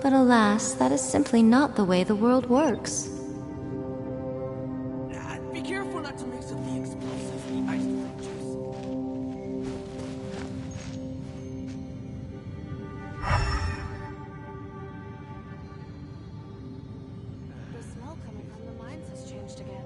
But alas, that is simply not the way the world works. Be careful not to mix up the explosives in the iced fruit juice. The smell coming from the mines has changed again.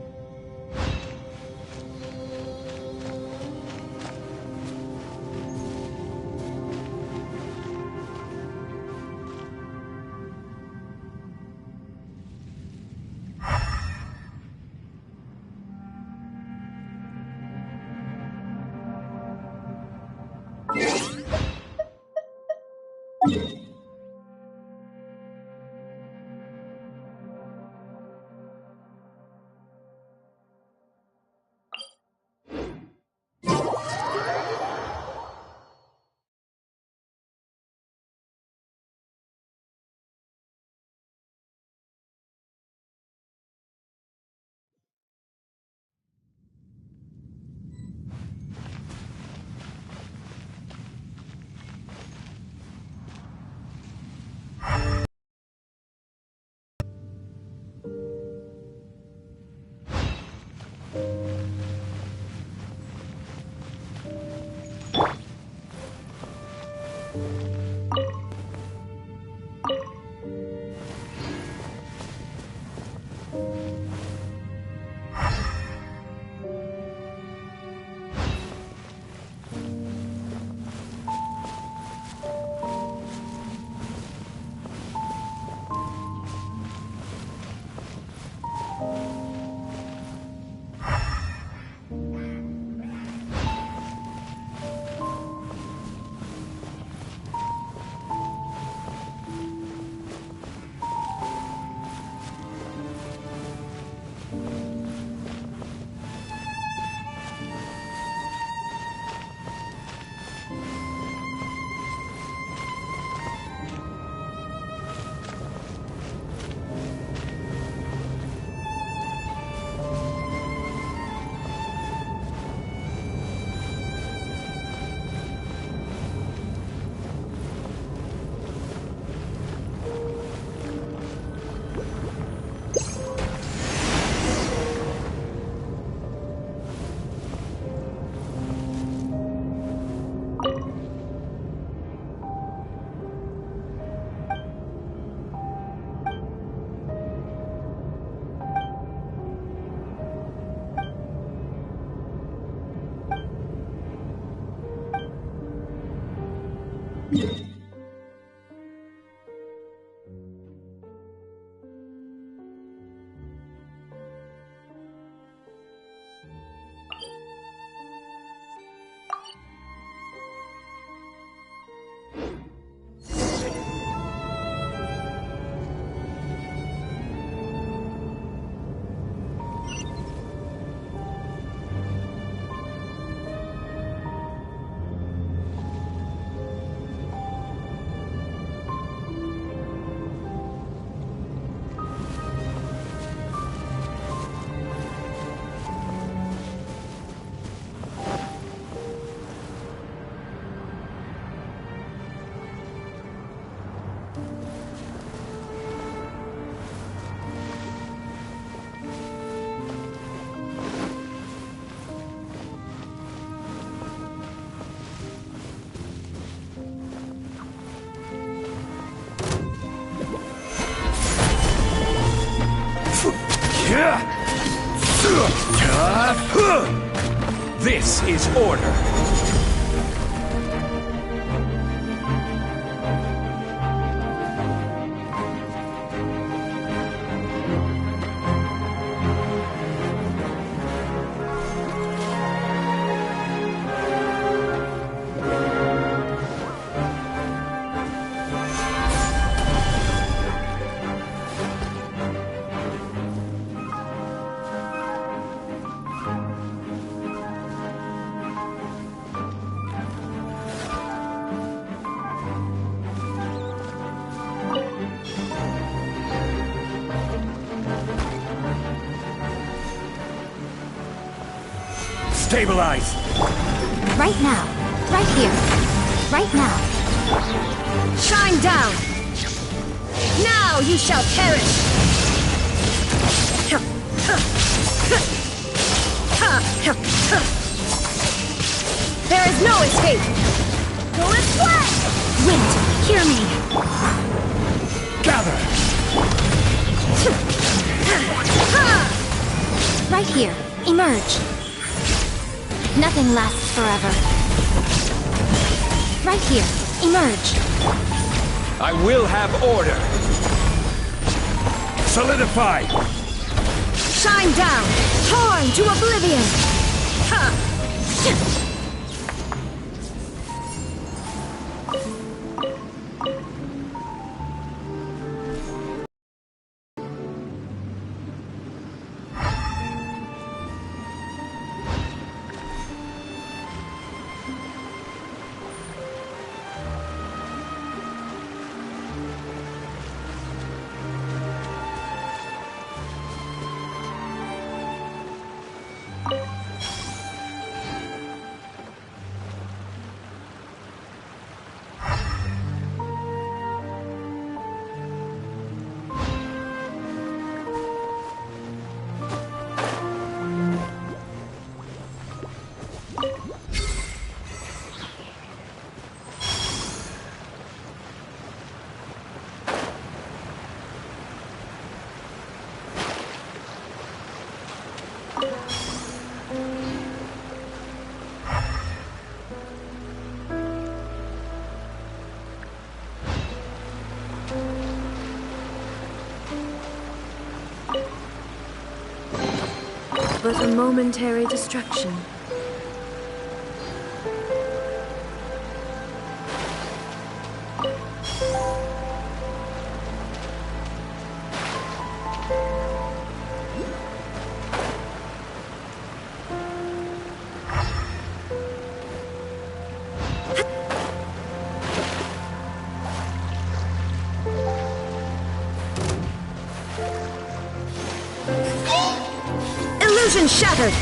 This is order. Stabilize! Right now. Right here. Right now. Shine down! Now you shall perish! There is no escape! Go and play! Wind, hear me! Gather! Right here, emerge! Nothing lasts forever. Right here, emerge! I will have order! Solidify! Shine down! Torn to oblivion! Ha! But a momentary distraction. Illusion shattered!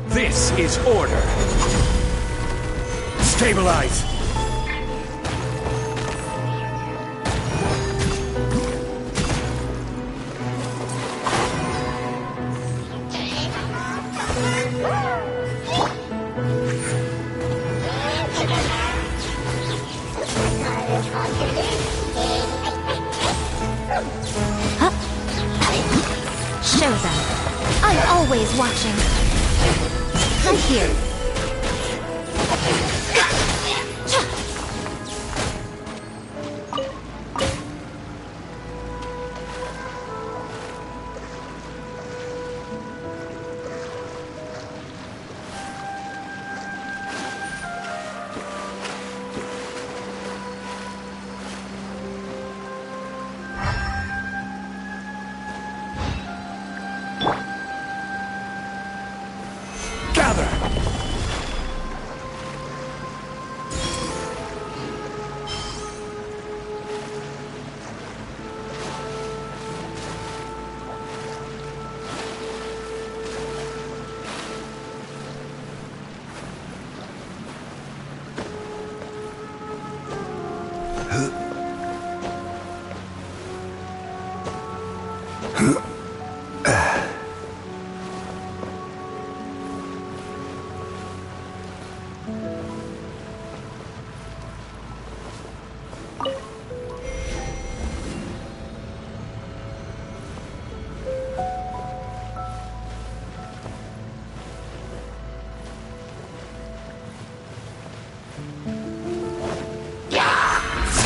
This is order! Stabilize! Show them. I'm always watching. Right here.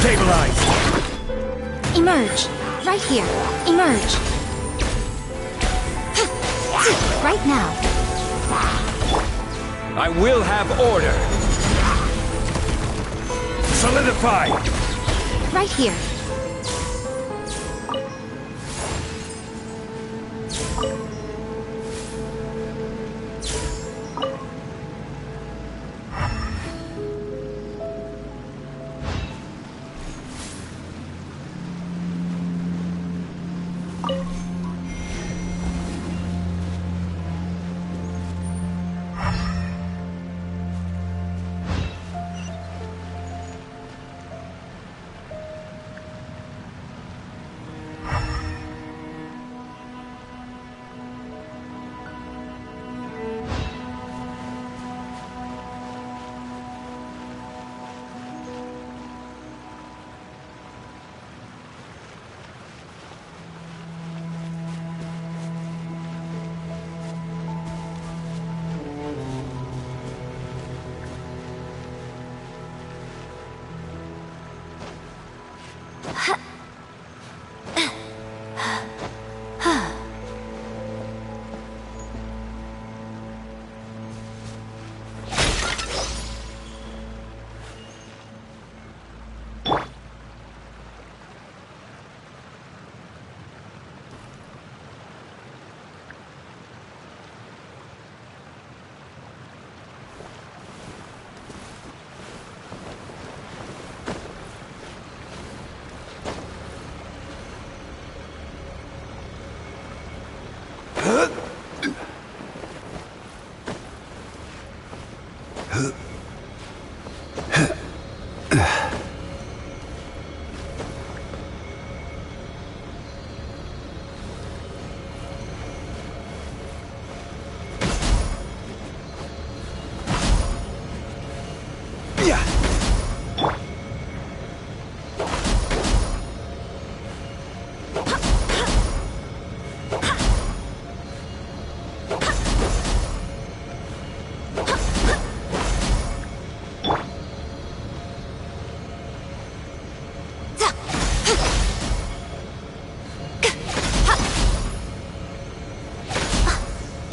Stabilize! Emerge. Right here. Emerge. Right now. I will have order! Solidify! Right here.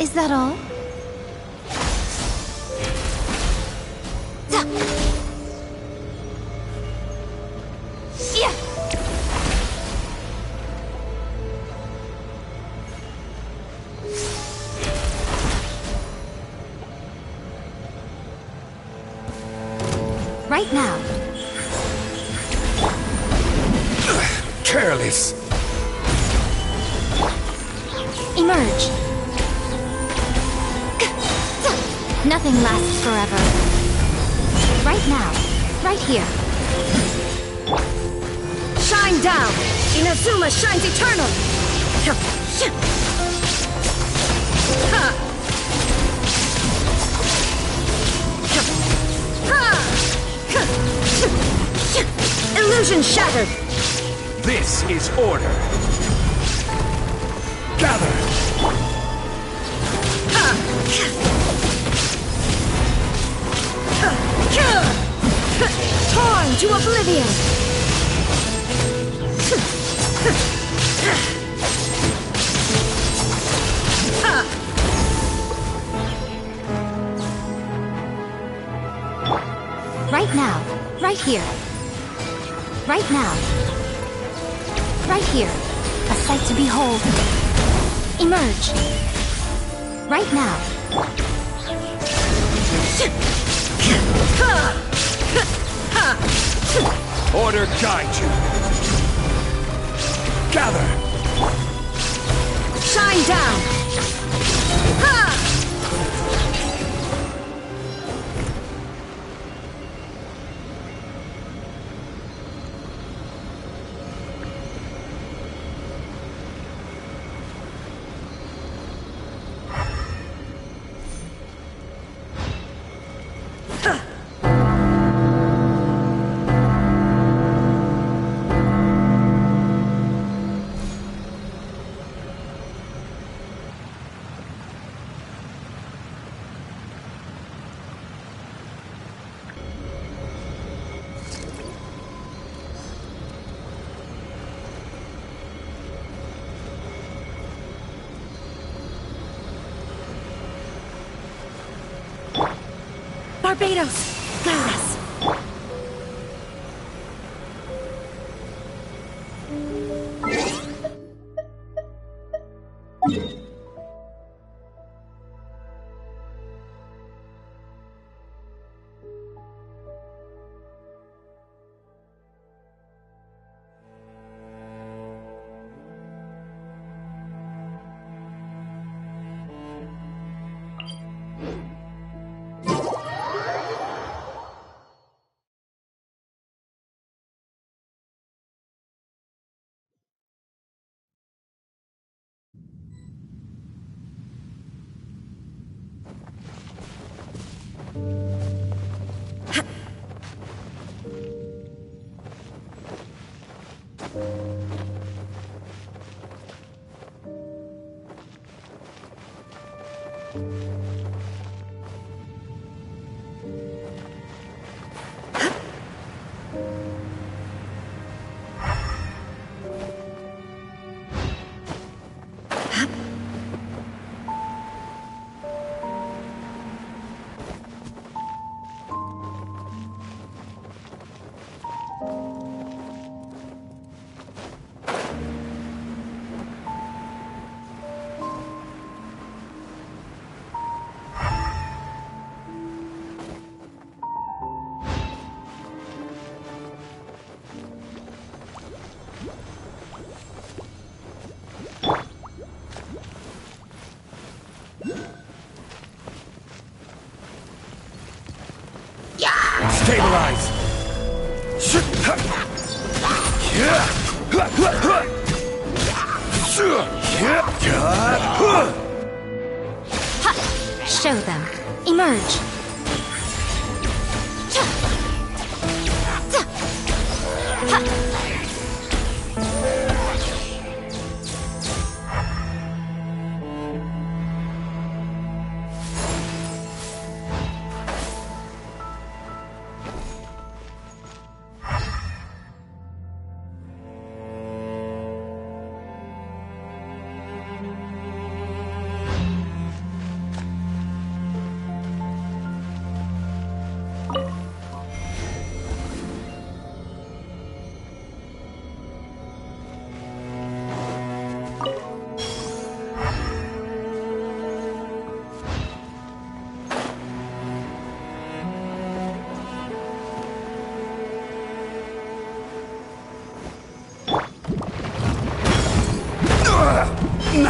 Is that all? Right now. Careless. Emerge. Nothing lasts forever. Right now. Right here. Shine down! Inazuma shines eternal! Illusion shattered! This is order. Gather. Torn to oblivion! Right now. Right here. Right now. Right here. A sight to behold. Emerge. Right now. Order guide you. Gather. Shine down! Barbados! Guide us! Stabilize. Show them. Emerge.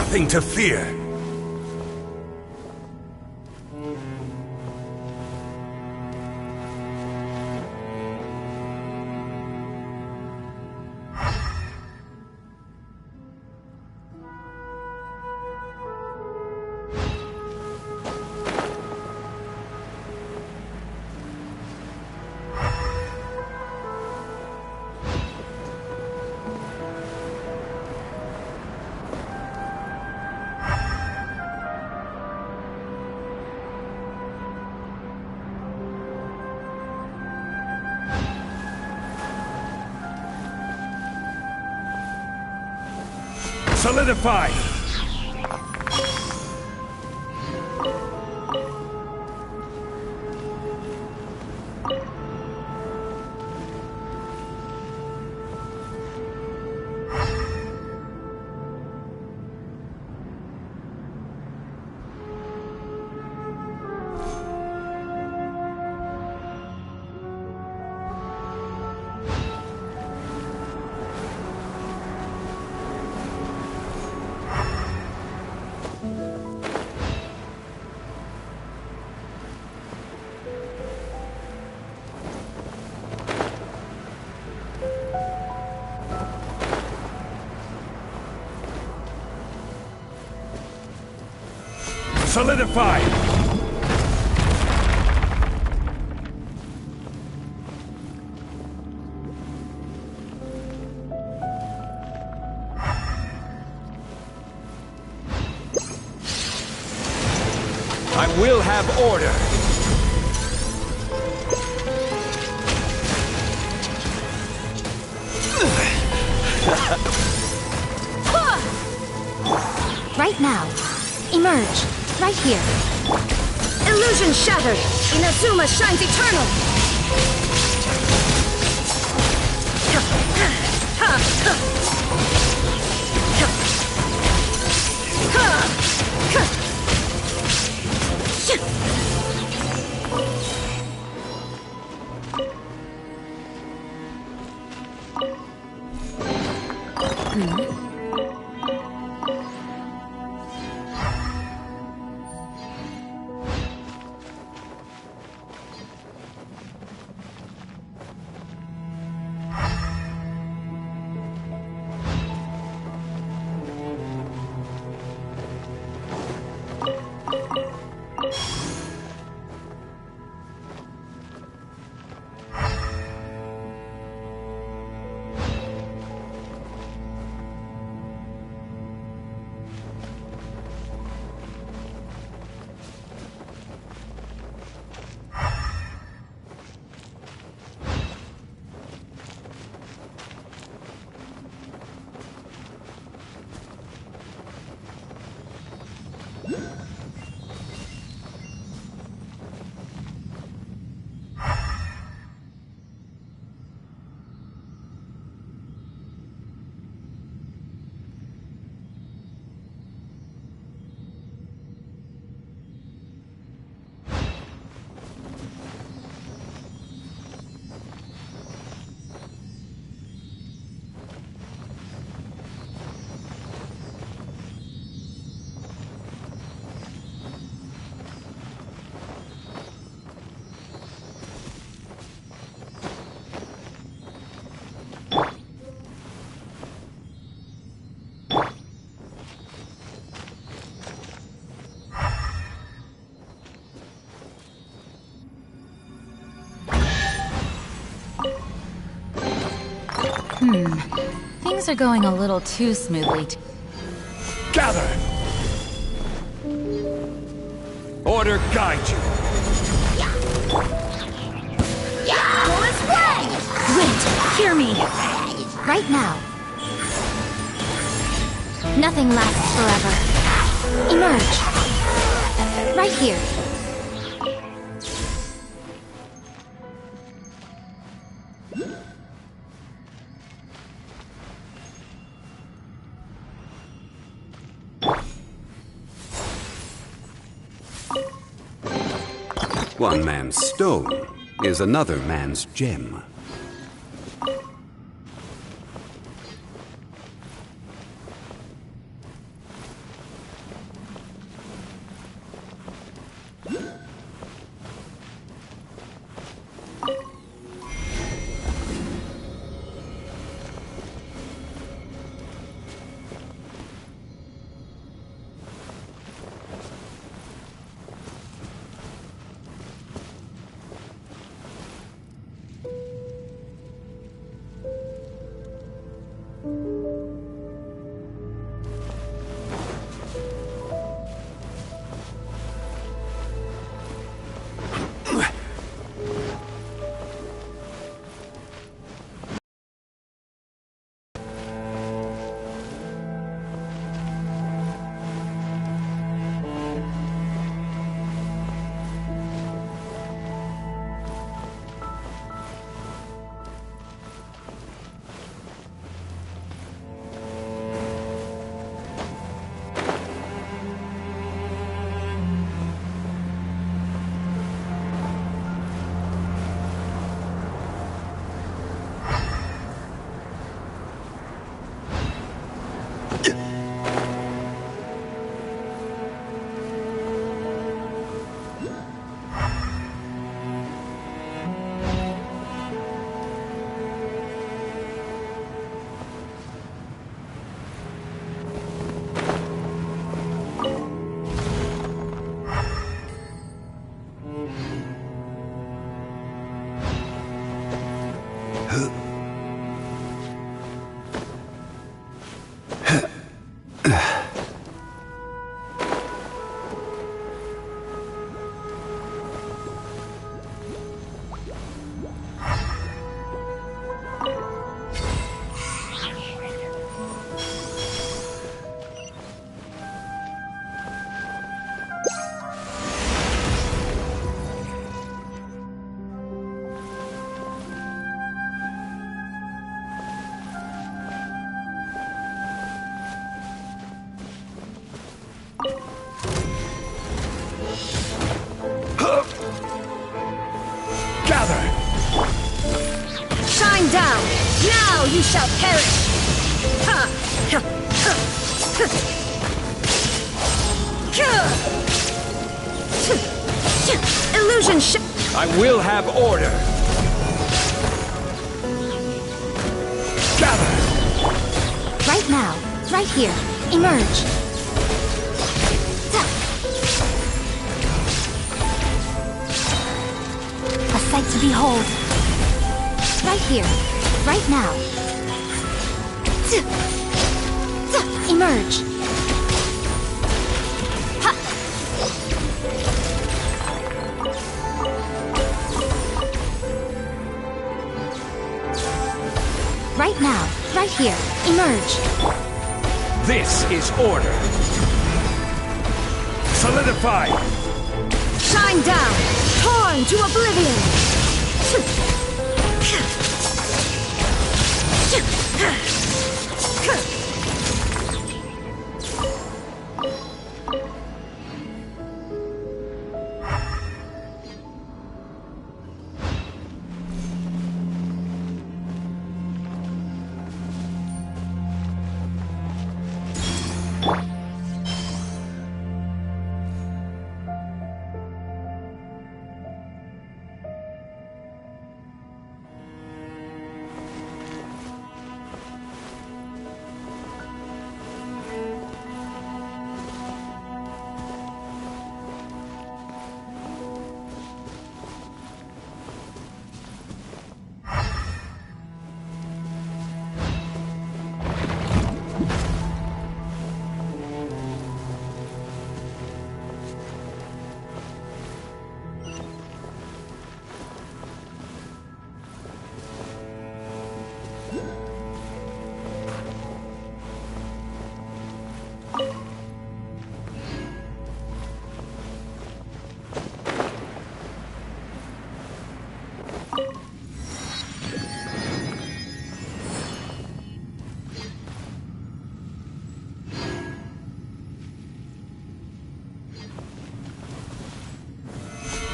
nothing to fear. Solidify! Solidify! I will have order! Right now. Emerge. Right here. Illusion shattered! Inazuma shines eternal! Things are going a little too smoothly. Gather! Order guide you! Wind, hear me! Right now. Nothing lasts forever. Emerge. Right here. One man's stone is another man's gem. Shine down! Now you shall perish! Ha! Ha! Ha! Ha! Illusion I will have order. Gather! Right now, right here. Emerge. A sight to behold. Right here, right now. Emerge. Ha! Right now, right here. Emerge. This is order. Solidify! Shine down! Torn to oblivion!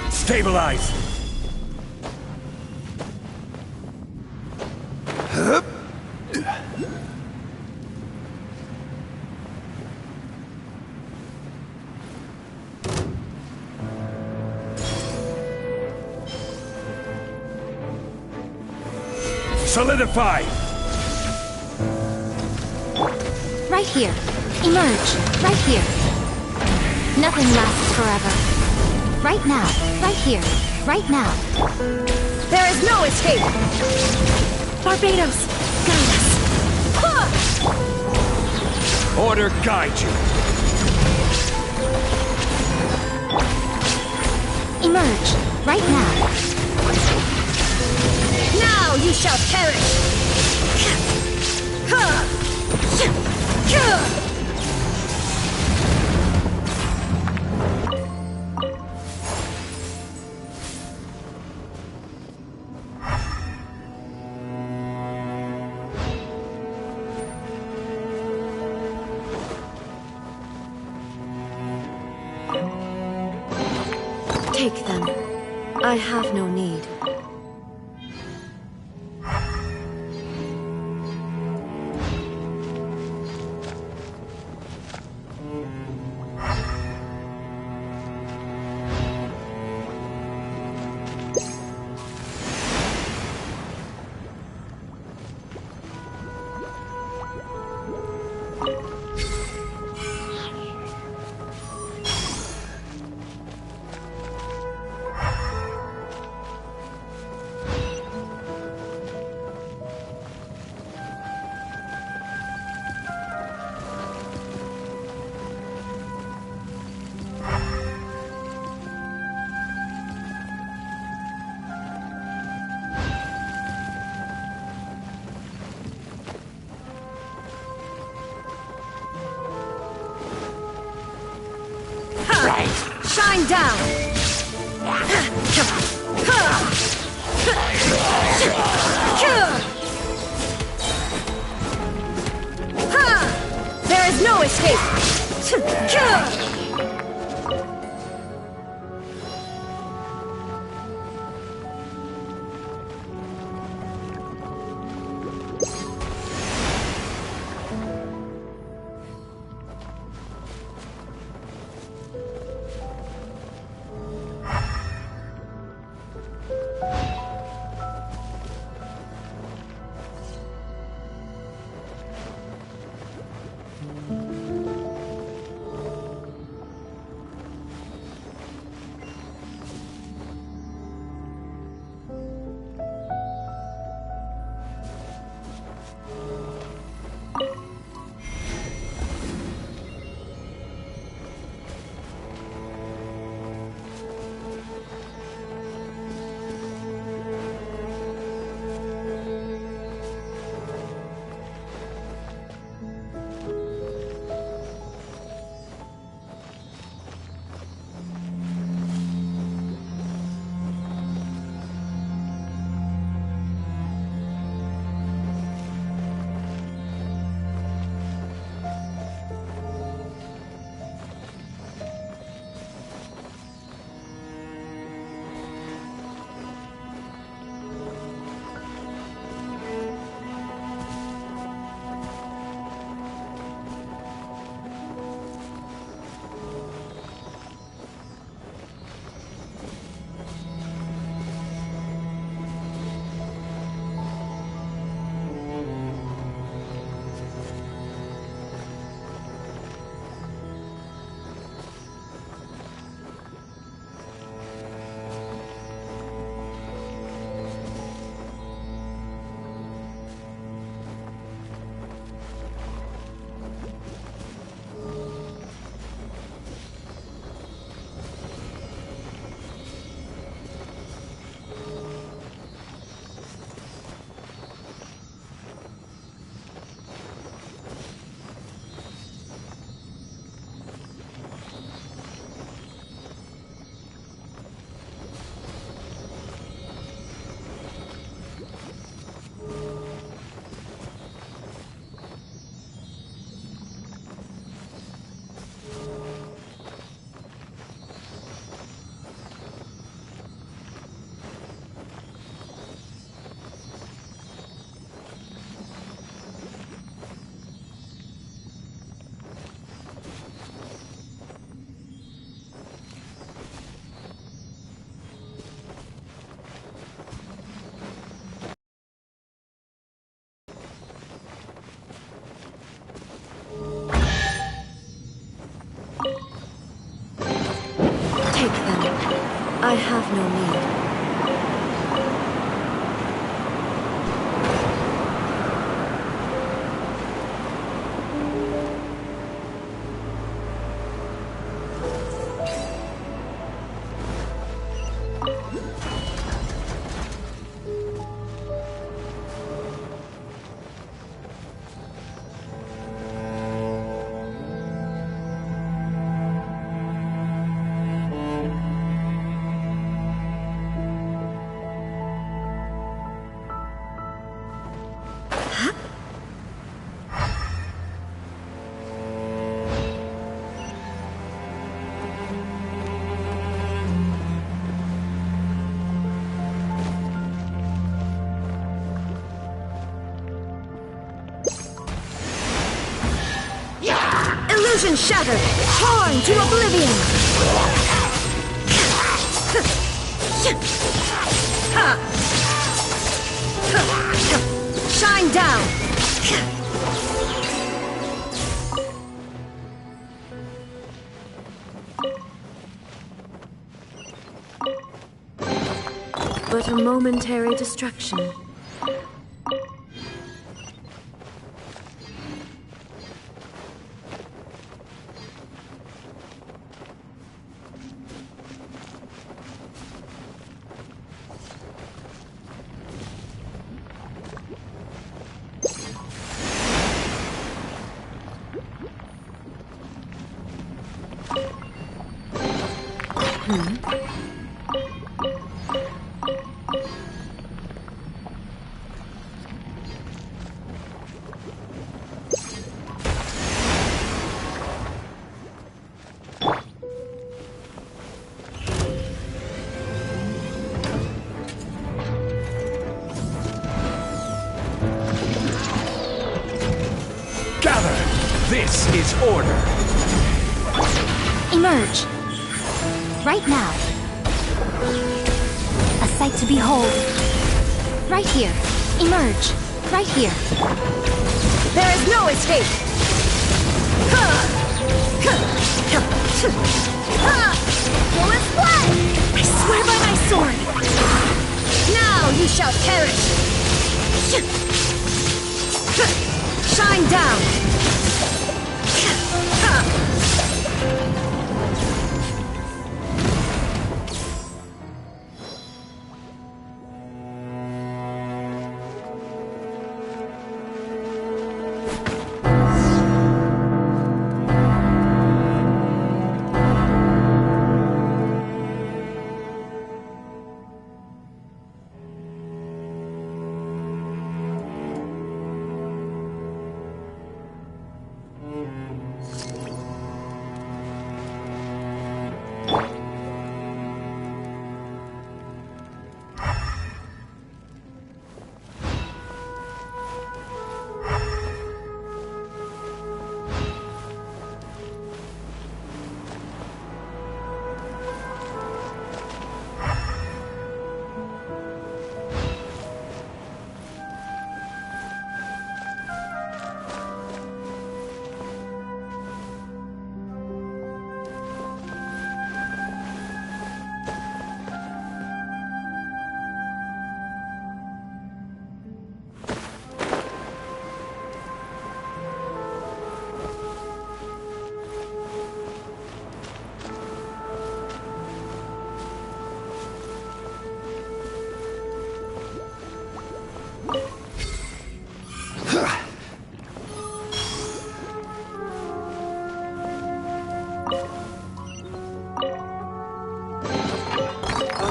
Stabilize! Solidify! Right here. Emerge. Right here. Nothing lasts forever. Right now. Right here. Right now. There is no escape! Barbados, guide us! Order guide you! Emerge. Right now. Now you shall perish! Take them. I have no need. Shine down! There is no escape! I have no need. Illusion shattered! Torn to oblivion! Shine down! But a momentary distraction. Gather! This is order! Emerge! Right now. A sight to behold. Right here. Emerge! Right here. There is no escape! Bullet splat! I swear by my sword! Now you shall perish! Shine down!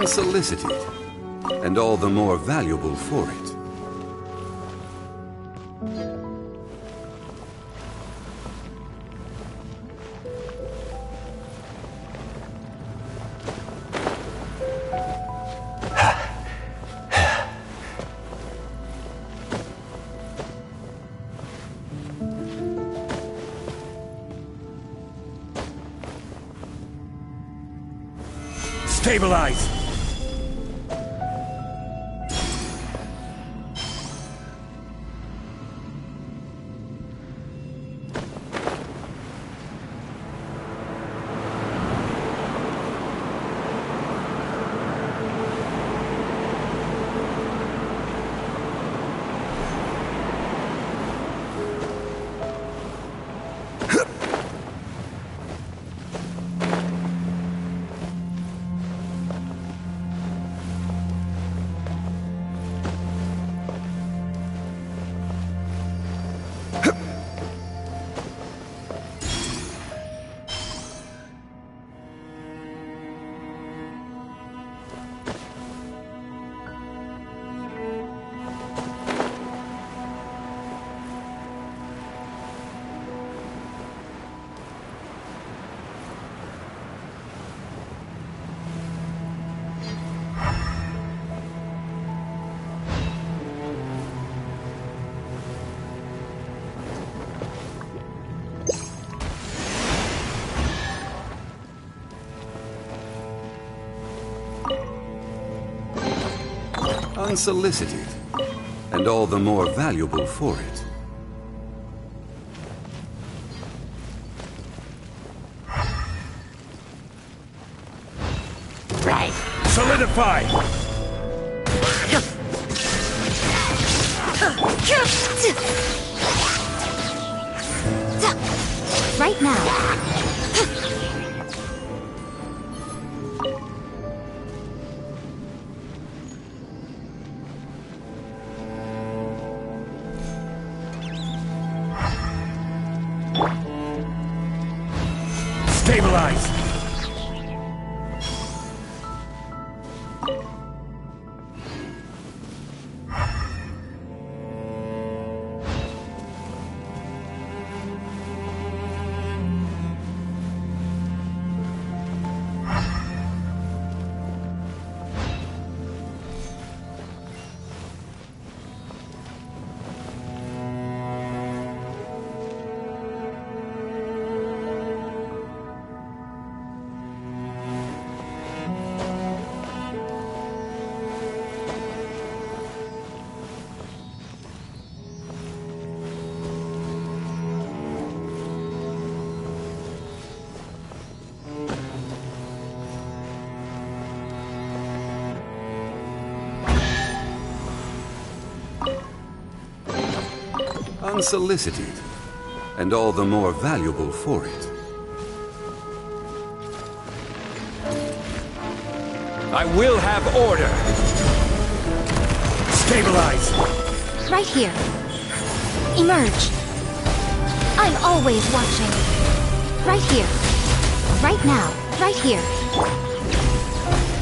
Unsolicited, and all the more valuable for it. Stabilize! Unsolicited, and all the more valuable for it. Right. Solidify! Right now. Stabilize! unsolicited, and all the more valuable for it. I will have order. Stabilize. Right here. Emerge. I'm always watching. Right here. Right now. Right here.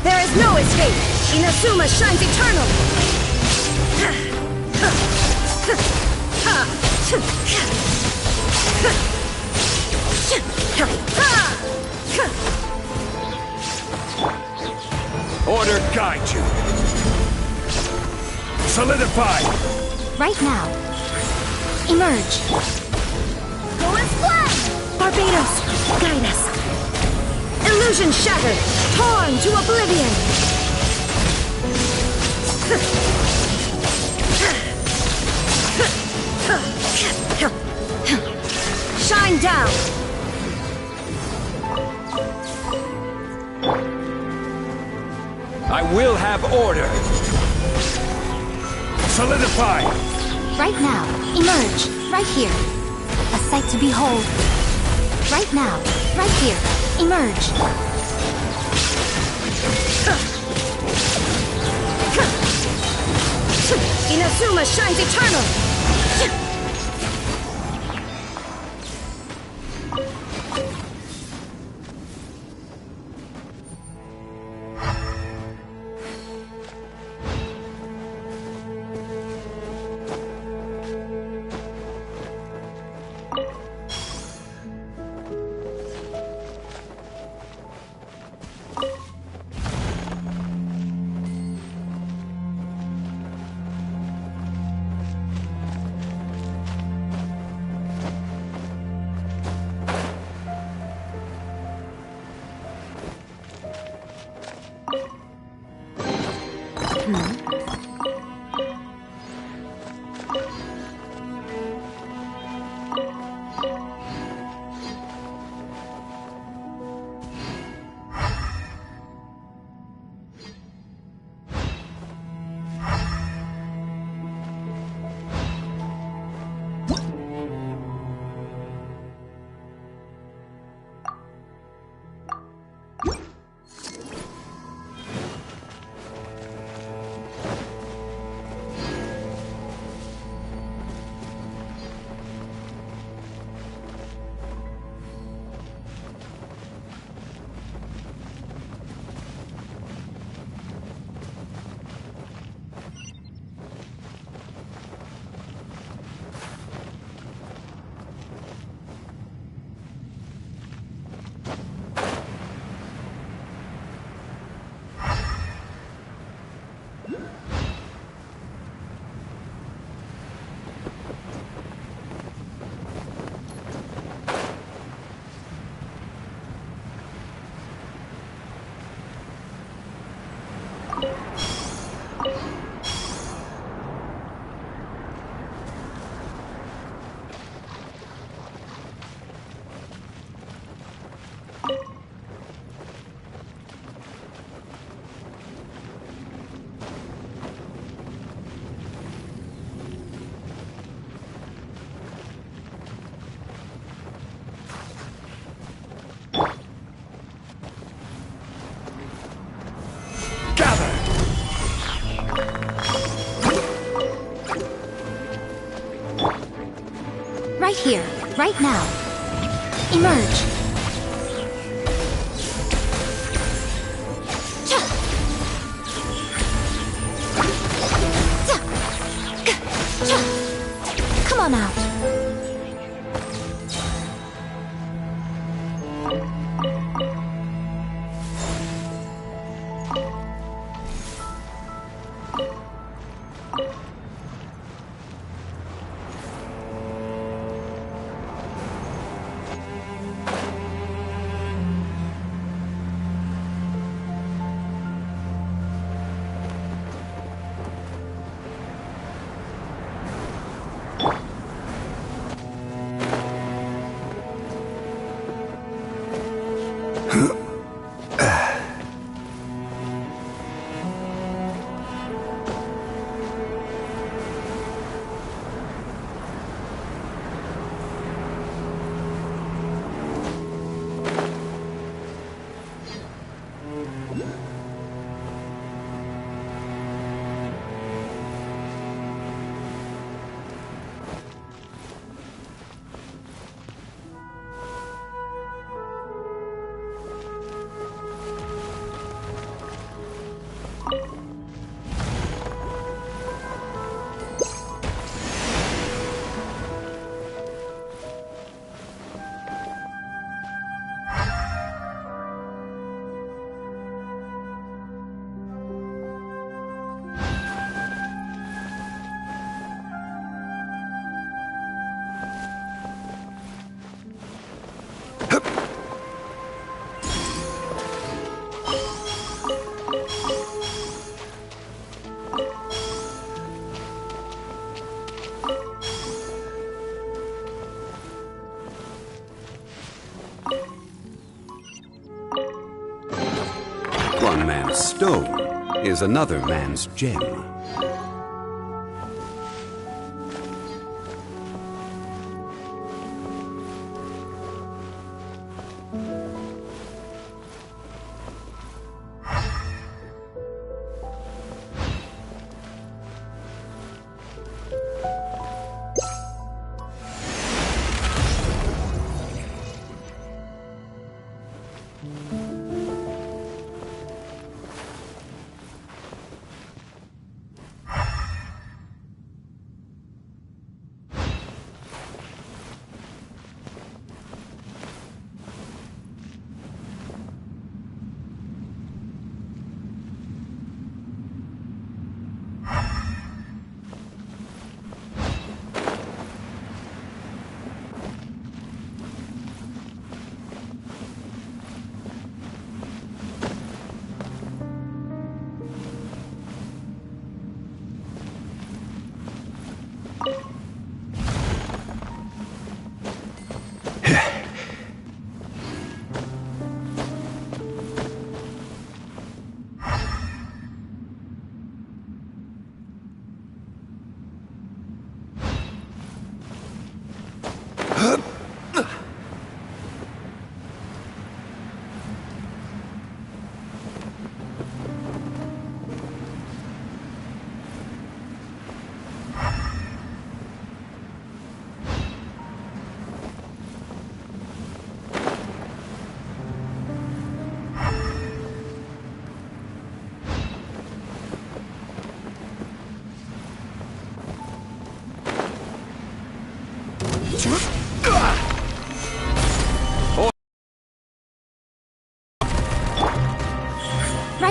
There is no escape! Inazuma shines eternal! Order guide you. Solidify. Right now. Emerge. Go and fly! Barbados, guide us! Illusion shattered, torn to oblivion! Shine down! I will have order. Solidify. Right now. Emerge. Right here. A sight to behold. Right now. Right here. Emerge. Inazuma shines eternal! Right here, right now. Emerge. Come on out. man's stone is another man's gem.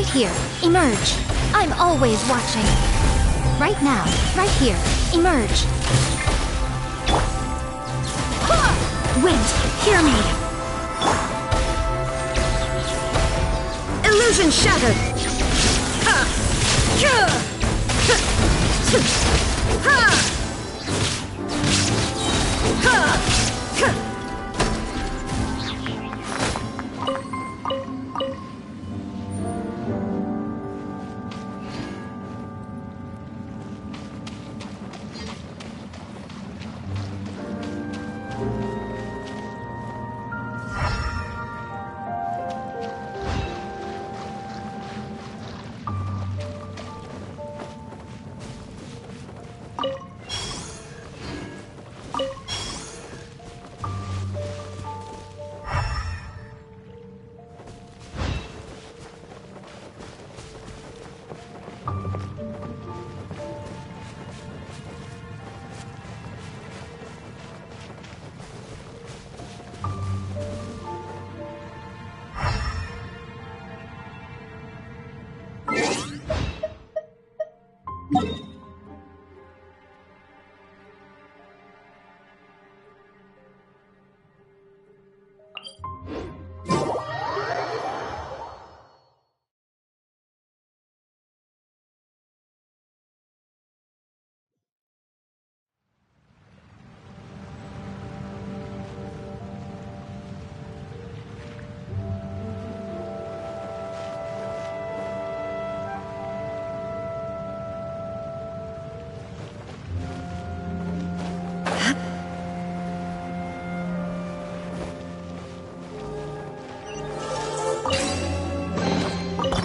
Right here. Emerge. I'm always watching. Right now. Right here. Emerge. Wind, hear me! Illusion shattered! Ha! Ha!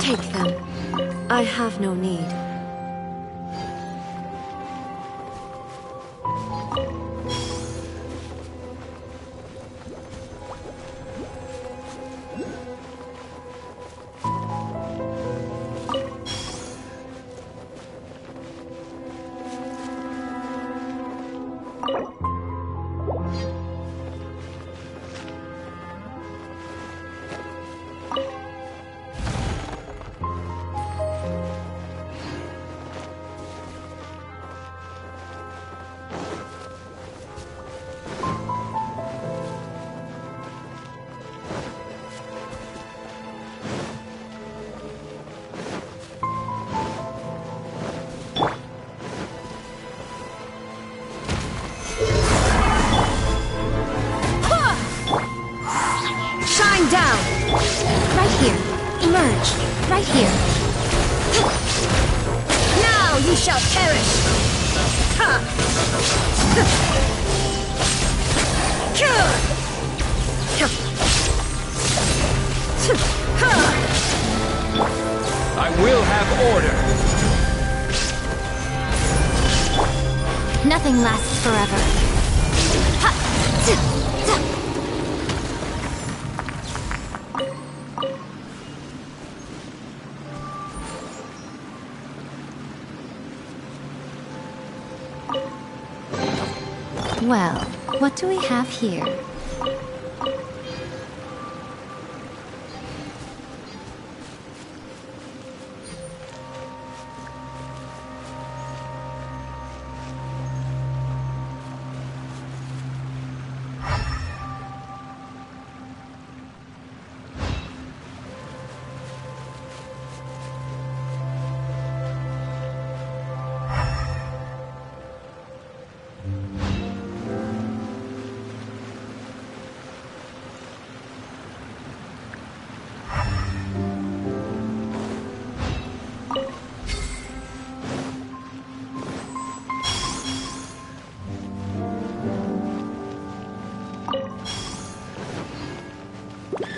Take them. I have no need. shall perish! Ha! I will have order. Nothing lasts forever. Ha! Well, what do we have here?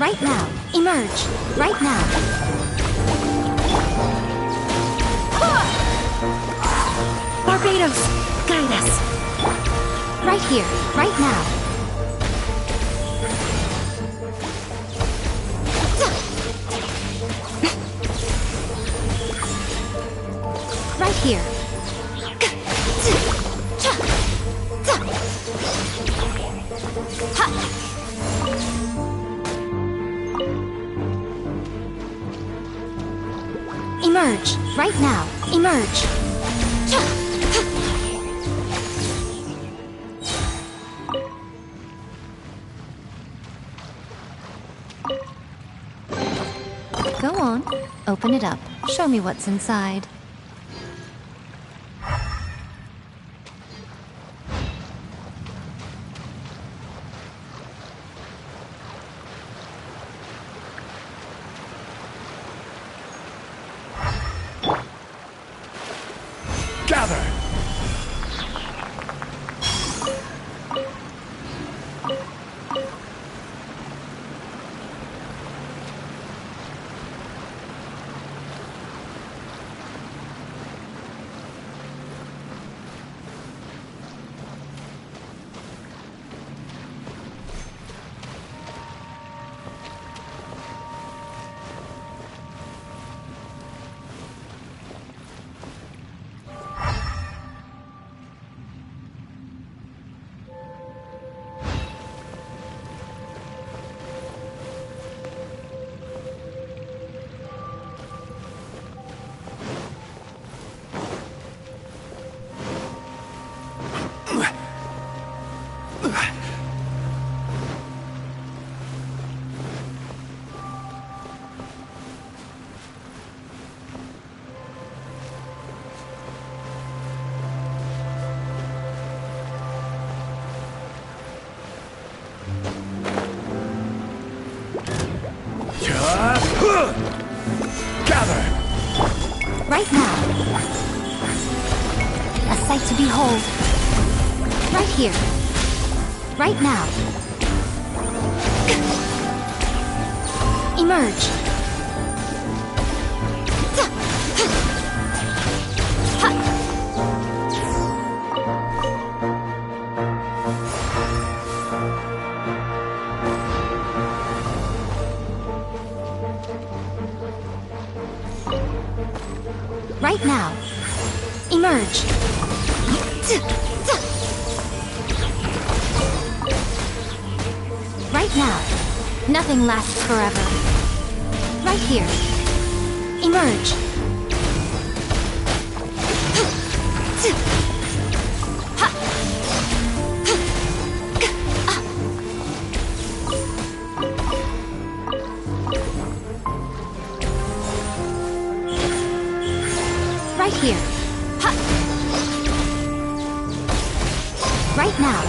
Right now. Emerge. Right now. Barbados, guide us. Right here. Right now. Right here. Emerge. Right now. Emerge. Go on. Open it up. Show me what's inside. Gather! Gather! Right now. A sight to behold. Right here. Right now. Emerge. Right now. Emerge. Right now. Nothing lasts forever. Right here. Emerge. Right here. Ha! Right now.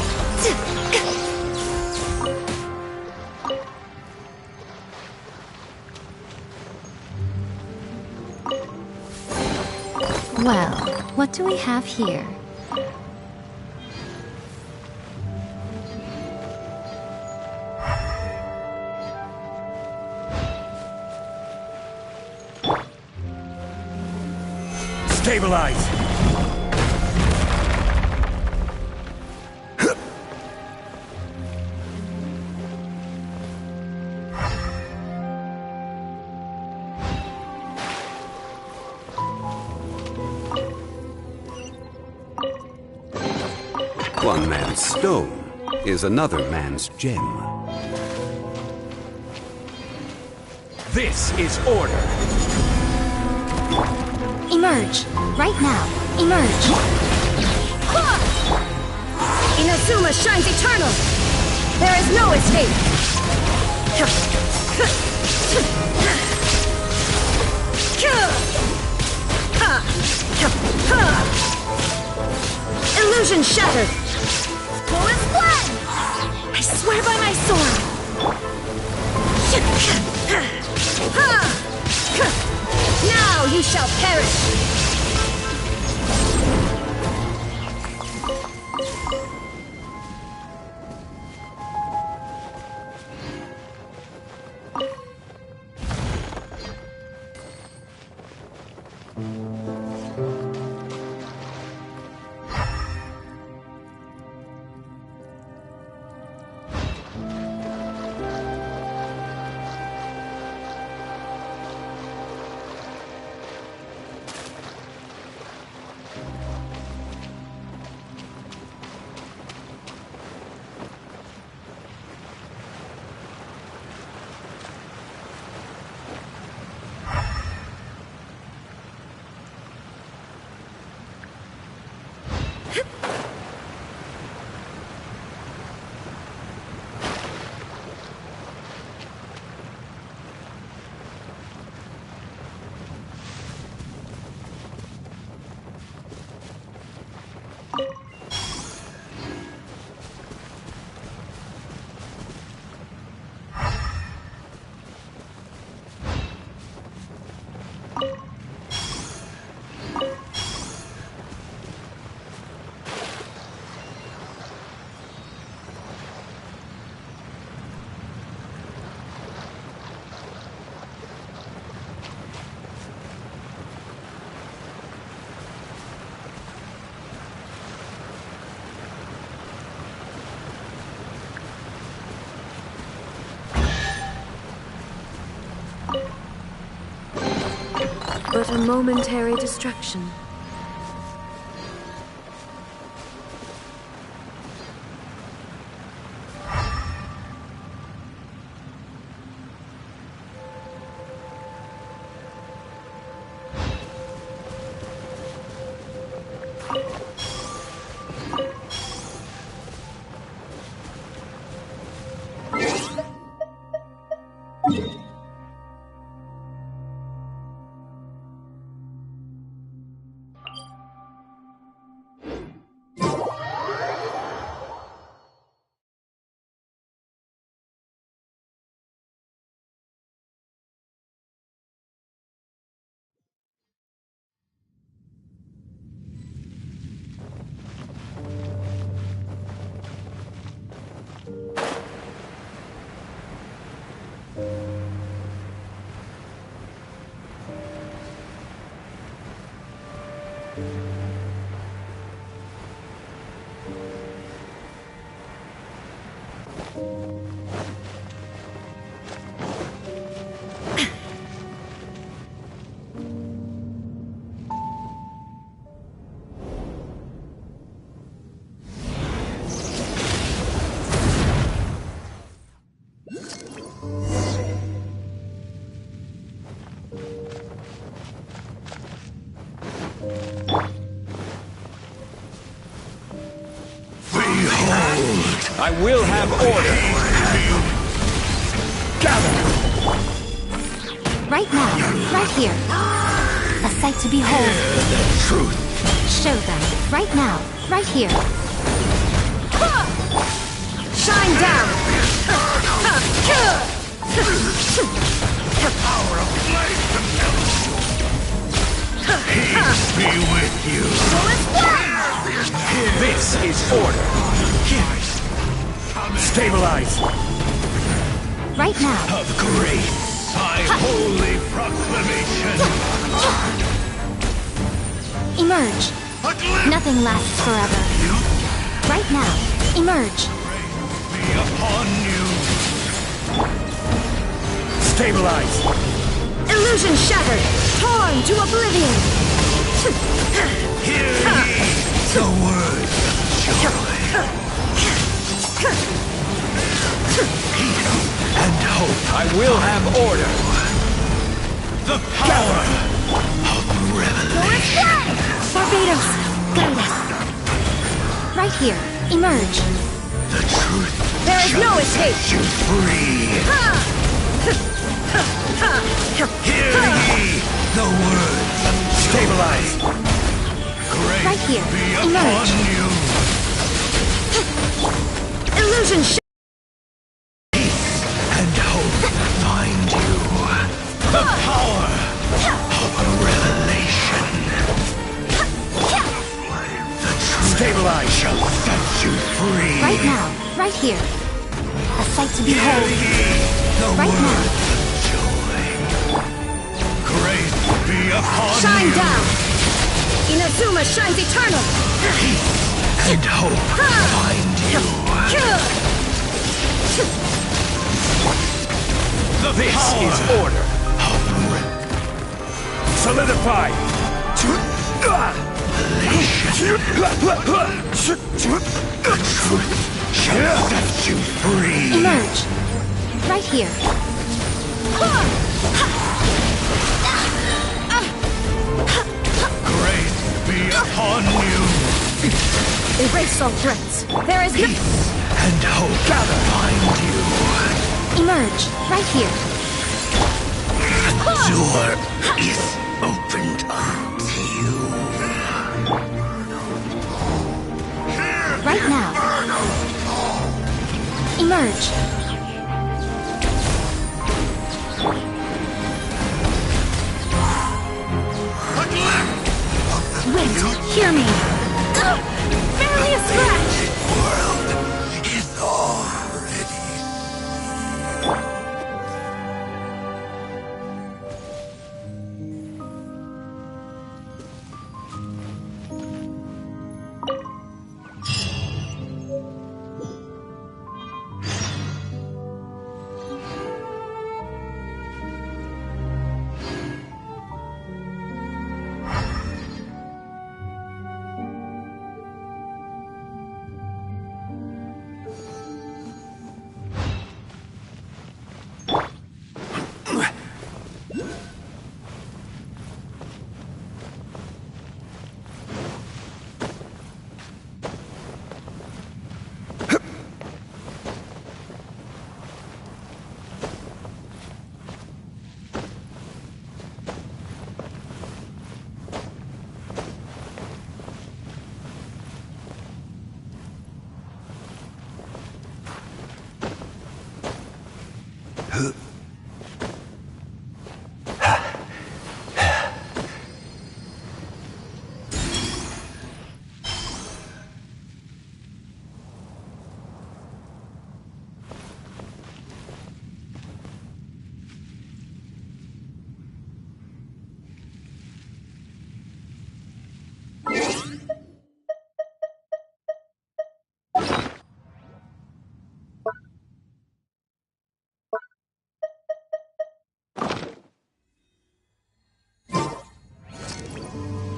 Well, What do we have here? Stabilize! One man's stone is another man's gem. This is order! Emerge! Right now! Emerge! Inazuma shines eternal! There is no escape! Illusion shattered! Flawless blend! I swear by my sword! Now you shall perish! But a momentary distraction. I will have order! Gather! Right now, right here. A sight to behold. Truth! Show them. Right now, right here. Shine down! Power of light! Peace be with you. This is order. Stabilize. Right now. Of grace, by holy proclamation. Emerge. Nothing lasts forever. Right now. Emerge. Be upon you. Stabilize. Illusion shattered, torn to oblivion. Hear ye the words of joy. Peace and hope. I will have order. The power of revelation. Barbados, guide us. Right here. Emerge. The truth There is no shall escape. set you free. Hear ye the words of stabilize. Grace Right here. be upon Emerge. you. Illusion shattered. Peace and hope find you. The power of revelation. The truth stabilize shall set you free. Right now. Right here. A sight to Hear behold. ye the Right now. words of joy. Grace be upon Shine you. down. Inazuma shines eternal. Peace and hope find you. This is order. Solidify. The truth shall set you free. Emerge. Right here. Grace be upon you. Erase all threats. There is no... Peace and hope find you. Emerge. Right here. The door is opened unto you. Right now. Emerge. Wait, hear me. Barely a scratch. World is already.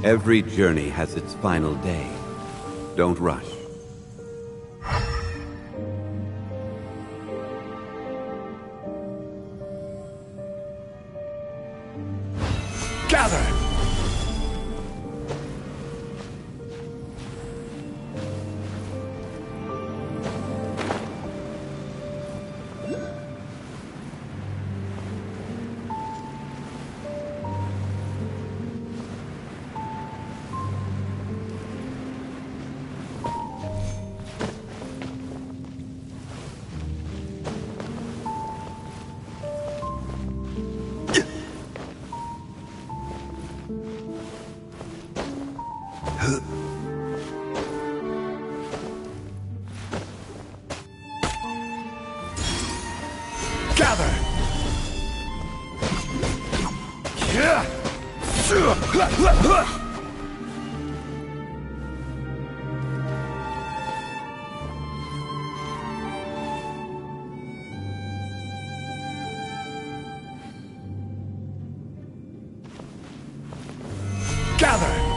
Every journey has its final day. Don't rush. Gather! Gather! Yeah! Gather!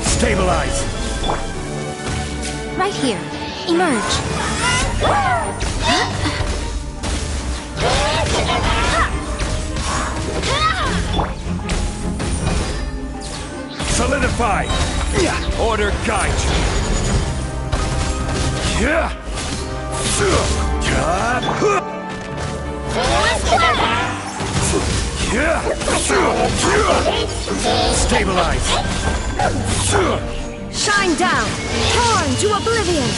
Stabilize! Right here. Emerge. Solidify! Order guide you! Yeah! Stabilize! Shine down! Torn to oblivion!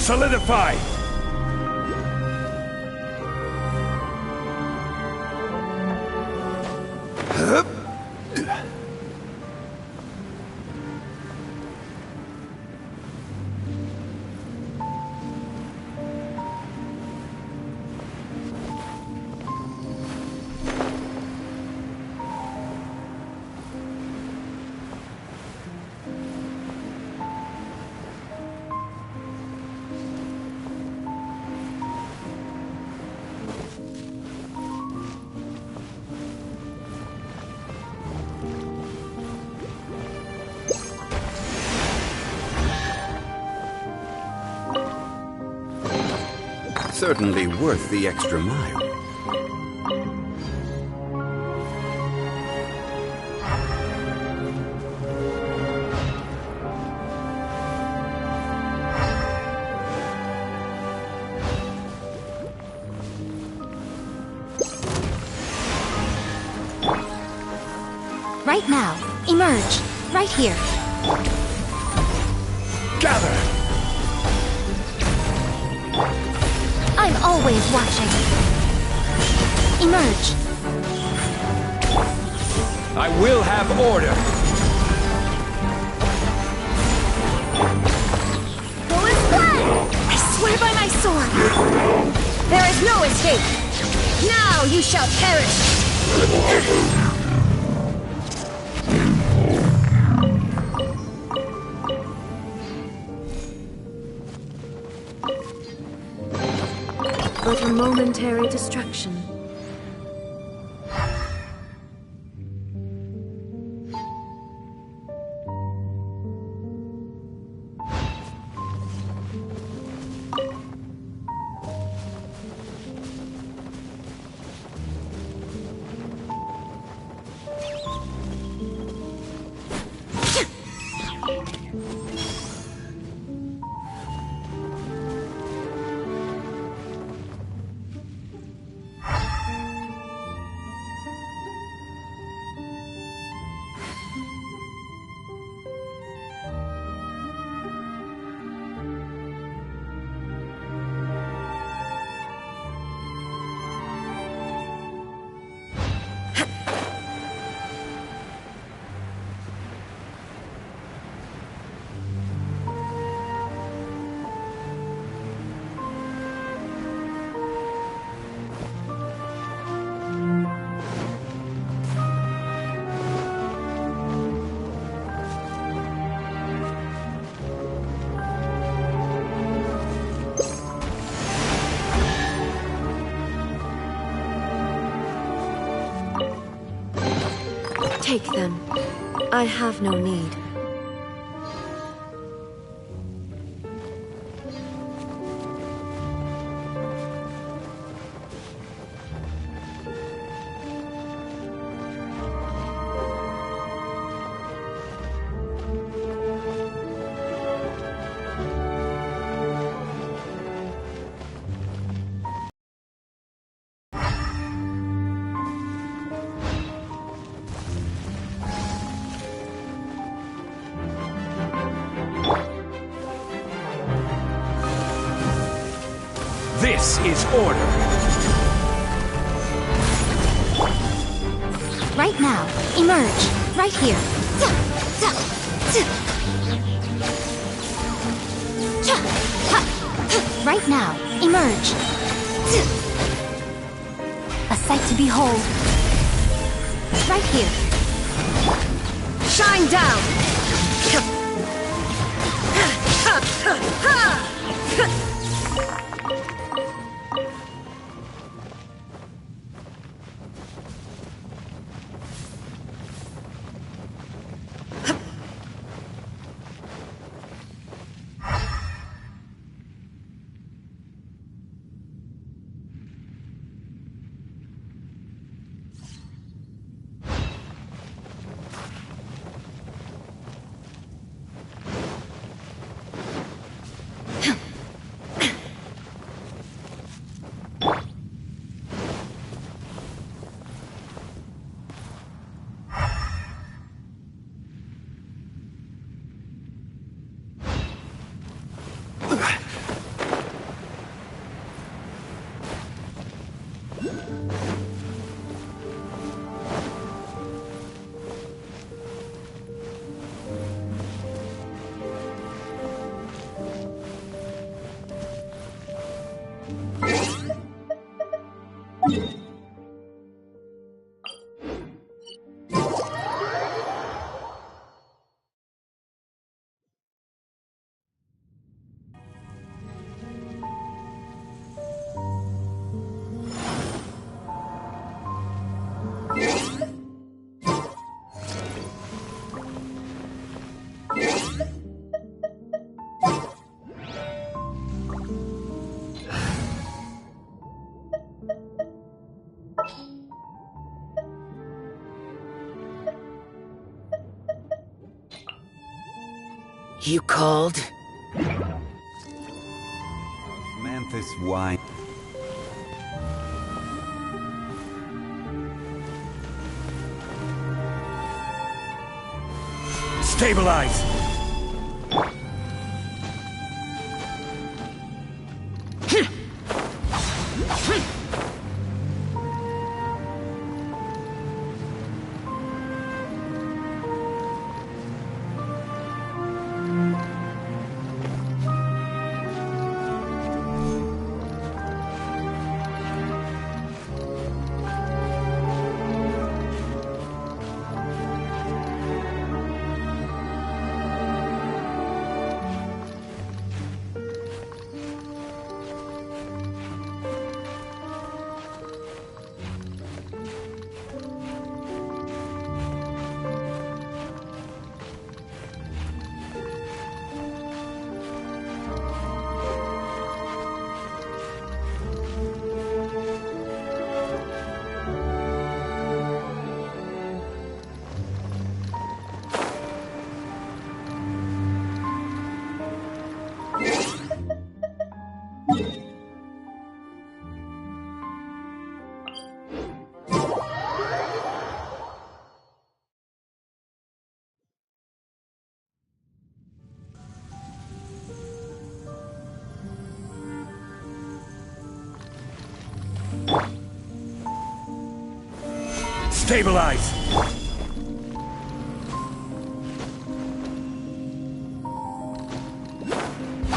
Solidify! Certainly worth the extra mile. Right now. Emerge. Right here. Gather! I'm always watching. Emerge. I will have order! Go and play! I swear by my sword! There is no escape! Now you shall perish! But a momentary distraction. Take them. I have no need. This is order! Right now. Emerge. Right here. Right now. Emerge. A sight to behold. Right here. Shine down! You called? Manthus wine. Stabilize! Stabilize!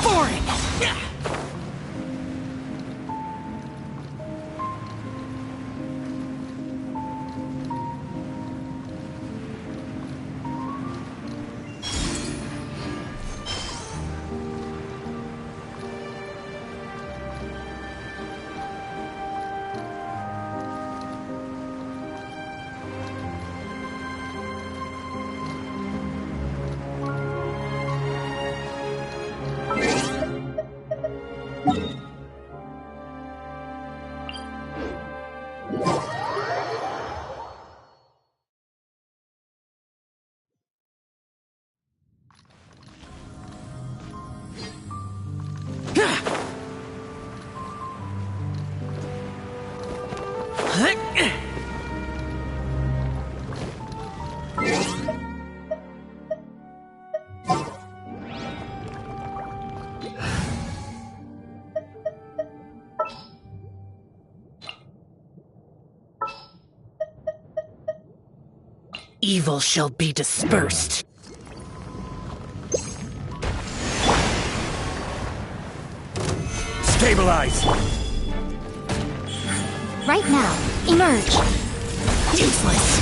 Foreign! Evil shall be dispersed. Stabilize! Right now, emerge. Useless!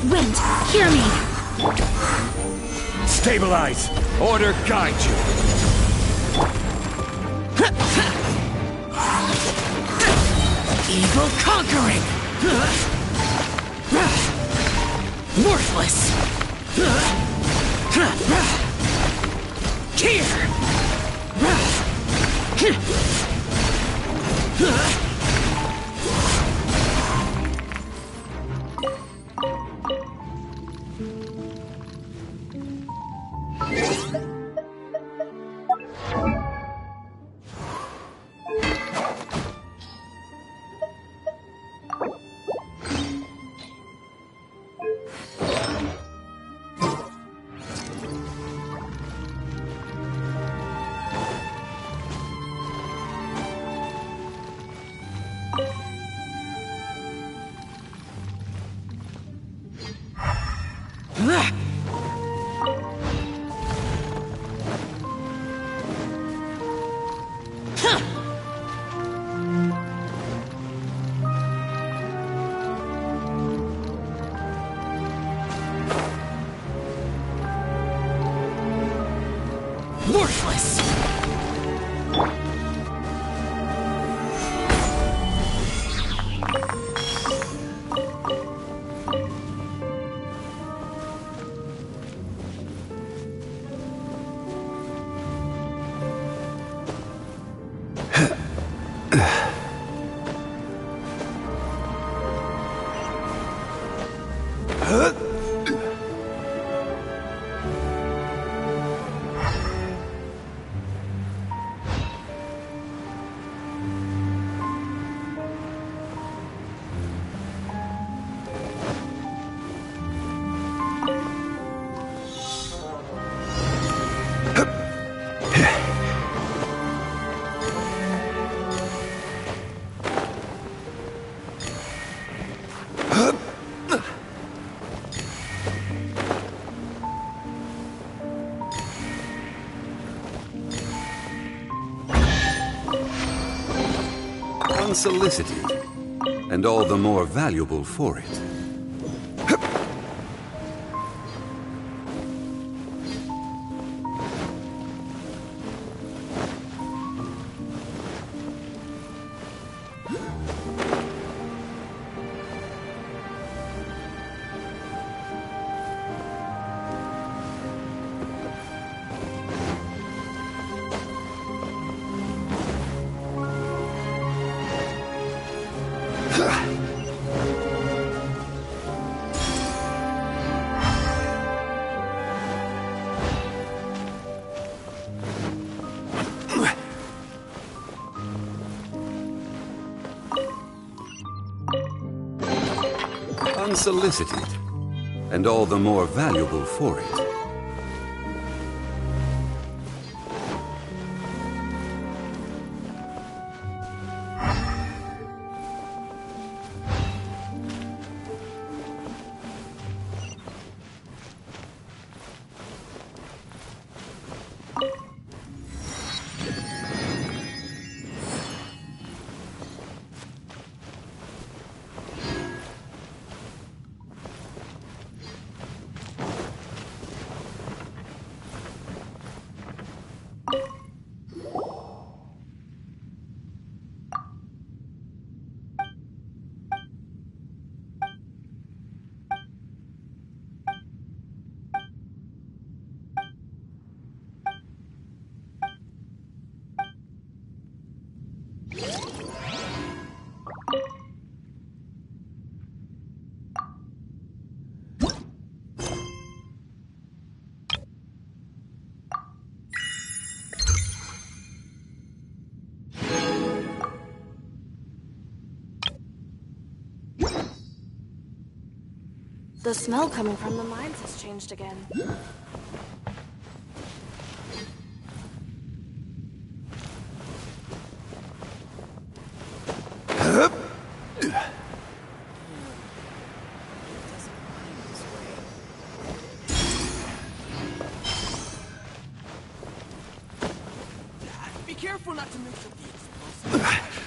Wind, hear me. Stabilize! Order guide you! Evil conquering! Worthless! Here! Worthless! unsolicited, and all the more valuable for it. Unsolicited, and all the more valuable for it. The smell coming from the mines has changed again. Be careful not to mix up the explosives.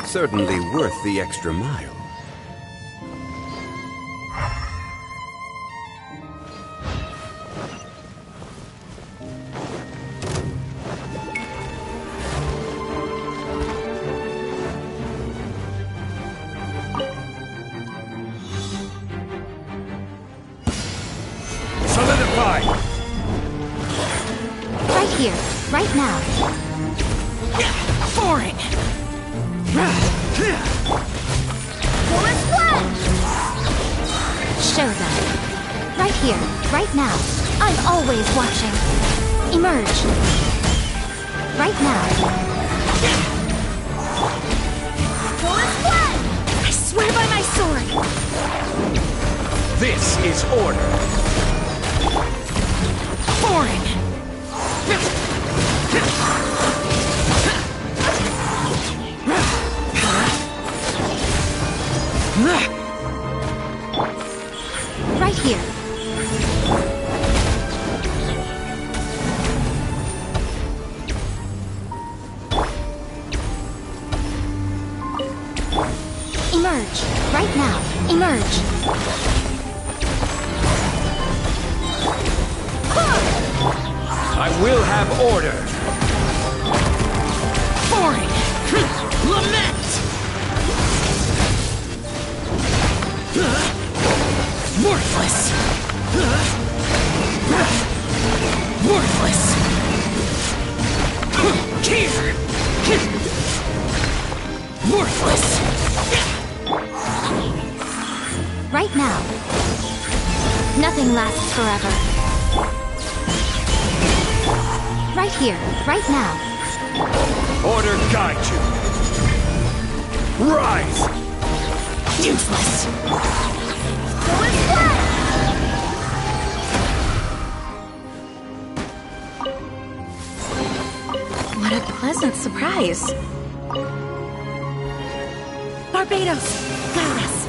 Certainly worth the extra mile. Solidify! Right here, right now. Foreign! Forest Flash! Show them. Right here, right now. I'm always watching. Emerge. Right now. Forest Flash! I swear by my sword. This is order. Foreign! Right here. Emerge. Right now. Emerge. I will have order. Foreign! Lament! Worthless! Worthless! Here! Worthless! Right now. Nothing lasts forever. Right here, right now. Order guide you. Rise! Useless! Go and play! What a pleasant surprise. Barbados, guide us.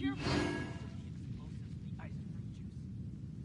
careful not to mix up the explosives with the ice fruit juice.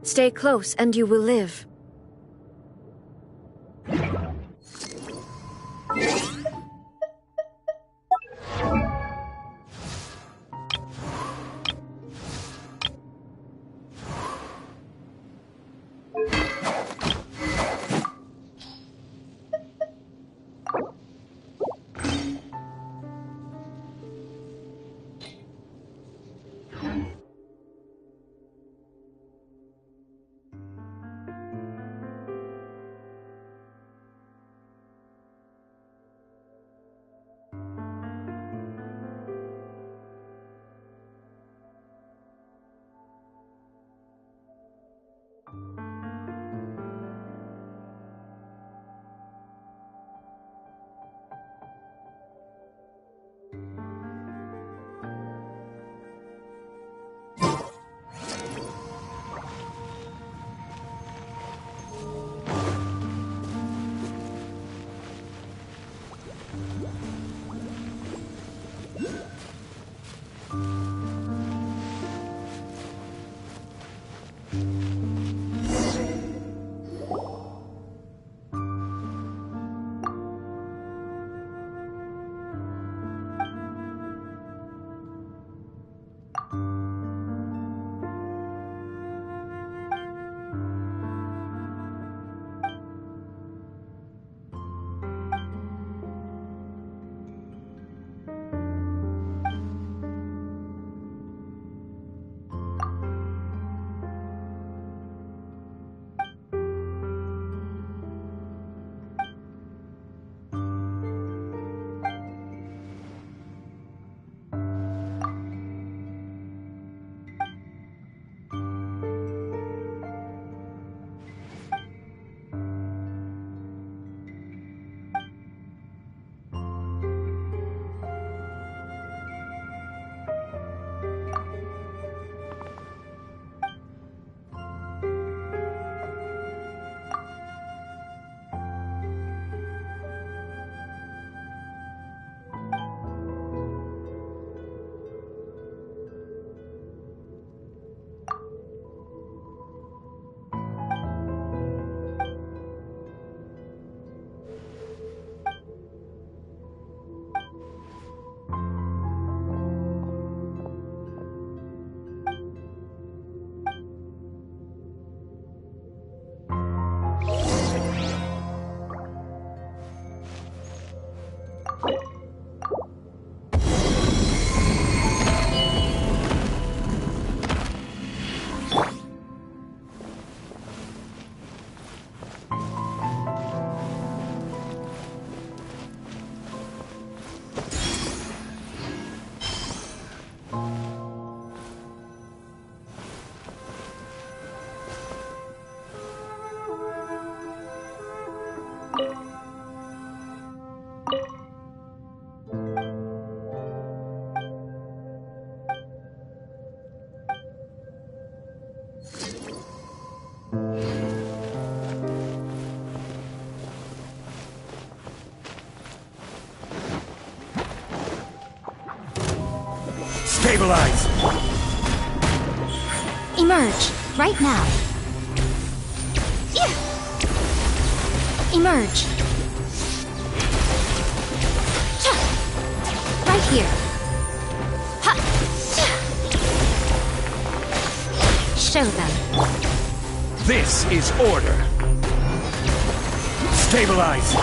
Stay close and you will live. Stabilize! Emerge, right now. Emerge. Right here. Show them. This is order. Stabilize!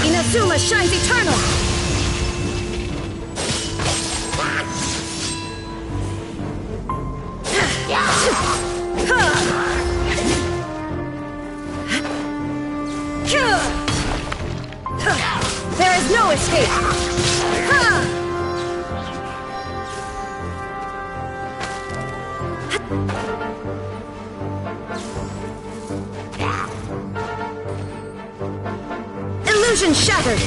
Inazuma shines eternal! There is no escape! Illusion shattered!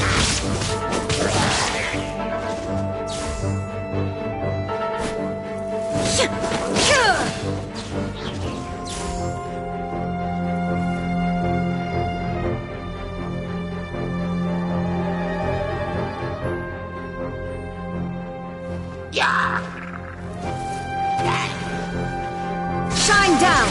Shine down!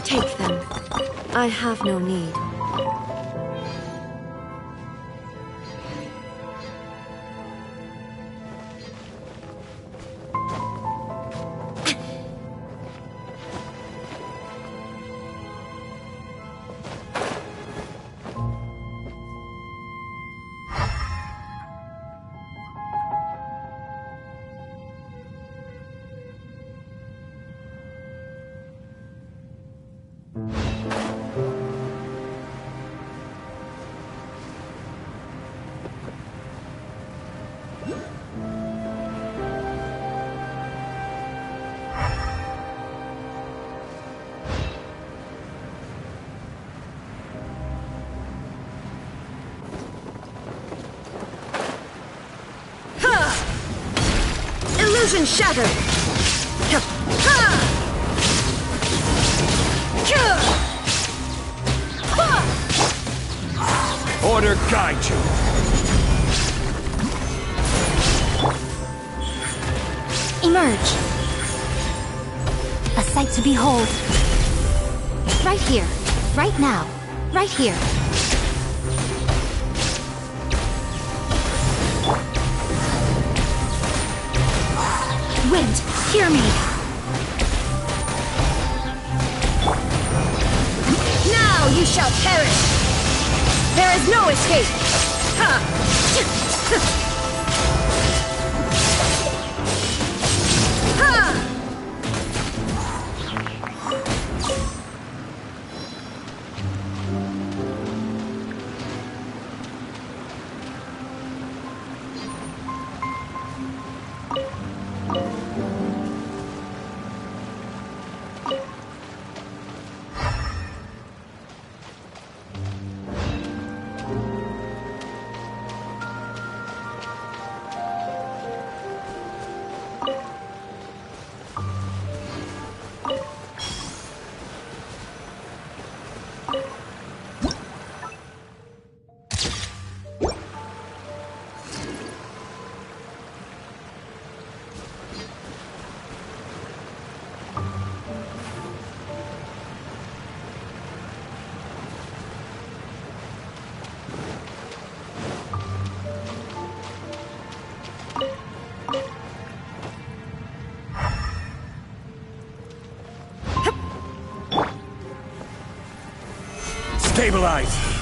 Take them. I have no need. Illusion shattered! Order guide you! Emerge. A sight to behold. Right here. Right now. Right here. Wind, hear me. Now you shall perish! There is no escape! Stabilize!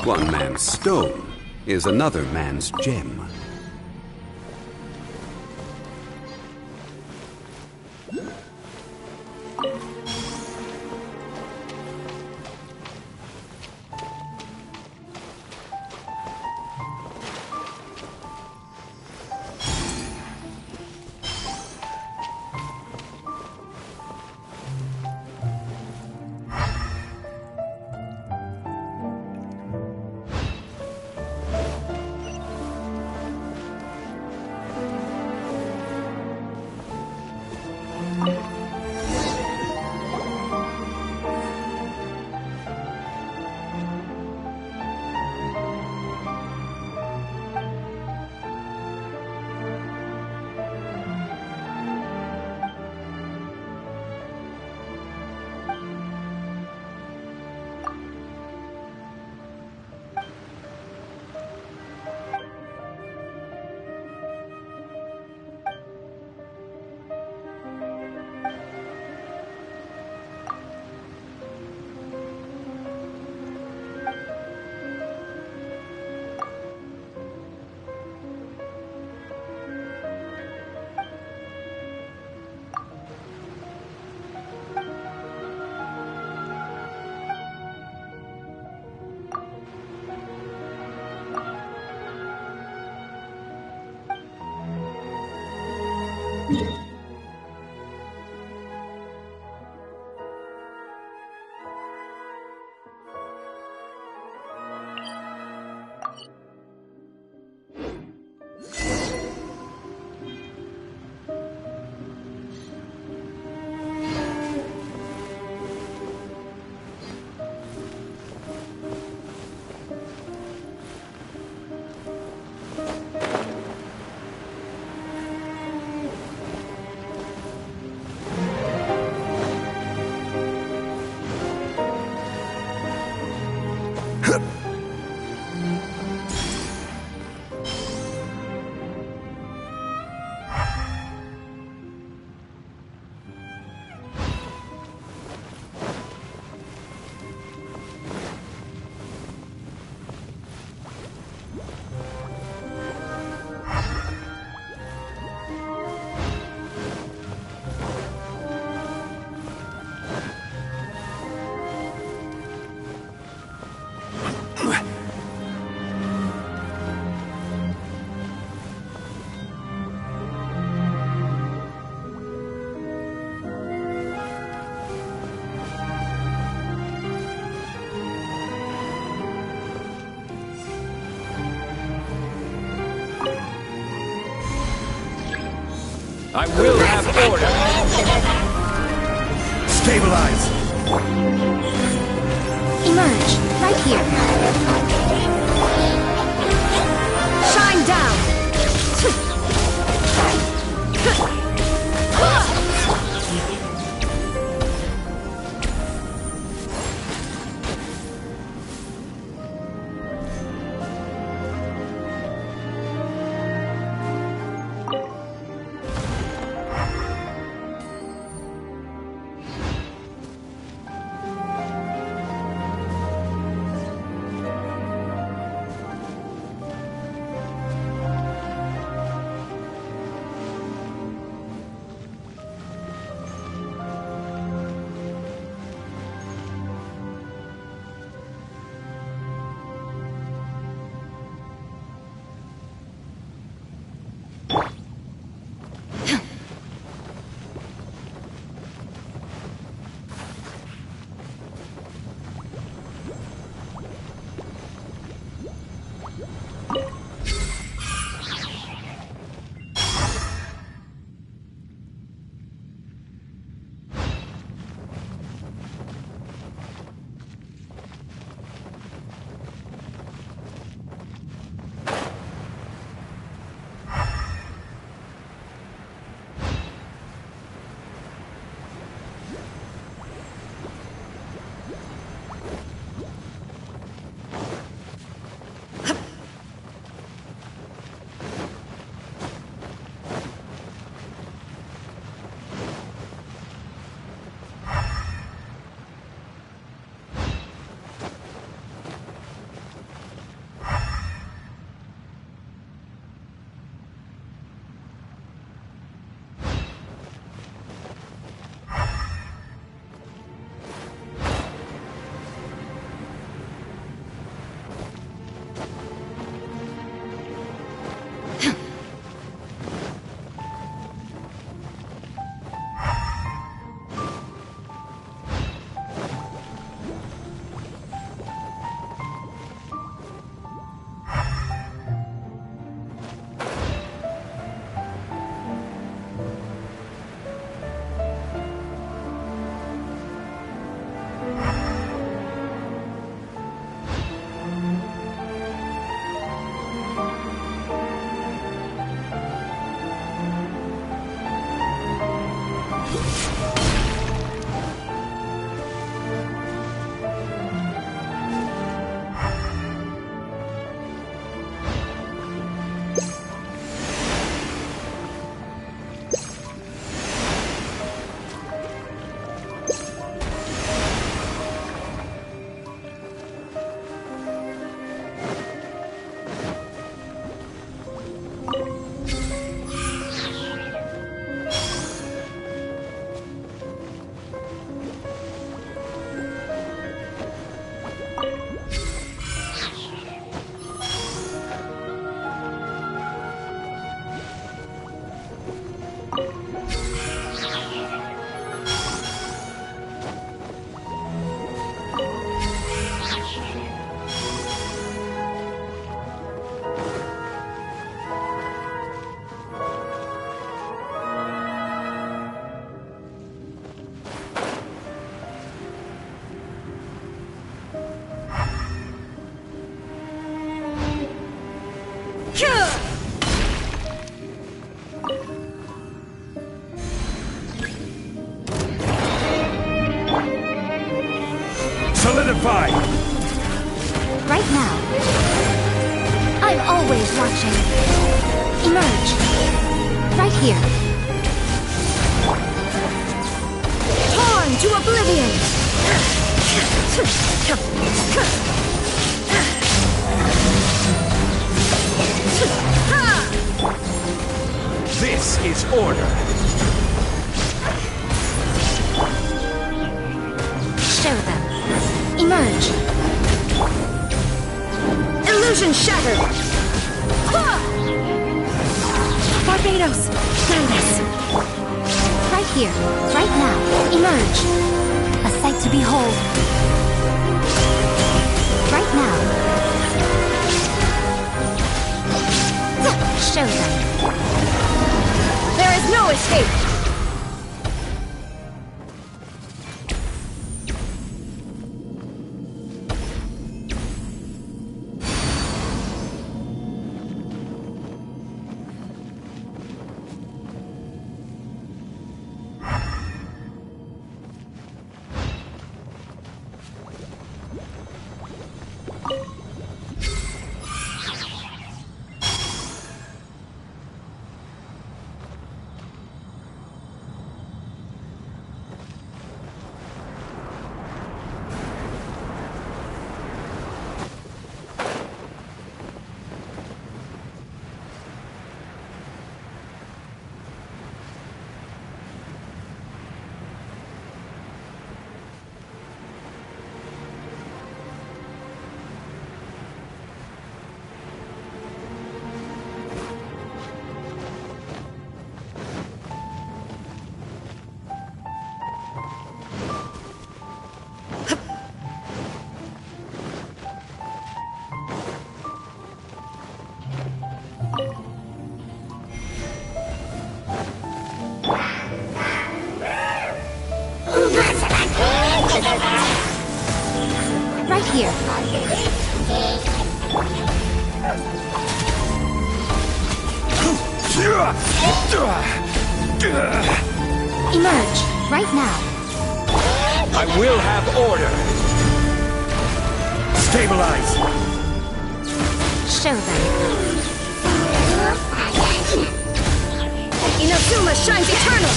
One man's stone is another man's gem. I will have order! Stabilize! Emerge, right here. Shine down! Solidified! Right now. I'm always watching. Emerge. Right here. Torn to oblivion! This is order! Show them. Emerge. Illusion shattered! Barbados, guide us! Right here. Right now. Emerge. A sight to behold. Right now. Show them. There is no escape! Right here. Emerge. Right now. I will have order! Stabilize! Show them. Inazuma shines eternal!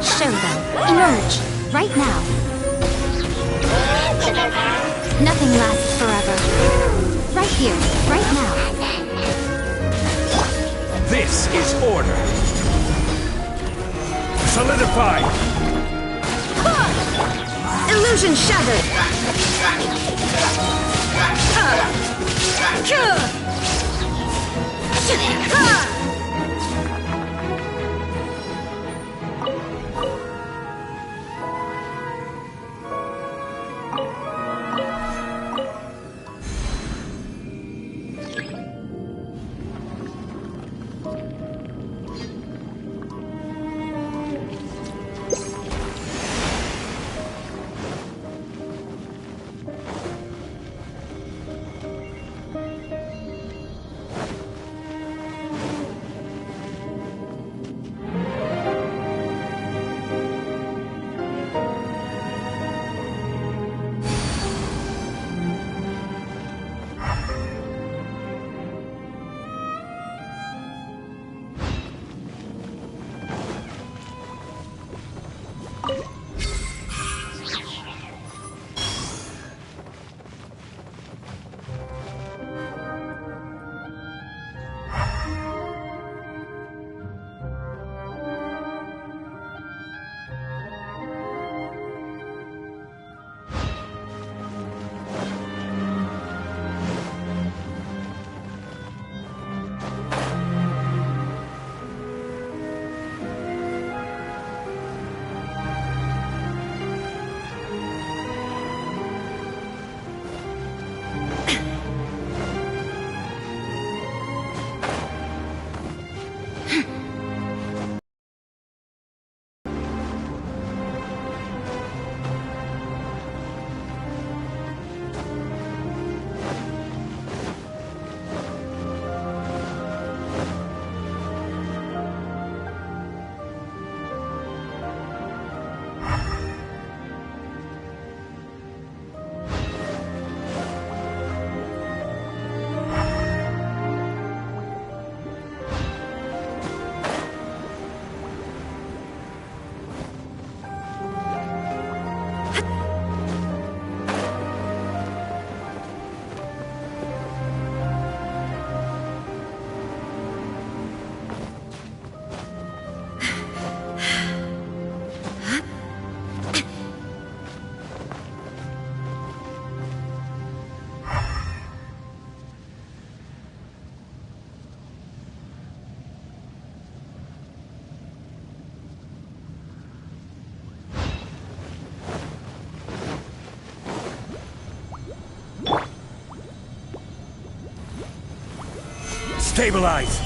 Show them. Emerge. Right now. Nothing lasts forever. Right here. Right now. This is order! Solidify! Illusion shattered! Stabilize!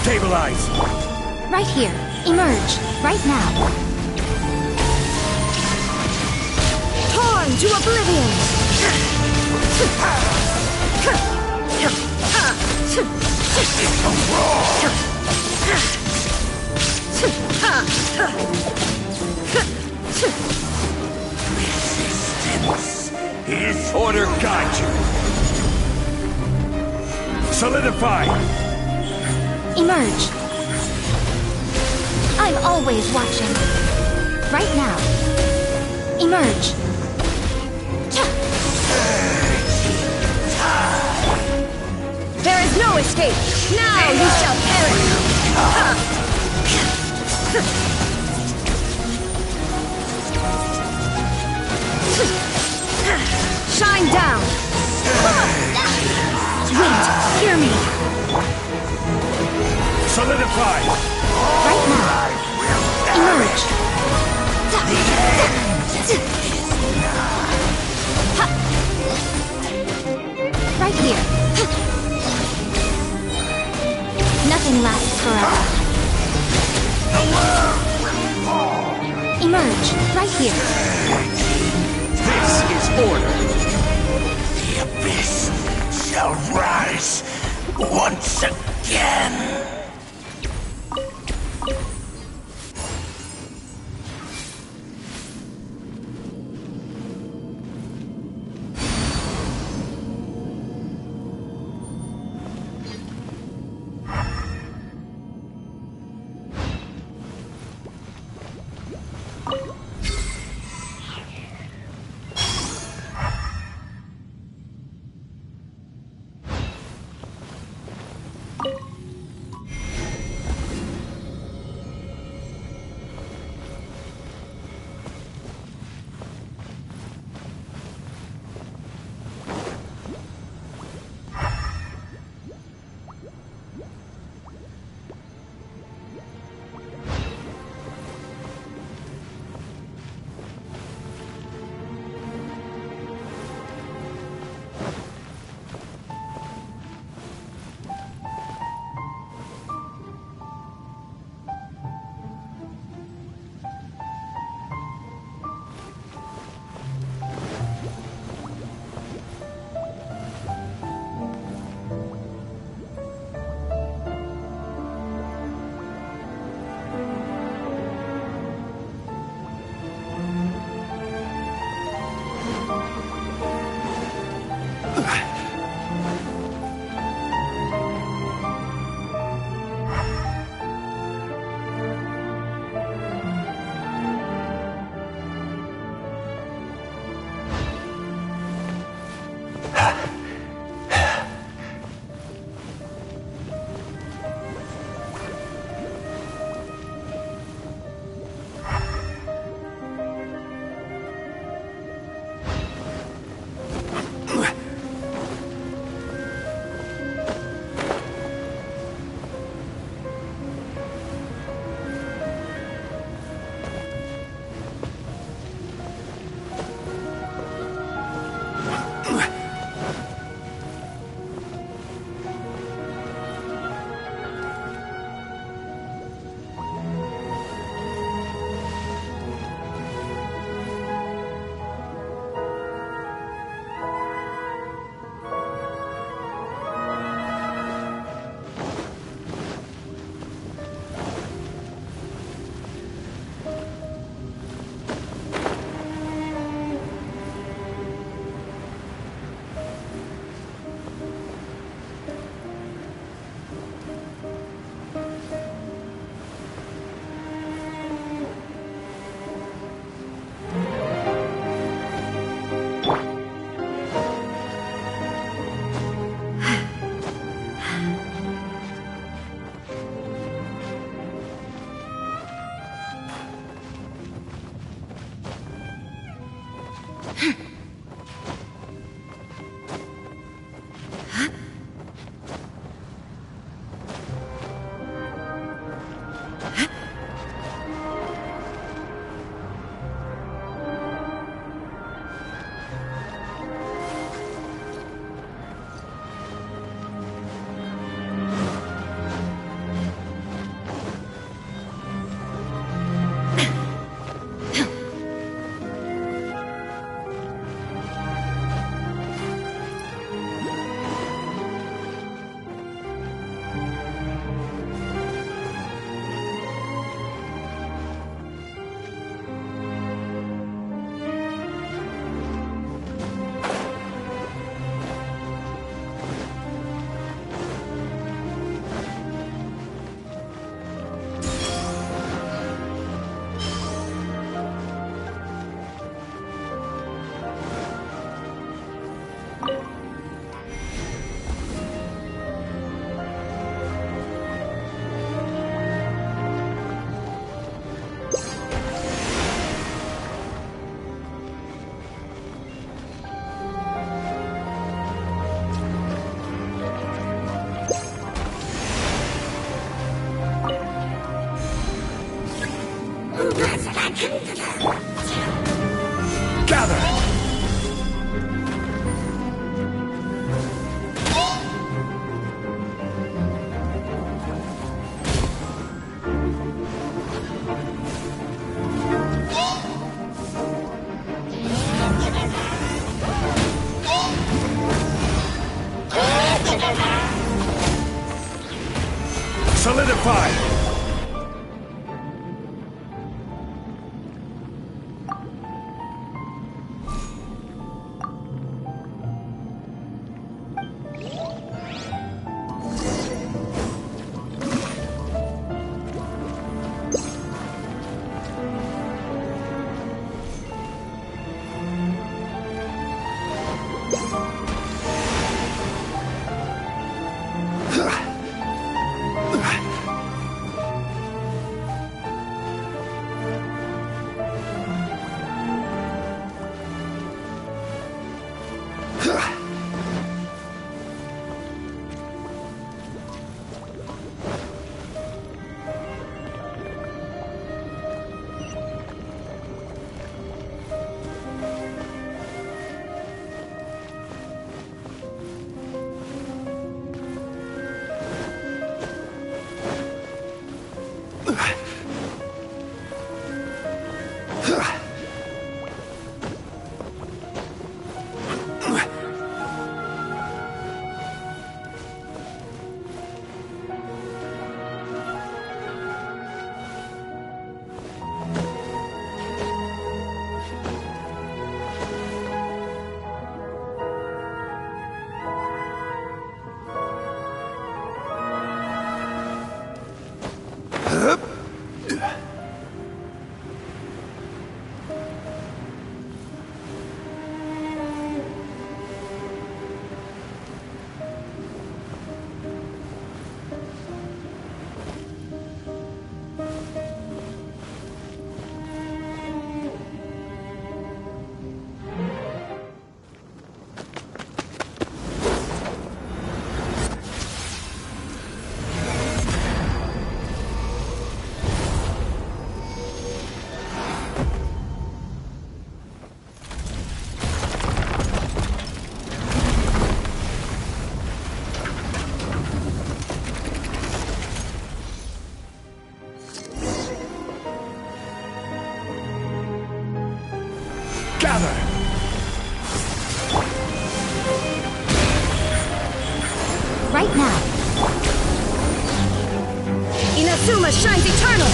Stabilize! Right here. Emerge. Right now. Torn to oblivion! His order guide you! Solidify! Emerge. I'm always watching. Right now. Emerge. There is no escape! Now you shall perish! Shine down! Wait. Hear me. Solidify! Right now. Emerge. Right here. Nothing lasts forever. Emerge. Right here. This is order! The abyss shall rise once again. Gather! Solidify! Gather! Right now. Inazuma shines eternal!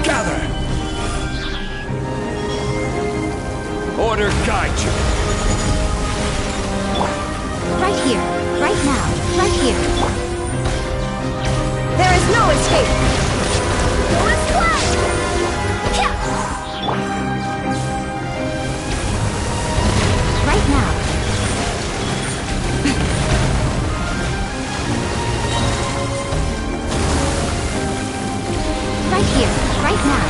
Gather! Order guide you! Right here. Right now. Right here. There is no escape! Let's play! Right now. Right here. Right now.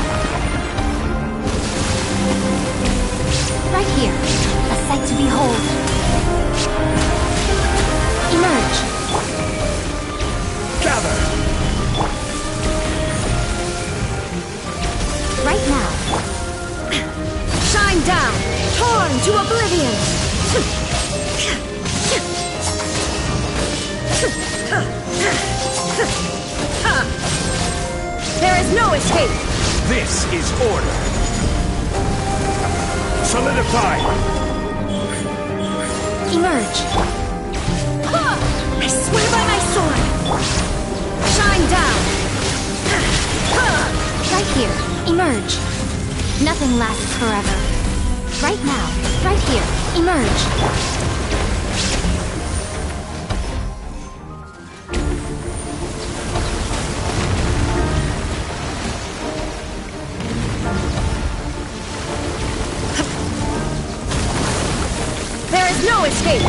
Burn to oblivion! There is no escape! This is order. Solidify. Emerge. I swear by my sword! Shine down! Right here. Emerge. Nothing lasts forever. Right now. Right here. Emerge. There is no escape!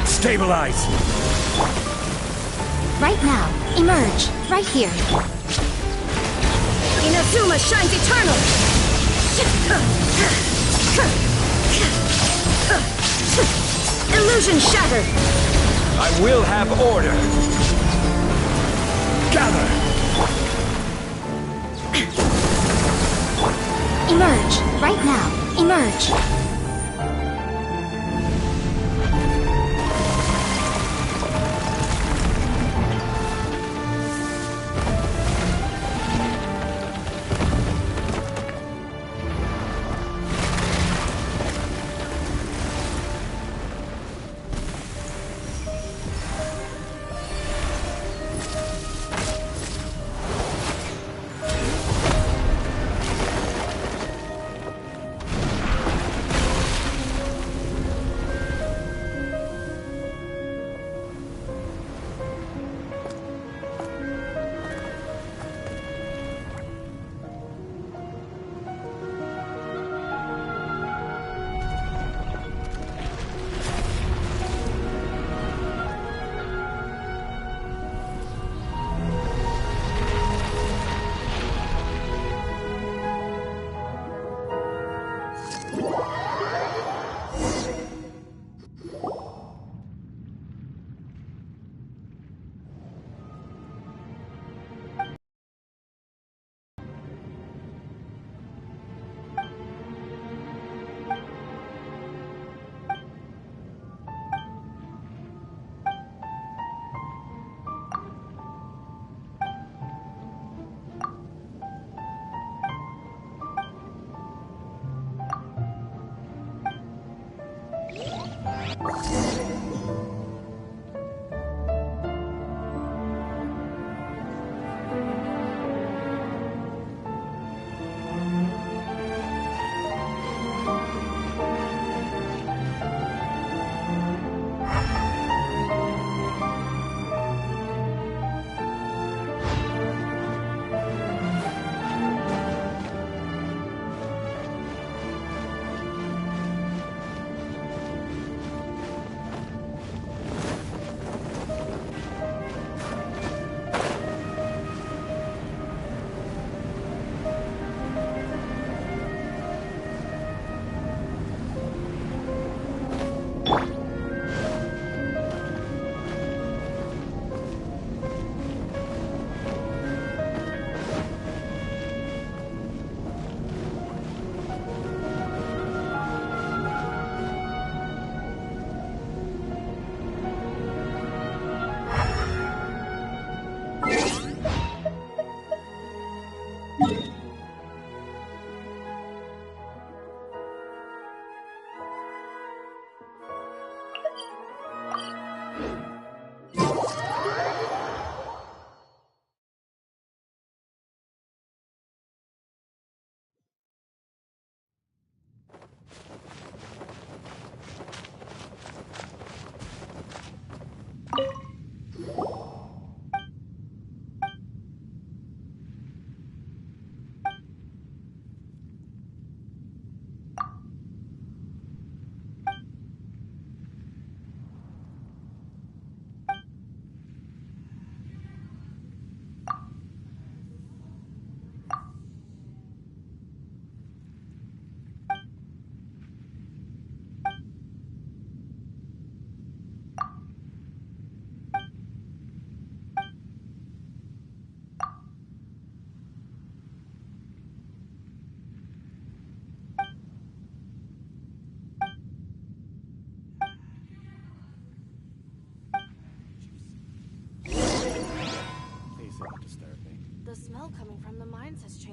Stabilize. Right now. Emerge. Right here. Inazuma shines eternal! Illusion shattered! I will have order. Gather. Emerge. Right now. Emerge.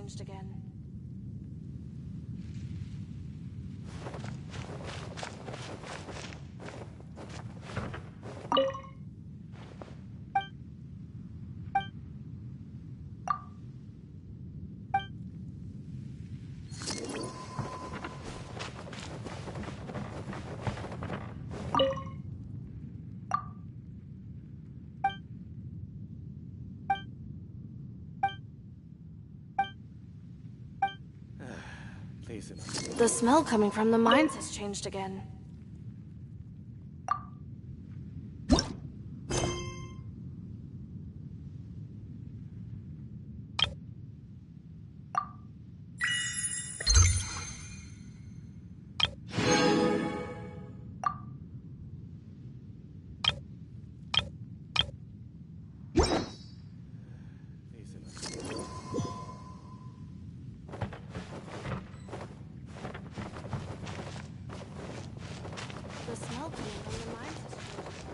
changed again. Please, enough. The smell coming from the mines has changed again. Please, enough. The smell coming from the mines has changed.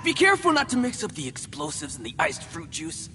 Be careful not to mix up the explosives and the iced fruit juice.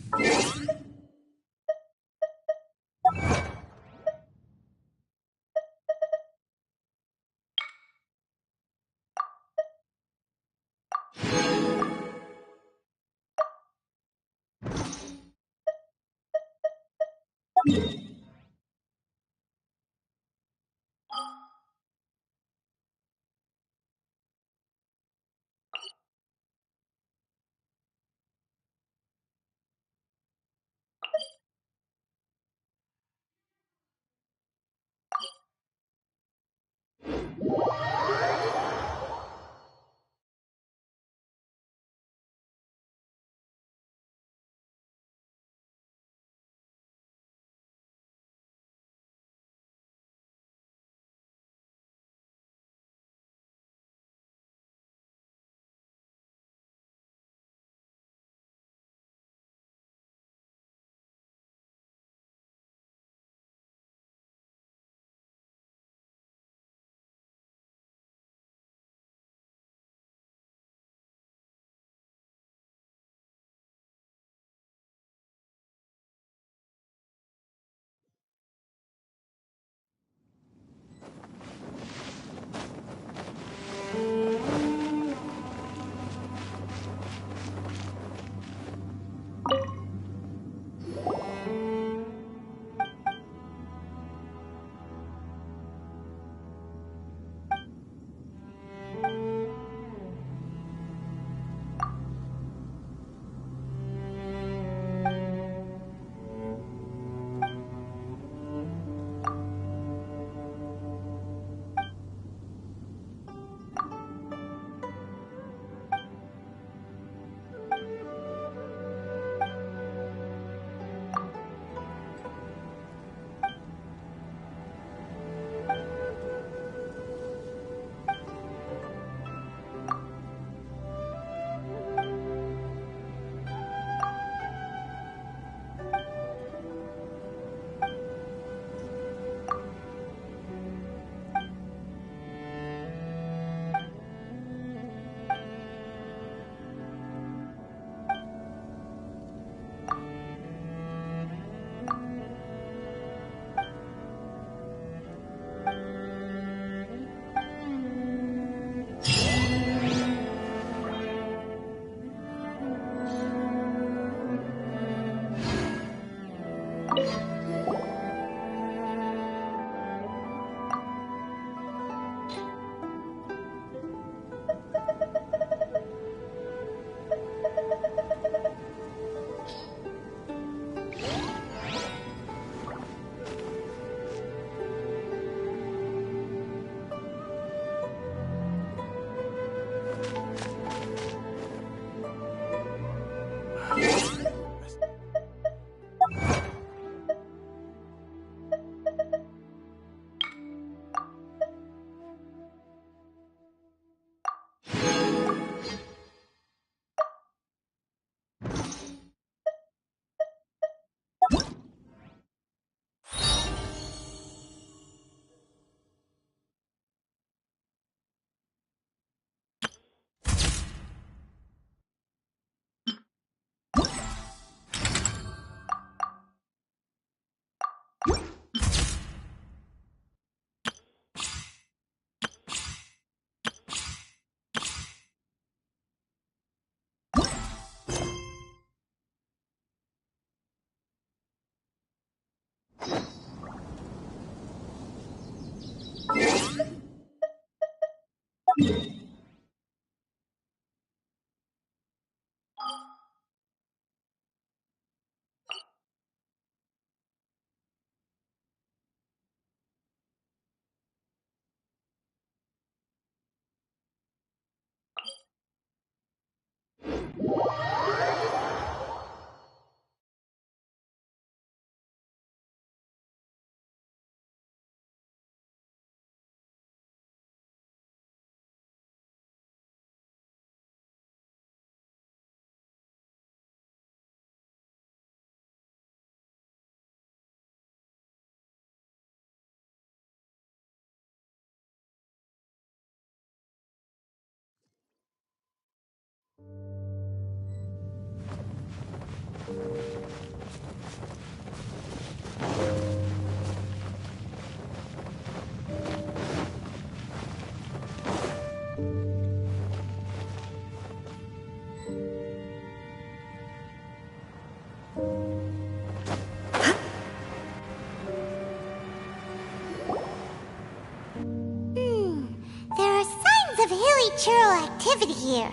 churl activity here.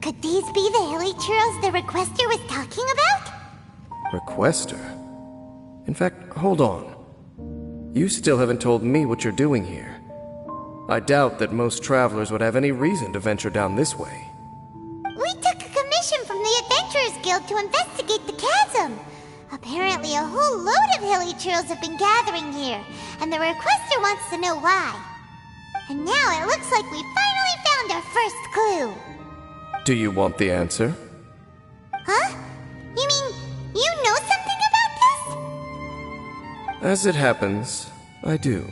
Could these be the hilly churls the requester was talking about? Requester? In fact, hold on. You still haven't told me what you're doing here. I doubt that most travelers would have any reason to venture down this way. We took a commission from the Adventurers Guild to investigate the chasm. Apparently a whole load of hilly churls have been gathering here, and the requester wants to know why. And now it looks like we finally found our first clue. Do you want the answer? Huh? You mean, you know something about this? As it happens, I do.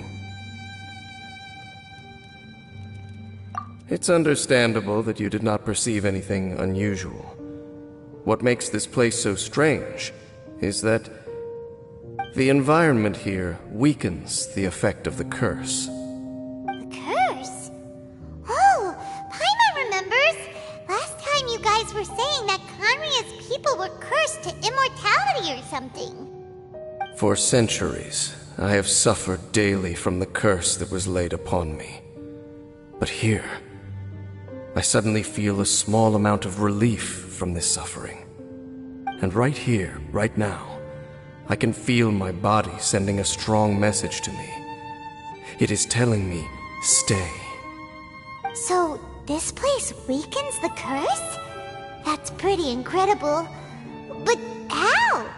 It's understandable that you did not perceive anything unusual. What makes this place so strange is that the environment here weakens the effect of the curse. The curse? Oh, Paimon remembers! Last time you guys were saying that Conria's people were cursed to immortality or something. For centuries, I have suffered daily from the curse that was laid upon me. But here, I suddenly feel a small amount of relief from this suffering. And right here, right now, I can feel my body sending a strong message to me. It is telling me, stay. So, this place weakens the curse? That's pretty incredible. But how?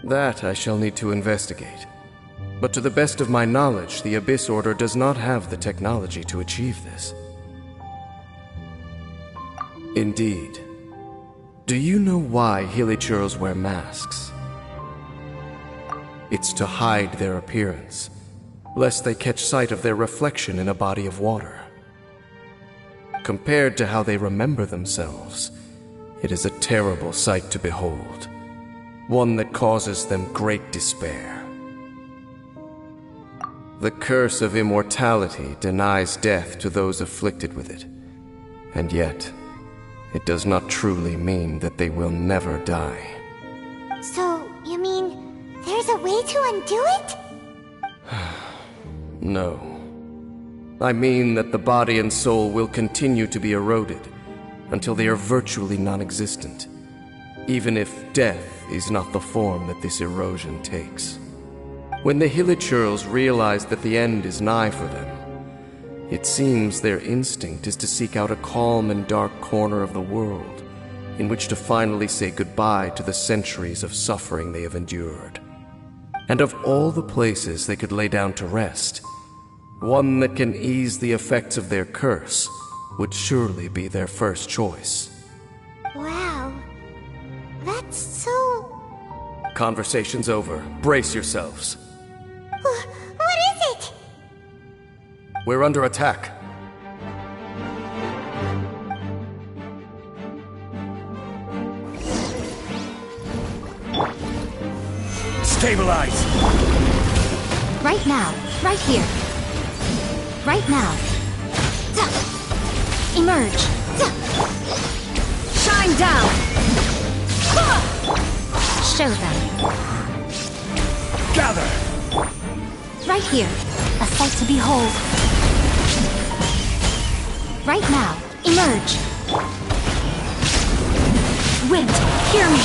That I shall need to investigate. But to the best of my knowledge, the Abyss Order does not have the technology to achieve this. Indeed. Do you know why Hilichurls wear masks? It's to hide their appearance, lest they catch sight of their reflection in a body of water. Compared to how they remember themselves, it is a terrible sight to behold, one that causes them great despair. The curse of immortality denies death to those afflicted with it, and yet it does not truly mean that they will never die. So, you mean, there's a way to undo it? No. I mean that the body and soul will continue to be eroded until they are virtually non-existent, even if death is not the form that this erosion takes. When the Hilichurls realize that the end is nigh for them, it seems their instinct is to seek out a calm and dark corner of the world in which to finally say goodbye to the centuries of suffering they have endured. And of all the places they could lay down to rest, one that can ease the effects of their curse would surely be their first choice. Wow. That's so... Conversation's over. Brace yourselves. What is it? We're under attack. Stabilize! Right now. Right here. Right now. Emerge. Shine down! Show them. Gather! Right here. A sight to behold. Right now. Emerge. Wind, hear me!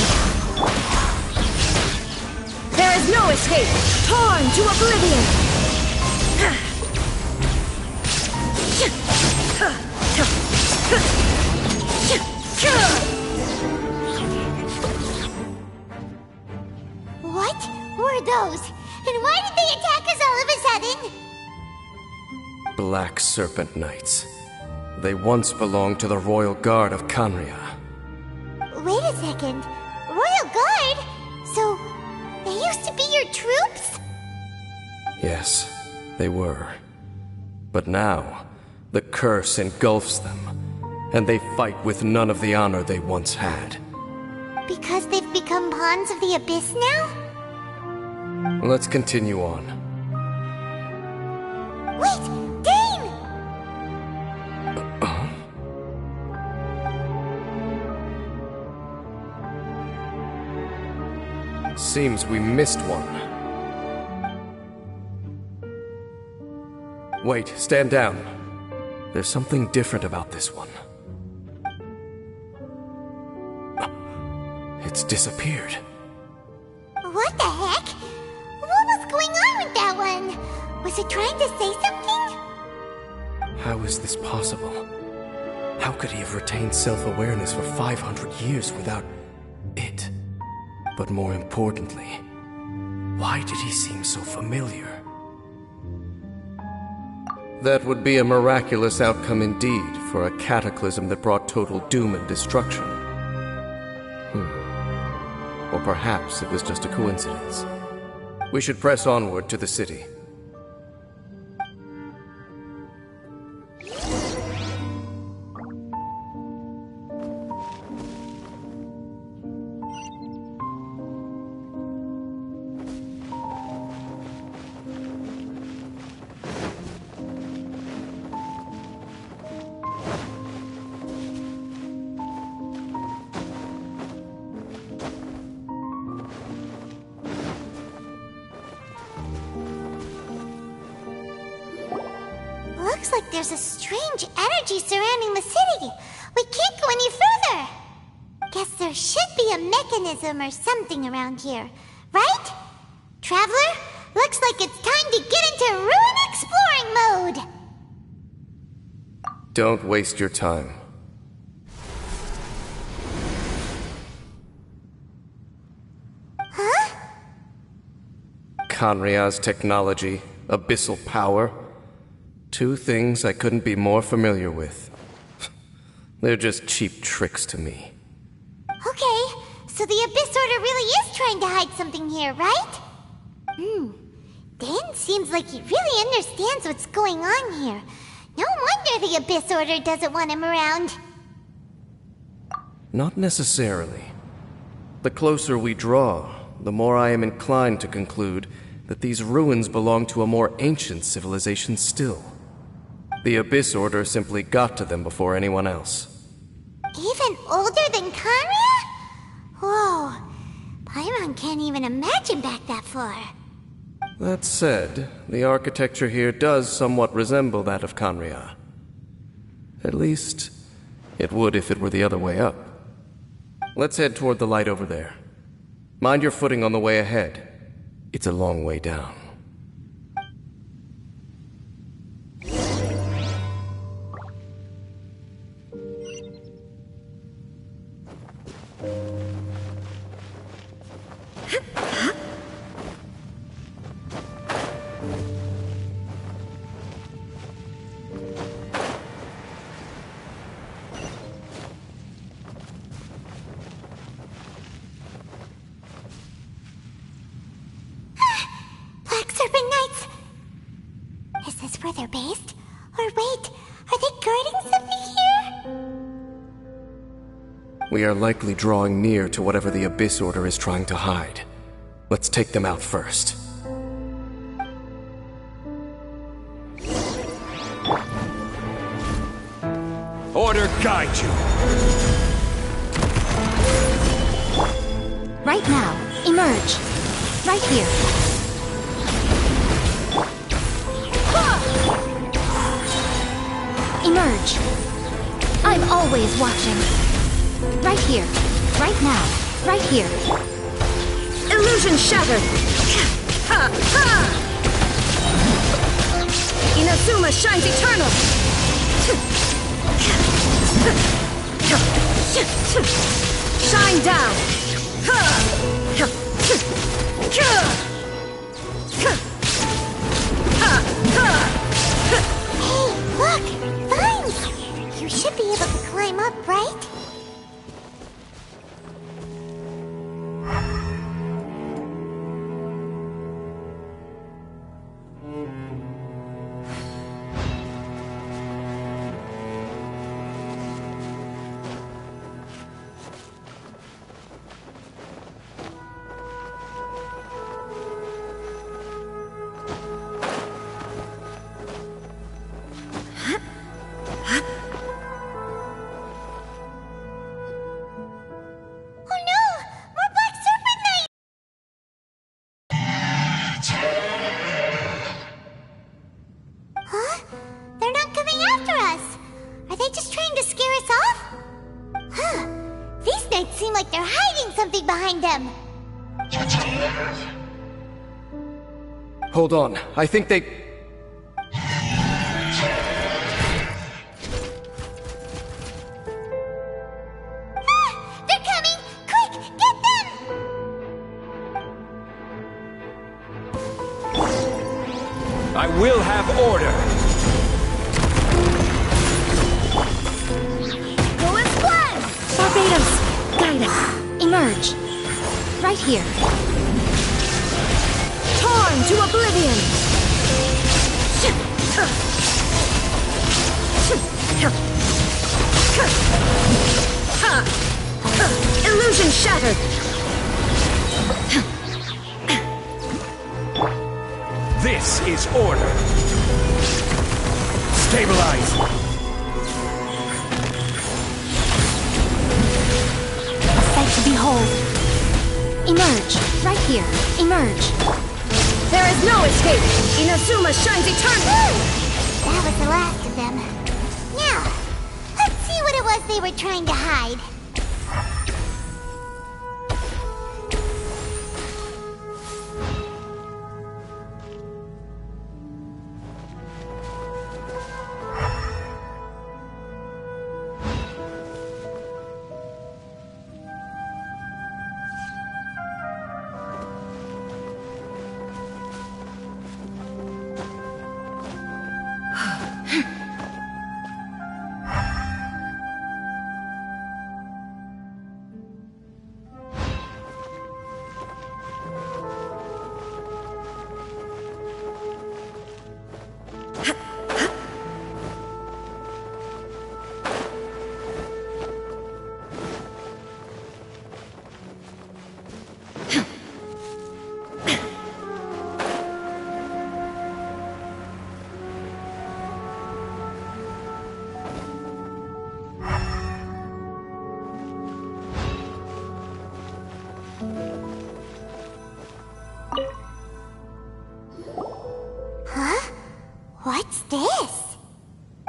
There is no escape! Torn to oblivion! What were those? And why did they attack us all of a sudden? Black Serpent Knights. They once belonged to the Royal Guard of Canria. Wait a second. Royal Guard? So, they used to be your troops? Yes, they were. But now, the curse engulfs them, and they fight with none of the honor they once had. Because they've become pawns of the Abyss now? Let's continue on. Wait! Dane! Seems we missed one. Wait, stand down. There's something different about this one. It's disappeared. What the heck? What was going on with that one? Was it trying to say something? How is this possible? How could he have retained self-awareness for 500 years without it? But more importantly, why did he seem so familiar? That would be a miraculous outcome indeed for a cataclysm that brought total doom and destruction. Or perhaps it was just a coincidence. We should press onward to the city. Looks like there's a strange energy surrounding the city. We can't go any further. Guess there should be a mechanism or something around here, right? Traveler, looks like it's time to get into ruin exploring mode. Don't waste your time. Huh? Kanria's technology, abyssal power. Two things I couldn't be more familiar with. They're just cheap tricks to me. Okay, so the Abyss Order really is trying to hide something here, right? Dan seems like he really understands what's going on here. No wonder the Abyss Order doesn't want him around. Not necessarily. The closer we draw, the more I am inclined to conclude that these ruins belong to a more ancient civilization still. The Abyss Order simply got to them before anyone else. Even older than Kanria? Whoa, Paimon can't even imagine back that far. That said, the architecture here does somewhat resemble that of Kanria. At least, it would if it were the other way up. Let's head toward the light over there. Mind your footing on the way ahead. It's a long way down. Black Serpent Knights! Is this where they're based? Or wait, are they guarding something here? We are likely drawing near to whatever the Abyss Order is trying to hide. Let's take them out first. Order guide you. Right now, emerge. Right here. Emerge. I'm always watching. Right here. Right now. Right here. Illusion shattered! Ha! Ha! Inazuma shines eternal! Shine down! Hey, look! Vines! You should be able to climb up, right? behind them. Hold on, I think they... They're coming! Quick, get them! I will have order. Go as planned! Barbados, guide us. Emerge. Right here. Torn to oblivion! Illusion shattered! This is order. Stabilize. A sight to behold. Emerge. Right here. Emerge. There is no escape! Inazuma shines eternal! That was the last of them. Now, let's see what it was they were trying to hide. What's this?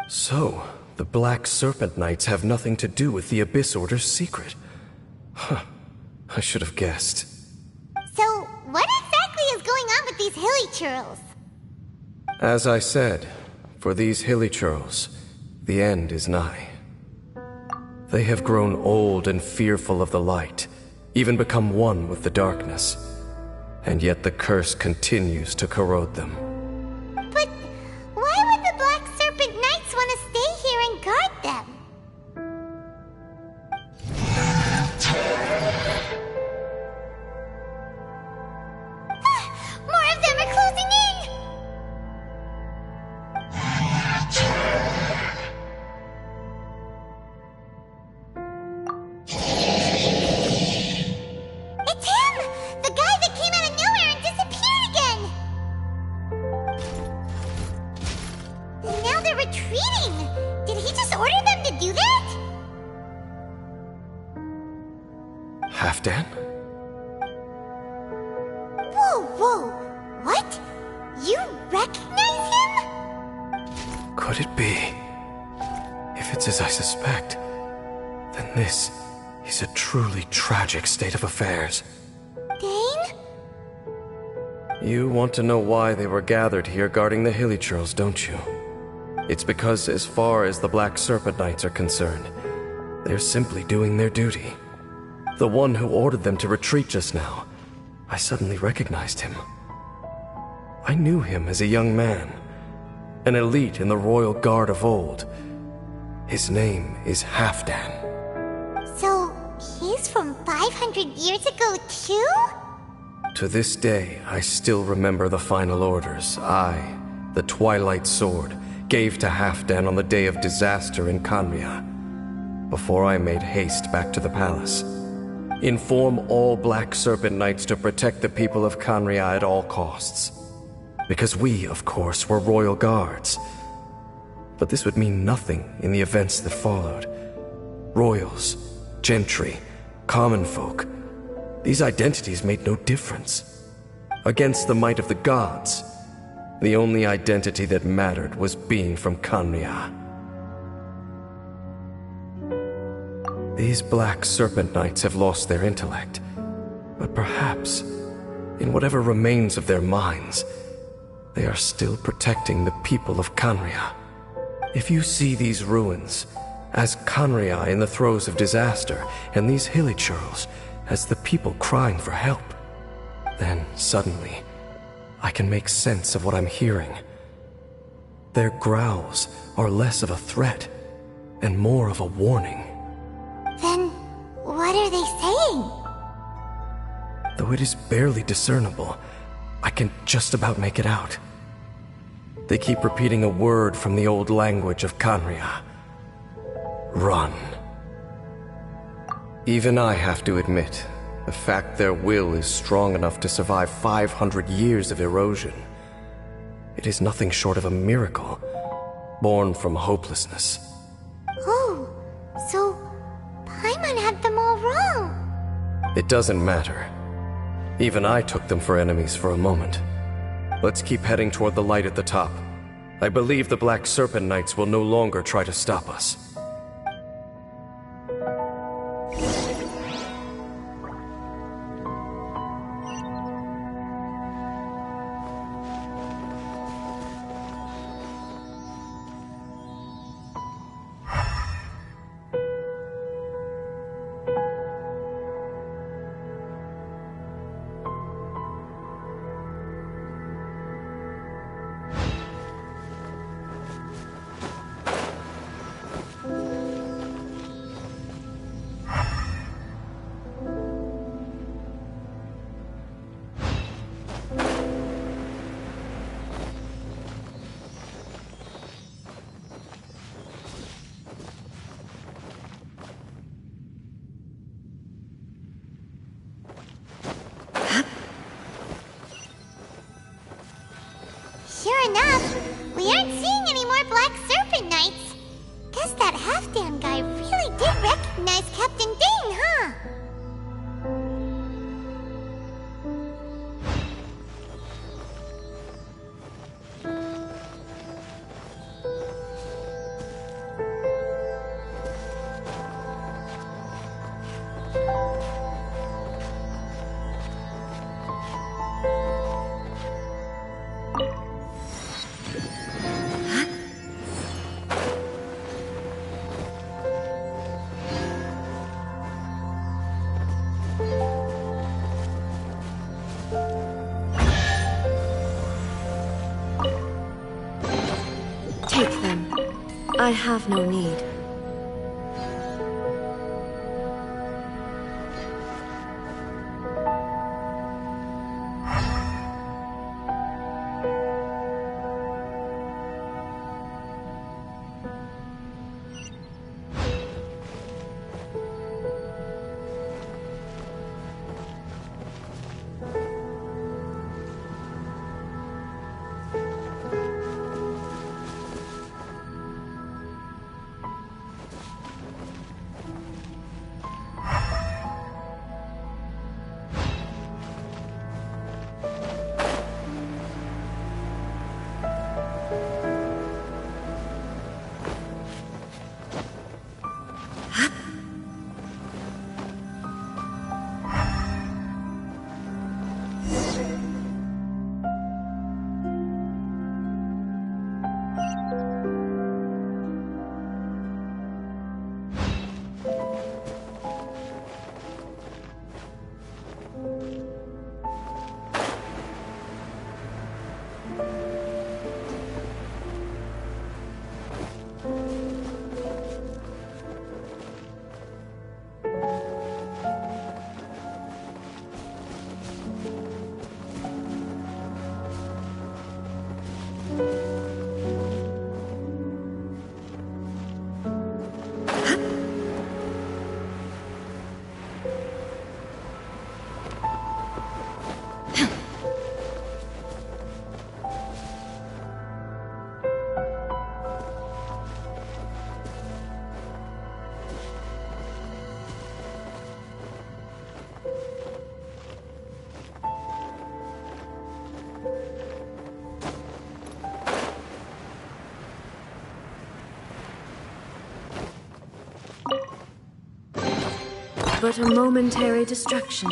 So, the Black Serpent Knights have nothing to do with the Abyss Order's secret. Huh. I should have guessed. So, what exactly is going on with these hilly churls? As I said, for these hilly churls, the end is nigh. They have grown old and fearful of the light, even become one with the darkness. And yet the curse continues to corrode them. But why would the Black Serpent Knights want to stay here and guard them? More of them are closing in! It's him! The guy that came out of nowhere and disappeared again! And now they're retreating! Did he just order them to do that? Halfdan? Whoa, whoa! What? You recognize him? Could it be? If it's as I suspect, then this is a truly tragic state of affairs. Dane? You want to know why they were gathered here guarding the hilly churls, don't you? It's because as far as the Black Serpent Knights are concerned, they're simply doing their duty. The one who ordered them to retreat just now, I suddenly recognized him. I knew him as a young man, an elite in the royal guard of old. His name is Halfdan. So, he's from 500 years ago too? To this day, I still remember the final orders I, the Twilight Sword, gave to Halfdan on the day of disaster in Khanria, before I made haste back to the palace. Inform all Black Serpent Knights to protect the people of Khanria at all costs. Because we, of course, were royal guards. But this would mean nothing in the events that followed. Royals, gentry, common folk, these identities made no difference. Against the might of the gods, the only identity that mattered was being from Khanria. These Black Serpent Knights have lost their intellect. But perhaps, in whatever remains of their minds, they are still protecting the people of Khaenri'ah. If you see these ruins as Khaenri'ah in the throes of disaster, and these hilichurls as the people crying for help, then suddenly I can make sense of what I'm hearing. Their growls are less of a threat and more of a warning. Then, what are they saying? Though it is barely discernible, I can just about make it out. They keep repeating a word from the old language of Khaenri'ah. Run. Even I have to admit, the fact their will is strong enough to survive 500 years of erosion. It is nothing short of a miracle, born from hopelessness. Oh, so Paimon had them all wrong. It doesn't matter. Even I took them for enemies for a moment. Let's keep heading toward the light at the top. I believe the Black Serpent Knights will no longer try to stop us. Sure enough, we aren't seeing any more Black Serpent Knights. Guess that half-damn guy really did recognize Captain Dane, huh? Take them. I have no need. But a momentary distraction.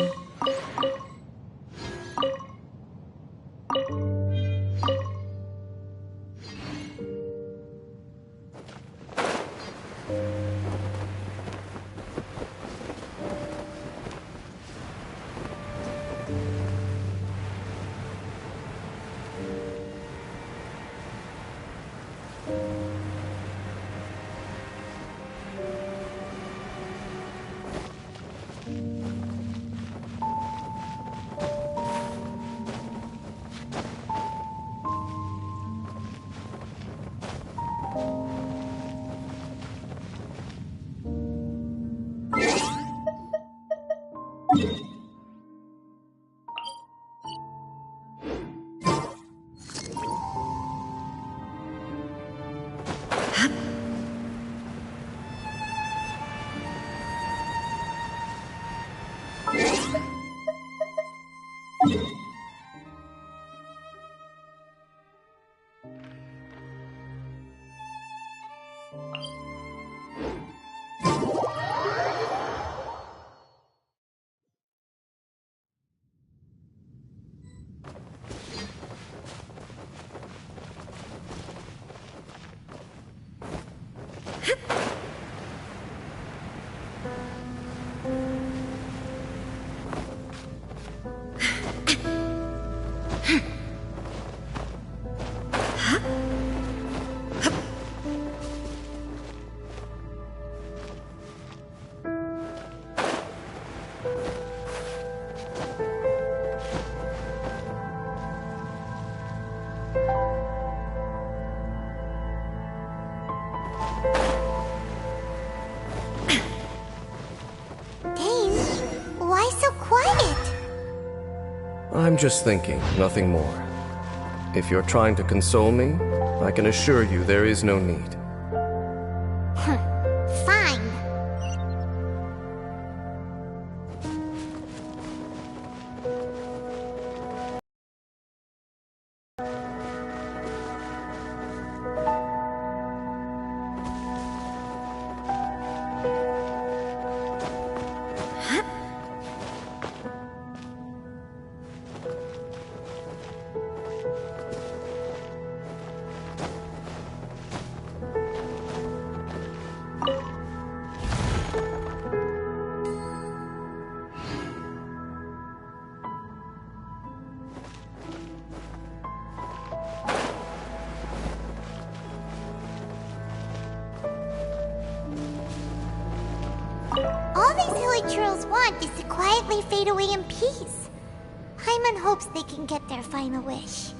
I'm just thinking, nothing more. If you're trying to console me, I can assure you there is no need. Fine. All these hilly churls want is to quietly fade away in peace. Hyman hopes they can get their final wish.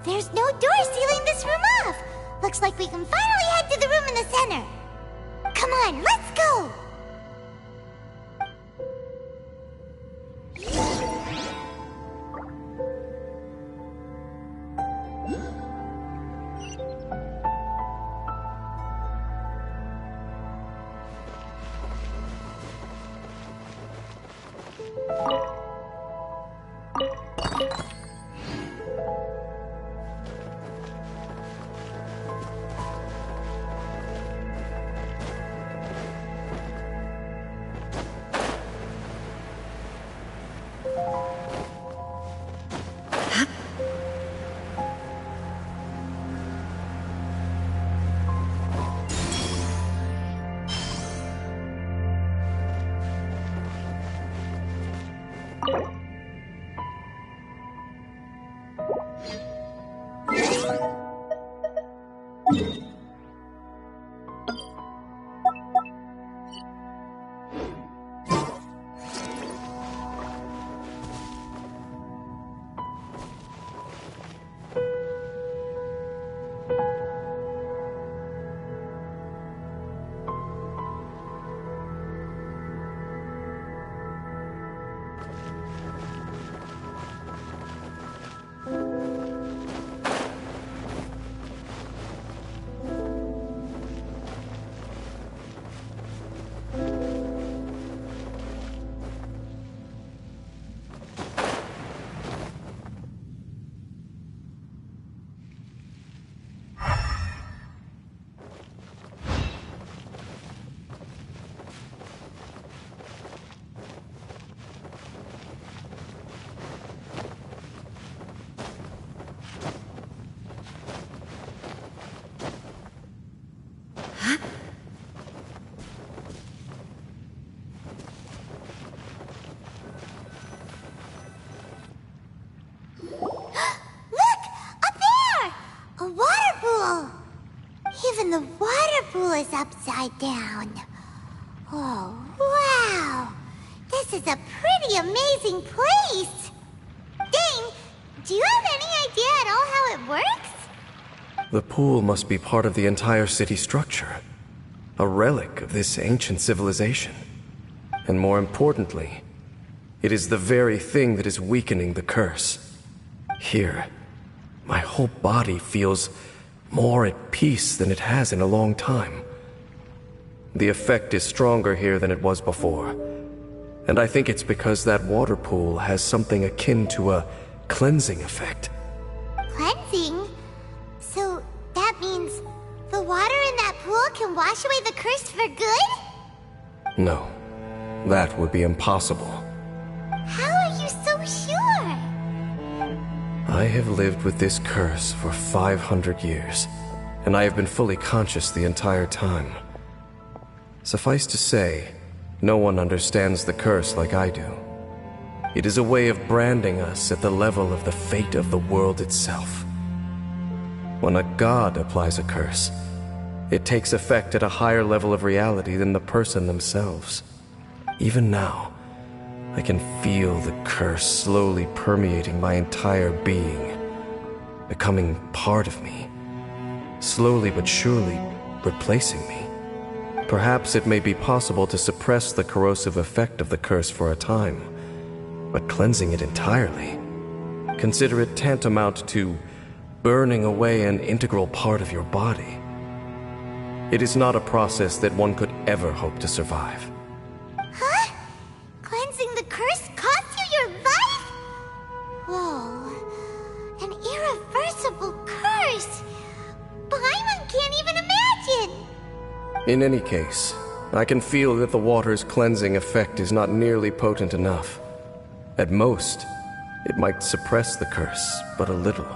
There's no door sealing this room off! Looks like we can finally head to the room in the center! Come on, let's go! upside down. Oh, wow! This is a pretty amazing place! Dane, do you have any idea at all how it works? The pool must be part of the entire city structure. A relic of this ancient civilization. And more importantly, it is the very thing that is weakening the curse. Here, my whole body feels more at peace than it has in a long time. The effect is stronger here than it was before. And I think it's because that water pool has something akin to a cleansing effect. Cleansing? So that means the water in that pool can wash away the curse for good? No, that would be impossible. How are you so sure? I have lived with this curse for 500 years, and I have been fully conscious the entire time. Suffice to say, no one understands the curse like I do. It is a way of branding us at the level of the fate of the world itself. When a god applies a curse, it takes effect at a higher level of reality than the person themselves. Even now, I can feel the curse slowly permeating my entire being, becoming part of me, slowly but surely replacing me. Perhaps it may be possible to suppress the corrosive effect of the curse for a time, but cleansing it entirely, consider it tantamount to burning away an integral part of your body. It is not a process that one could ever hope to survive. Huh? Cleansing the curse cost you your life? Whoa. An irreversible curse. Paimon can't even imagine. In any case, I can feel that the water's cleansing effect is not nearly potent enough. At most, it might suppress the curse, but a little.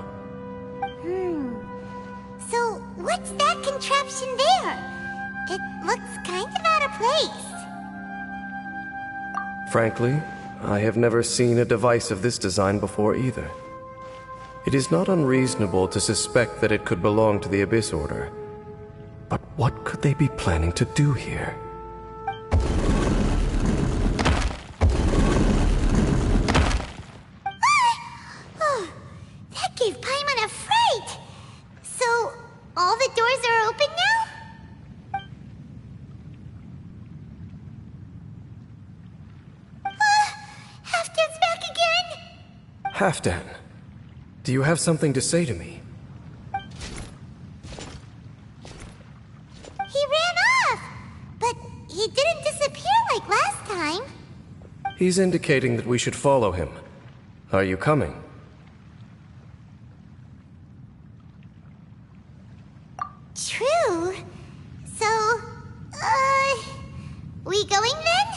So, what's that contraption there? It looks kind of out of place. Frankly, I have never seen a device of this design before either. It is not unreasonable to suspect that it could belong to the Abyss Order. But what could they be planning to do here? Oh, that gave Paimon a fright. So, all the doors are open now? Halfdan's back again? Halfdan, do you have something to say to me? He ran off, but he didn't disappear like last time. He's indicating that we should follow him. Are you coming? True. So, we going then?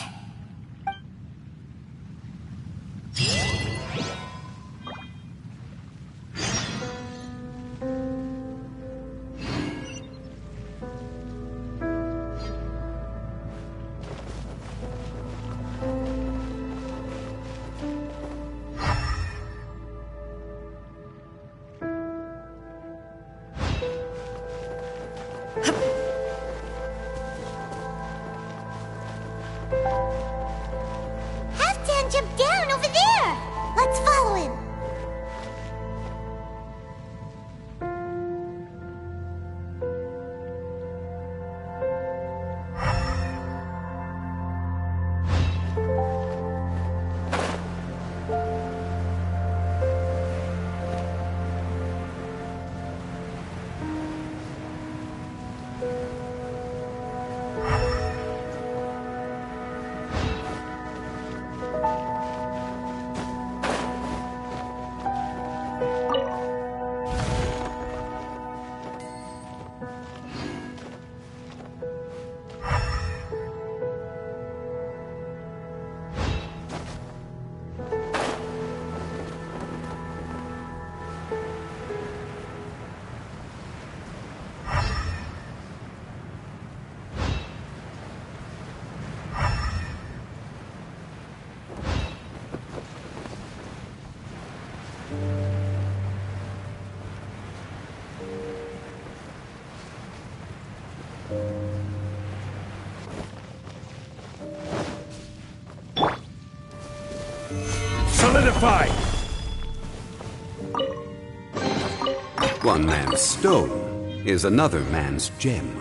Halfdan jumped down over there! Let's follow him! Solidify! One man's stone is another man's gem.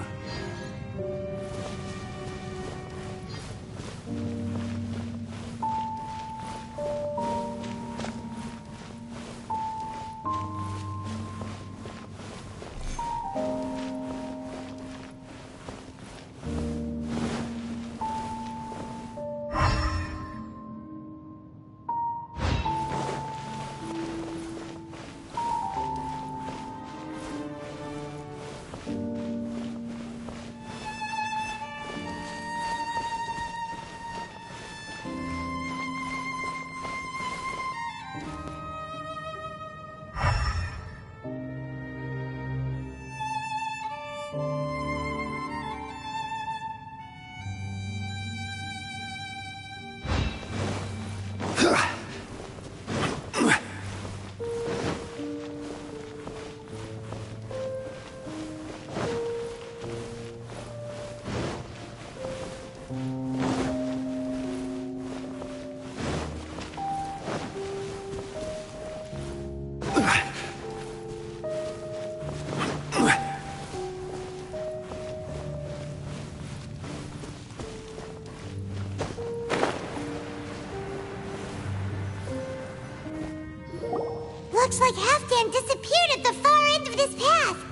Looks like Halfdan disappeared at the far end of this path.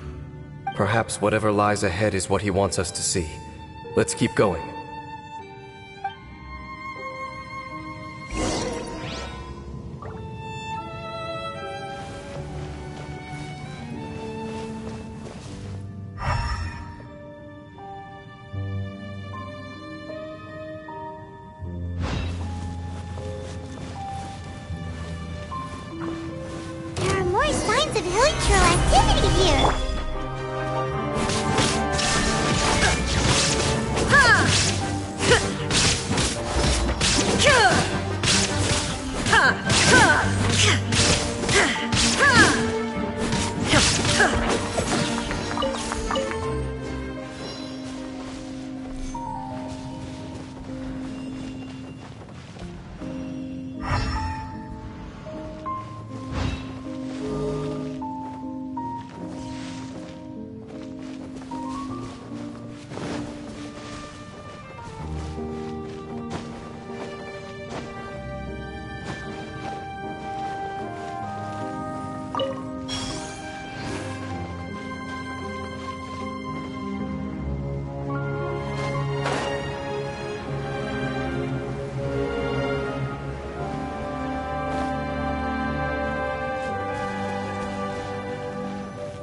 Perhaps whatever lies ahead is what he wants us to see. Let's keep going. There are more signs of hilichurl activity here.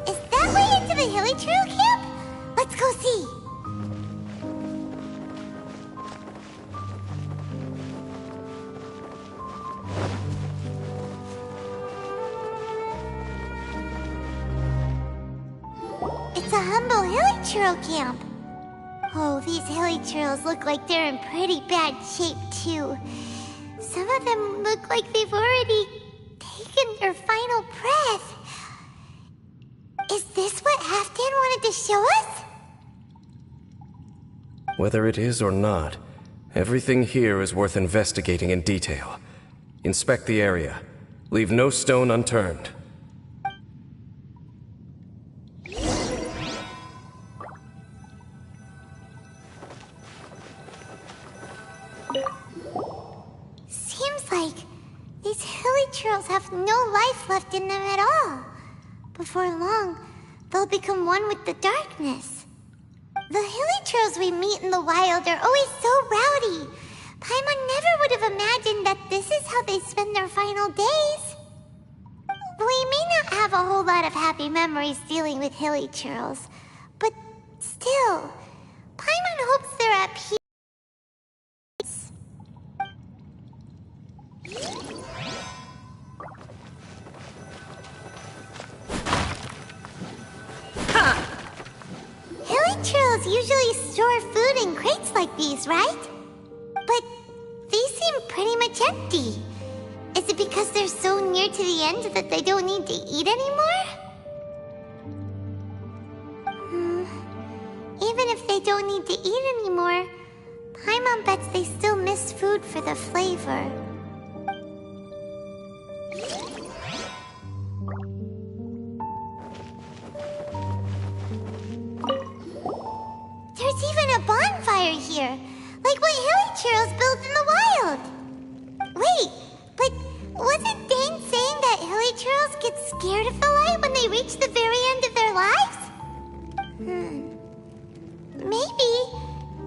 Is that way into the hilichurl camp? Let's go see. It's a humble hilichurl camp. Oh, these hilichurls look like they're in pretty bad shape, too. Some of them look like they've already taken their final breath. Is this what Halfdan wanted to show us? Whether it is or not, everything here is worth investigating in detail. Inspect the area. Leave no stone unturned. Seems like these hilichurls have no life left in them at all. Before long, they'll become one with the darkness. The hilichurls we meet in the wild are always so rowdy. Paimon never would have imagined that this is how they spend their final days. We may not have a whole lot of happy memories dealing with hilichurls, but still, Paimon hopes they're at peace. Hilichurls usually store food in crates like these, right? But these seem pretty much empty. Is it because they're so near to the end that they don't need to eat anymore? Even if they don't need to eat anymore, Paimon bets they still miss food for the flavor. reach the very end of their lives? Maybe,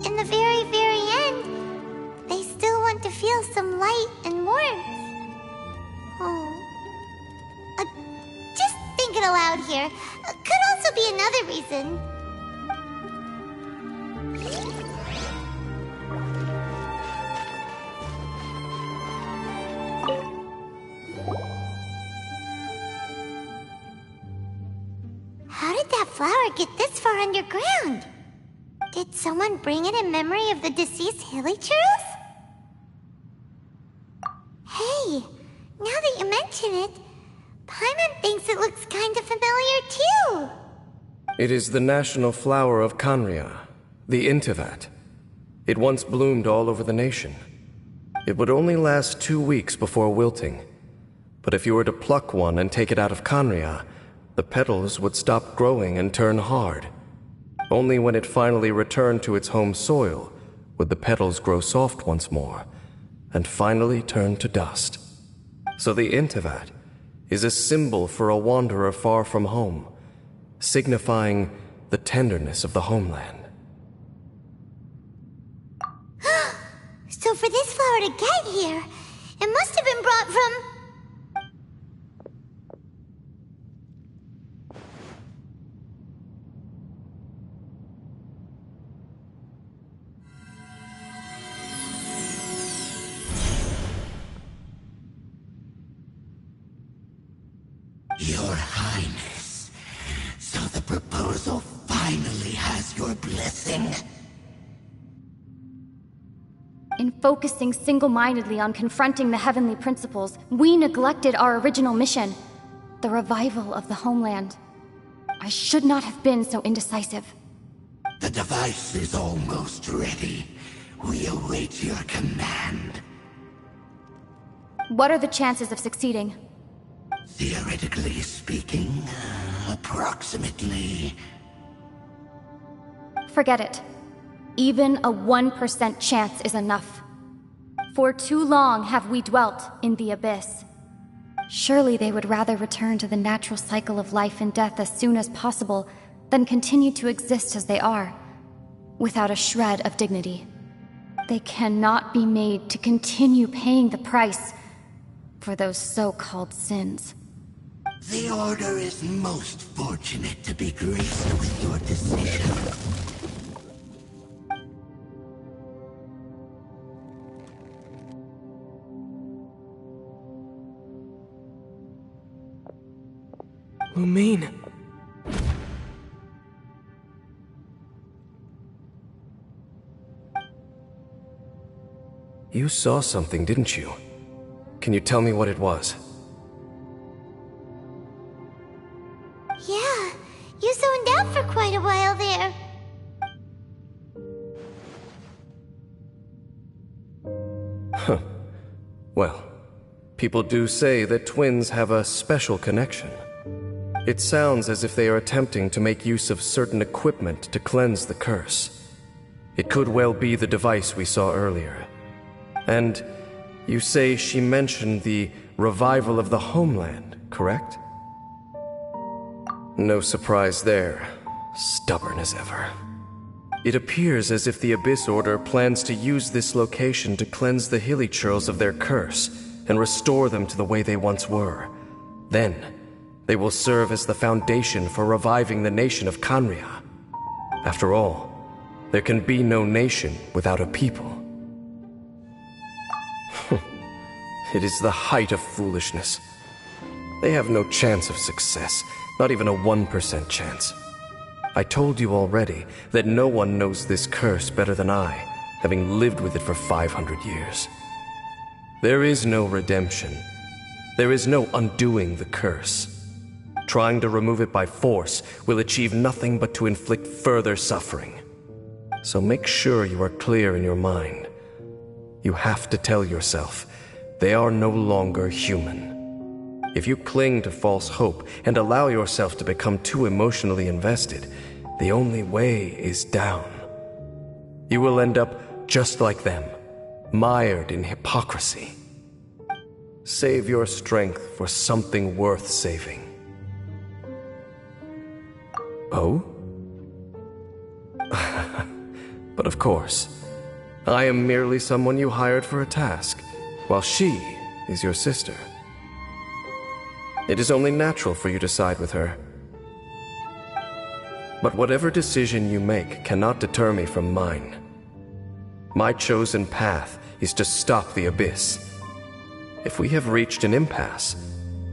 in the very, very end, they still want to feel some light and warmth. Oh. Just thinking aloud here. Could also be another reason. How did that flower get this far underground? Did someone bring it in memory of the deceased Hilichurls? Hey, now that you mention it, Paimon thinks it looks kind of familiar too. It is the national flower of Kanria, the Intivat. It once bloomed all over the nation. It would only last 2 weeks before wilting. But if you were to pluck one and take it out of Kanria, the petals would stop growing and turn hard. Only when it finally returned to its home soil would the petals grow soft once more, and finally turn to dust. So the Intivat is a symbol for a wanderer far from home, signifying the tenderness of the homeland. So for this flower to get here, it must have been brought from... Your Highness, so the proposal finally has your blessing? In focusing single-mindedly on confronting the heavenly principles, we neglected our original mission, the revival of the homeland. I should not have been so indecisive. The device is almost ready. We await your command. What are the chances of succeeding? Theoretically speaking, approximately. Forget it. Even a 1% chance is enough. For too long have we dwelt in the abyss. Surely they would rather return to the natural cycle of life and death as soon as possible than continue to exist as they are, without a shred of dignity. They cannot be made to continue paying the price for those so-called sins. The Order is most fortunate to be graced with your decision. Lumine. You saw something, didn't you? Can you tell me what it was? Yeah, you zoned out for quite a while there. Huh. Well, people do say that twins have a special connection. It sounds as if they are attempting to make use of certain equipment to cleanse the curse. It could well be the device we saw earlier. And you say she mentioned the revival of the homeland, correct? No surprise there. Stubborn as ever. It appears as if the Abyss Order plans to use this location to cleanse the Hilichurls of their curse and restore them to the way they once were. Then, they will serve as the foundation for reviving the nation of Kanria. After all, there can be no nation without a people. It is the height of foolishness. They have no chance of success, not even a 1% chance. I told you already that no one knows this curse better than I, having lived with it for 500 years. There is no redemption. There is no undoing the curse. Trying to remove it by force will achieve nothing but to inflict further suffering. So make sure you are clear in your mind. You have to tell yourself, they are no longer human. If you cling to false hope and allow yourself to become too emotionally invested, the only way is down. You will end up just like them, mired in hypocrisy. Save your strength for something worth saving. Oh? But of course, I am merely someone you hired for a task, while she is your sister. It is only natural for you to side with her. But whatever decision you make cannot deter me from mine. My chosen path is to stop the Abyss. If we have reached an impasse,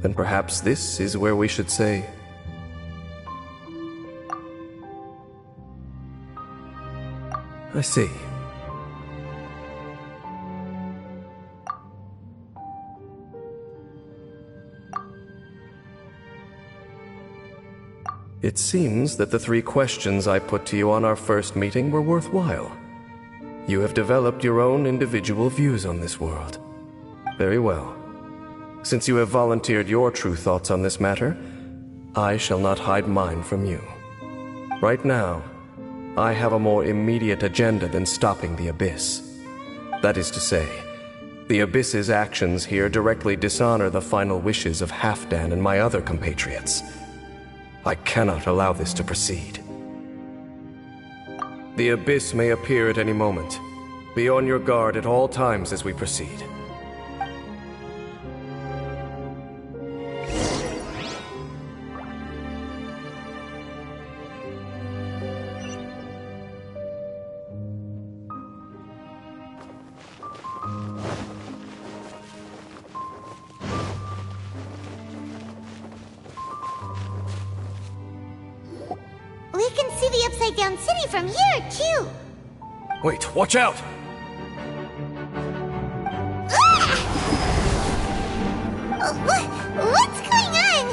then perhaps this is where we should say... I see. It seems that the 3 questions I put to you on our first meeting were worthwhile. You have developed your own individual views on this world. Very well. Since you have volunteered your true thoughts on this matter, I shall not hide mine from you. Right now, I have a more immediate agenda than stopping the Abyss. That is to say, the Abyss's actions here directly dishonor the final wishes of Halfdan and my other compatriots. I cannot allow this to proceed. The Abyss may appear at any moment. Be on your guard at all times as we proceed. We can see the Upside Down City from here, too. Wait, watch out! What's going on?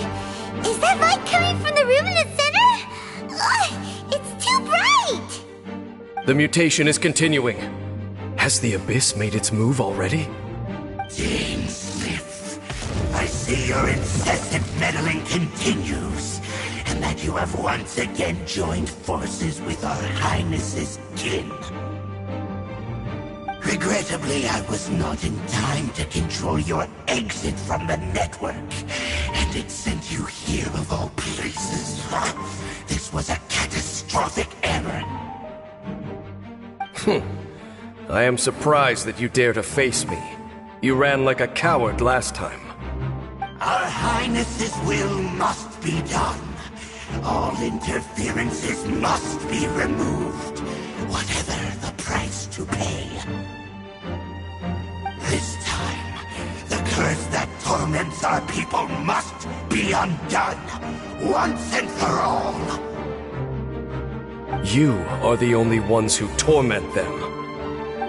Is that light coming from the room in the center? It's too bright! The mutation is continuing. Has the Abyss made its move already? Dame Smith, I see your incessant meddling continues, and that you have once again joined forces with our Highness's kin. Regrettably, I was not in time to control your exit from the network, and it sent you here of all places. This was a catastrophic error. I am surprised that you dare to face me. You ran like a coward last time. Our Highness's will must be done. All interferences must be removed, whatever the price to pay. This time, the curse that torments our people must be undone, once and for all. You are the only ones who torment them.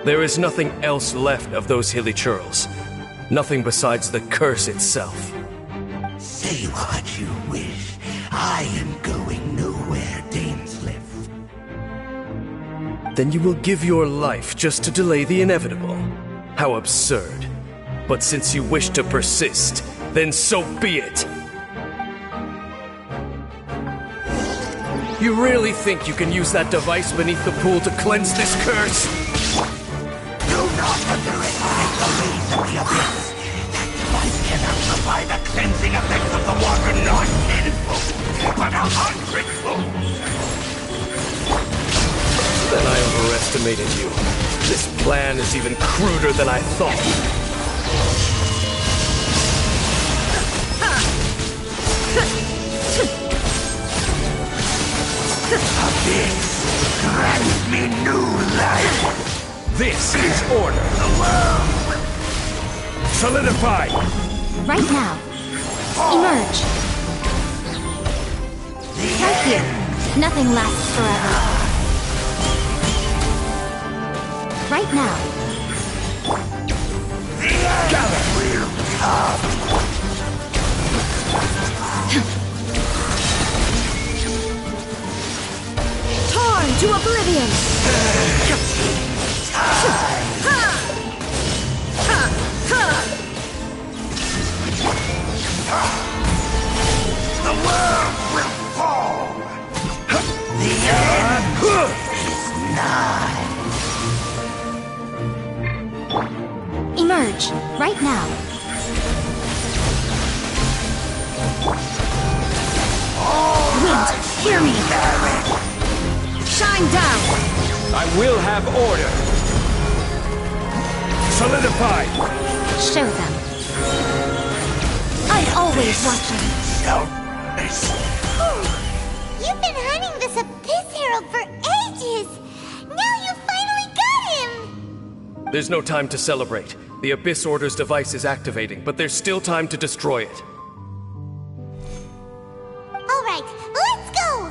There is nothing else left of those hilly churls. Nothing besides the curse itself. Say what you wish. I am going nowhere, Dainsliff. Then you will give your life just to delay the inevitable. How absurd. But since you wish to persist, then so be it. You really think you can use that device beneath the pool to cleanse this curse? Do not underestimate the rays of the Abyss. That device cannot supply the cleansing effects of the water not tenfold, but 100-fold. Then I overestimated you. This plan is even cruder than I thought. Abyss, grant me new life. This is order. Solidify! Right now. Emerge. Right here. Nothing lasts forever. Right now. Gather will come. Torn to oblivion! The world will fall. The end is nigh. Emerge. Right now. Wait. Hear me! Shine down! I will have order. Solidify! Show them. I'm always watching. You've been hunting this Abyss Herald for ages! Now you finally got him! There's no time to celebrate. The Abyss Order's device is activating, but there's still time to destroy it. Alright, let's go!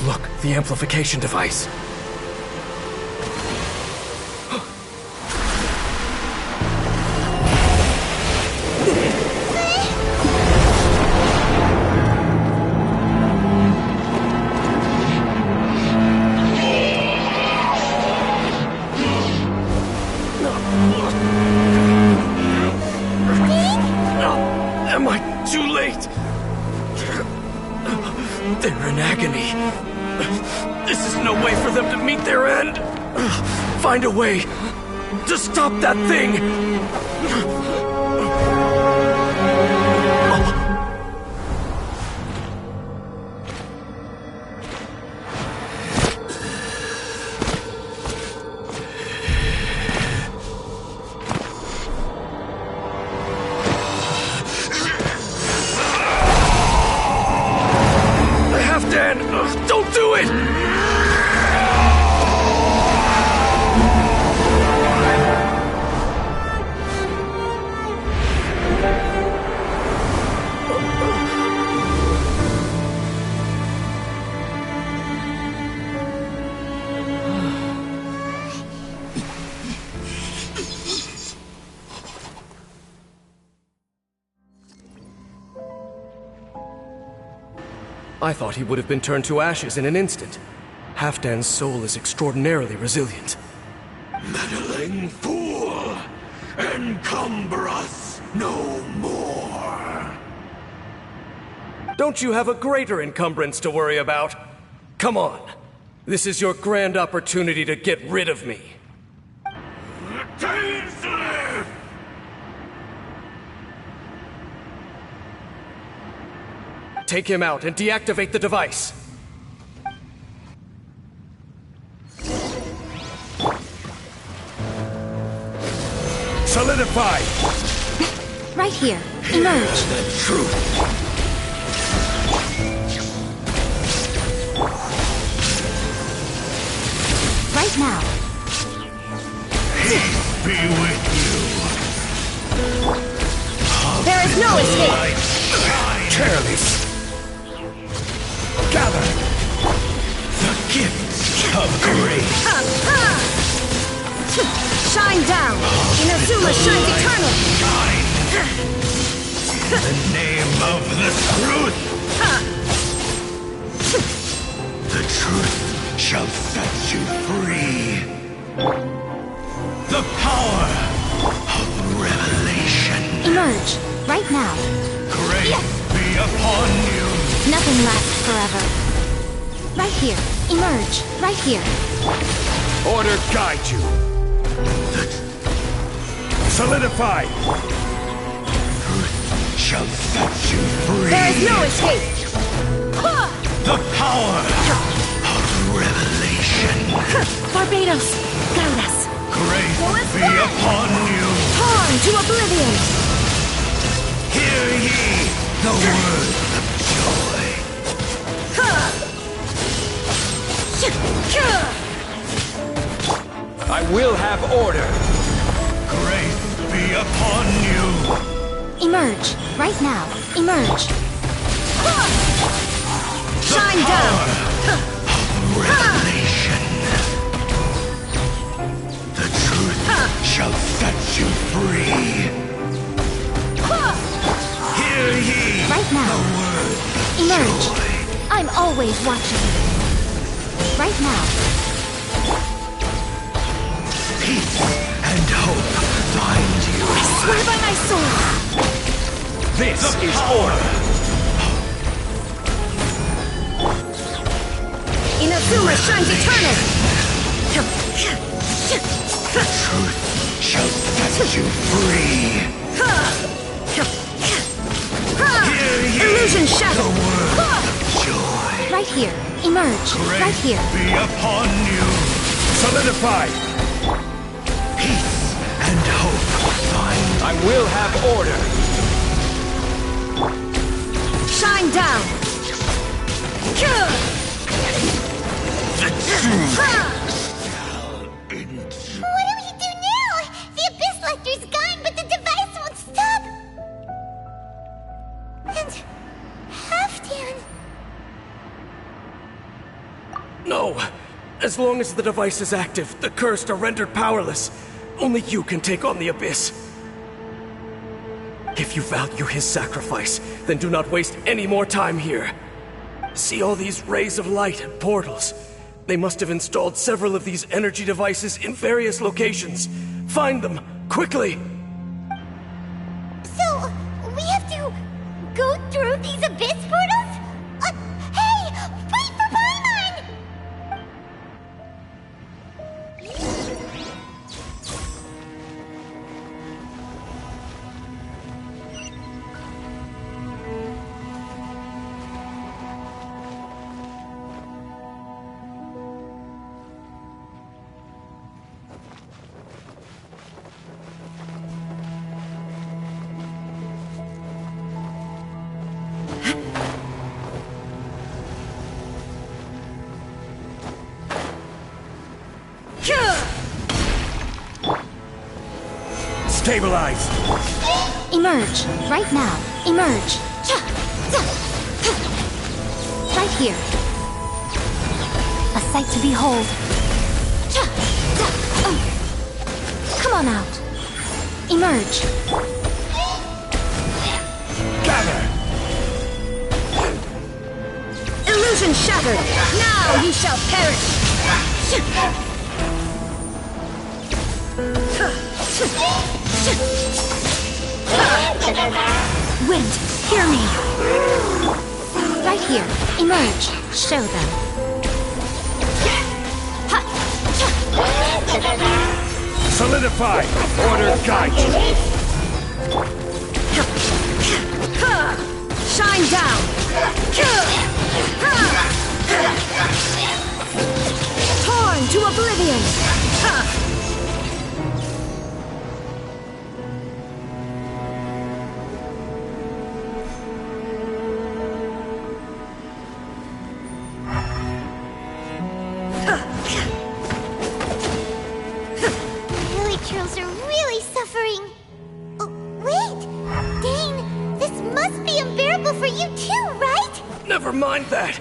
Look, the amplification device. Am I too late? They're in agony. This is no way for them to meet their end. Find a way to stop that thing. Dan, don't do it! I thought he would have been turned to ashes in an instant. Halfdan's soul is extraordinarily resilient. Meddling fool! Encumber us no more! Don't you have a greater encumbrance to worry about? Come on. This is your grand opportunity to get rid of me. Take him out and deactivate the device. Solidify! Right here. Emerge. The truth! Right now. Peace be with you! There is no escape! Careless! Gather! The gifts of grace! Shine down! Inazuma shines eternally! In the name of the truth! The truth shall set you free! The power of revelation! Emerge. Right now. Nothing lasts forever. Right here. Emerge. Right here. Order guide you. Solidify. Truth shall set you free. There is no escape! The power of revelation. Barbados, guide us. Grace be upon you. Torn to oblivion! Hear ye the word of joy. I will have order. Grace be upon you. Emerge, right now. Emerge. Shine down! Revelation. The truth shall set you free. Hear ye Right now. the word of Emerge. joy. I'm always watching. Right now. Peace and hope find you. Swear by my sword! This is order. Inazuma shines eternal! The truth shall set you free. Hear ye Illusion the shattered! word of joy. Right here. Emerge. Grace Right here. be upon you. Solidify. Peace and hope find I will have order. Shine down! What do we do now? The Abyss Lecter's gone, but the device won't stop. And Halfdan. No! As long as the device is active, the cursed are rendered powerless. Only you can take on the Abyss. If you value his sacrifice, then do not waste any more time here. See all these rays of light and portals? They must have installed several of these energy devices in various locations. Find them, quickly! So, we have to go through these Abyss portals? Hey! Wait for Paimon! Stabilize. Emerge. Right now. Emerge. Right here. A sight to behold. Come on out. Emerge. Gather. Illusion shattered. Now you shall perish. Wind, hear me. Right here. Emerge. Show them. Solidify. Order guide you. Shine down. Torn to oblivion. Villagers are really suffering. Oh, wait! Dane, this must be unbearable for you too, right? Never mind that.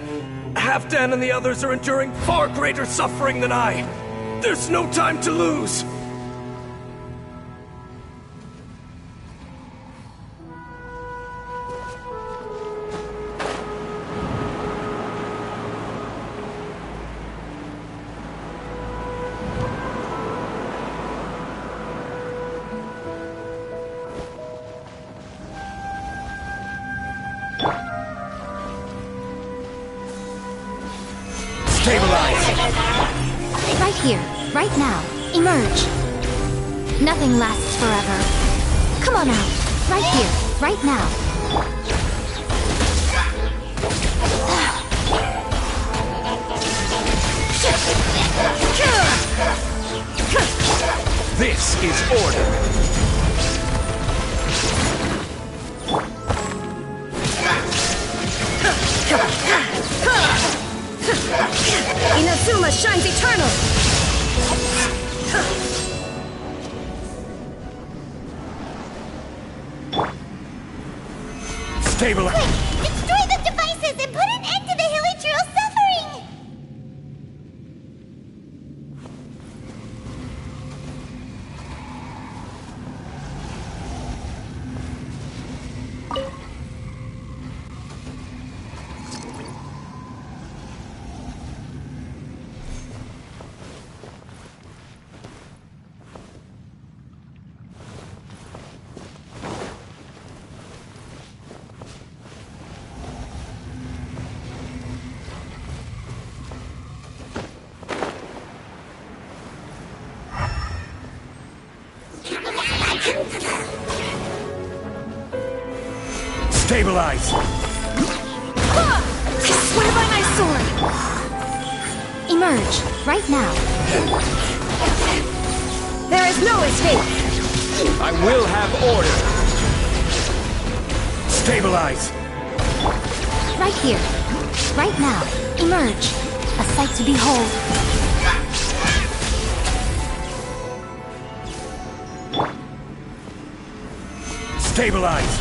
Halfdan and the others are enduring far greater suffering than I. There's no time to lose. here, right now. Emerge. Nothing lasts forever. Come on out. Right here, right now. This is order. Inazuma shines eternal! Stabilize. Quick! Destroy the devices and put an end to the Hilichurl's suffering! Stabilize. Swear by my sword! Emerge, right now. There is no escape! I will have order. Stabilize. Right here, right now. Emerge. A sight to behold. Stabilize.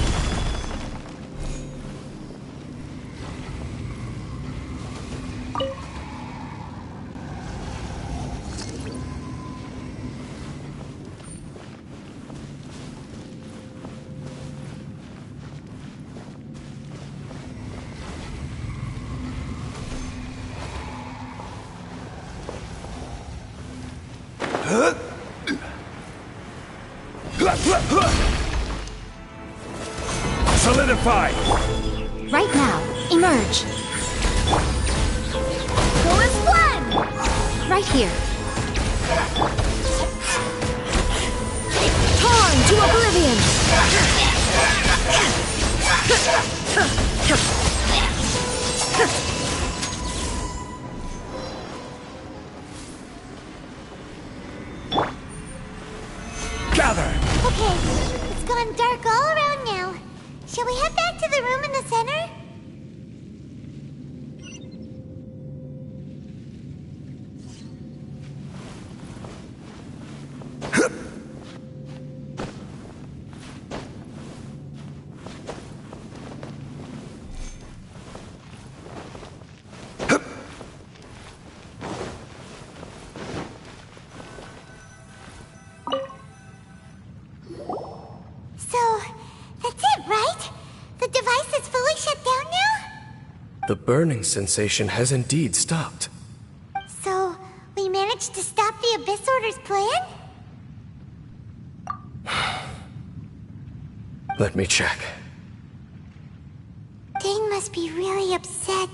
Solidify! Right now. Emerge. Full blood! Right here. Torn to oblivion! Gather! Okay, it's gone dark all around now. Shall we head back to the room in the center? So, that's it, right? The device is fully shut down now? The burning sensation has indeed stopped. So, we managed to stop the Abyss Order's plan? Let me check. Dane must be really upset.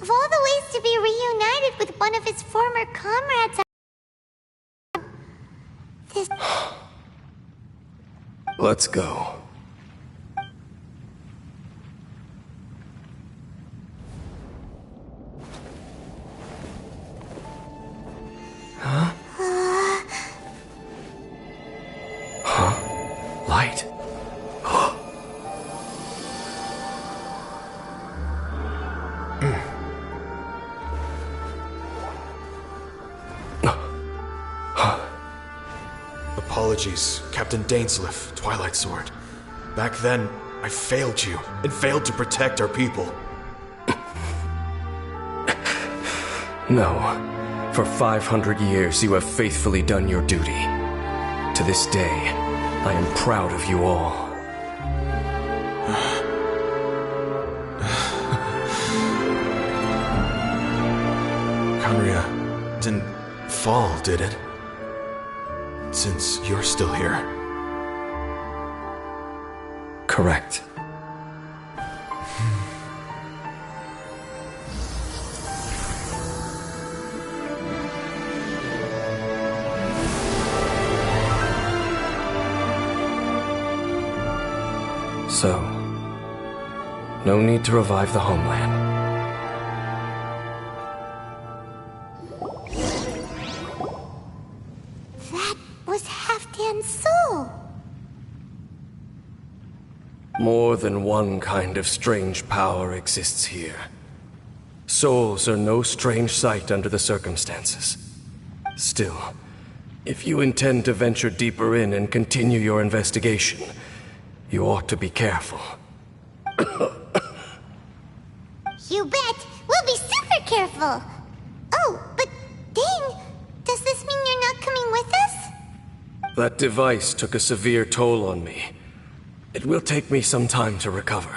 Of all the ways to be reunited with one of his former comrades, this... Let's go. Huh? Huh? Light? Apologies, Captain Dainsleif, Twilight Sword. Back then, I failed you, and failed to protect our people. No. For 500 years, you have faithfully done your duty. To this day, I am proud of you all. Conria didn't fall, did it? Since you're still here. Correct. So, no need to revive the homeland. That was Halfdan's soul. More than one kind of strange power exists here. Souls are no strange sight under the circumstances. Still, if you intend to venture deeper in and continue your investigation, you ought to be careful. You bet! We'll be super careful! Oh, but Dane, does this mean you're not coming with us? That device took a severe toll on me. It will take me some time to recover.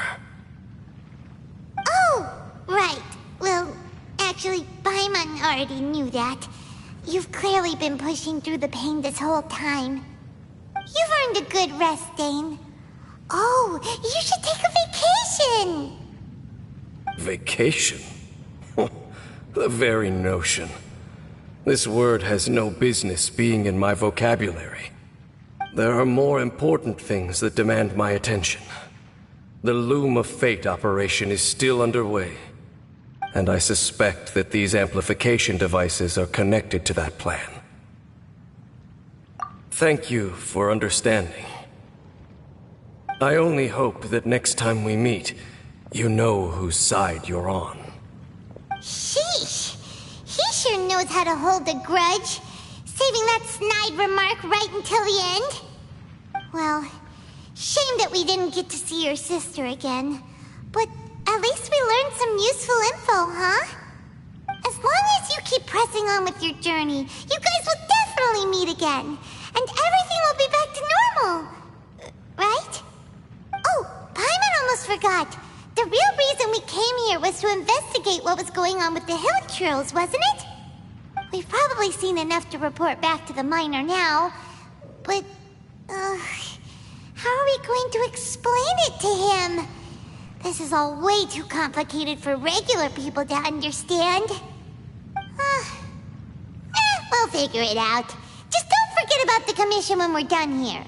Oh, right. Well, actually, Paimon already knew that. You've clearly been pushing through the pain this whole time. You've earned a good rest, Dane. Oh, you should take a vacation! Vacation? The very notion. This word has no business being in my vocabulary. There are more important things that demand my attention. The Loom of Fate operation is still underway, and I suspect that these amplification devices are connected to that plan. Thank you for understanding. I only hope that next time we meet, you know whose side you're on. Sheesh! He sure knows how to hold a grudge, saving that snide remark right until the end. Well, shame that we didn't get to see your sister again. But at least we learned some useful info, huh? As long as you keep pressing on with your journey, you guys will definitely meet again. And everything will be back to normal. Right? Oh, Paimon almost forgot. The real reason we came here was to investigate what was going on with the Hilichurls, wasn't it? We've probably seen enough to report back to the miner now, but, how are we going to explain it to him? This is all way too complicated for regular people to understand. We'll figure it out. Just don't forget about the commission when we're done here.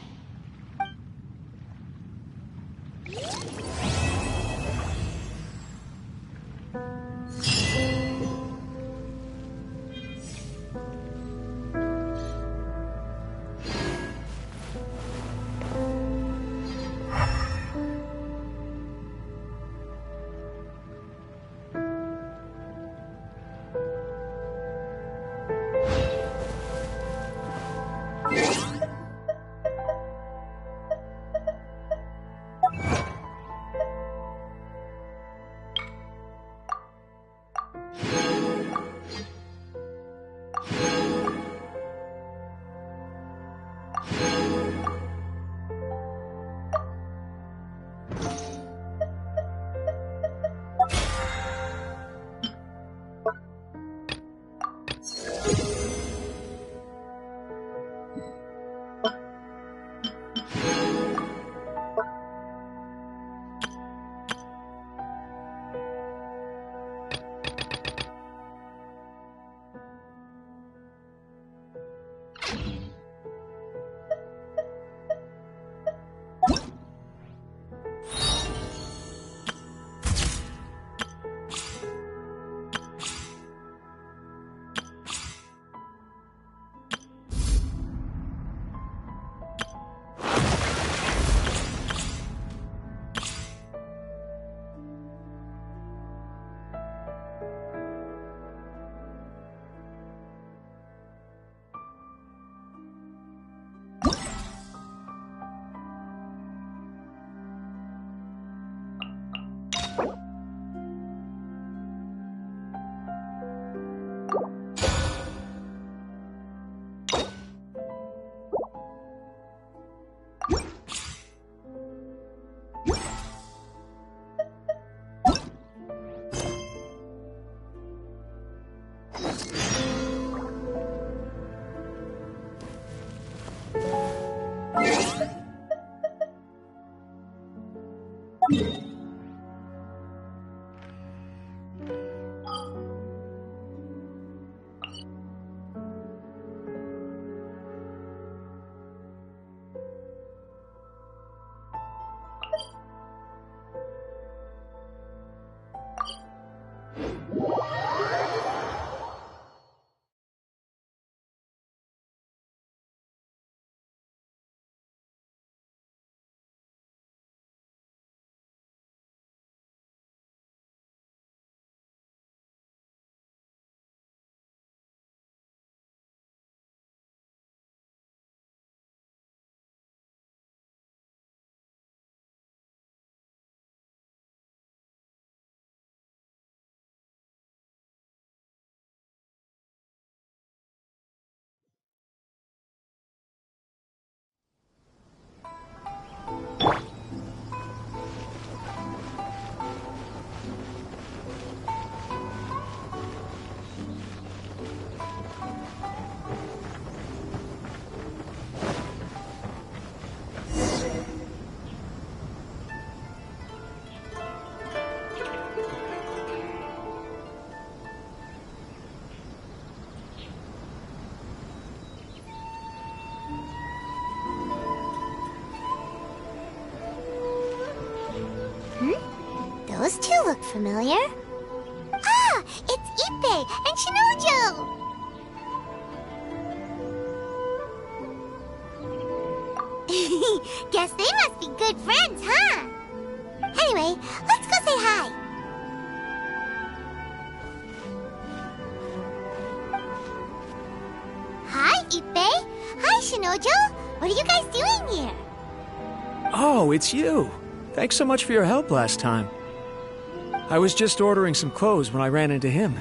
Those two look familiar. Ah, it's Ippei and Shinojo! Guess they must be good friends, huh? Anyway, let's go say hi. Hi, Ippei. Hi, Shinojo. What are you guys doing here? Oh, it's you. Thanks so much for your help last time. I was just ordering some clothes when I ran into him.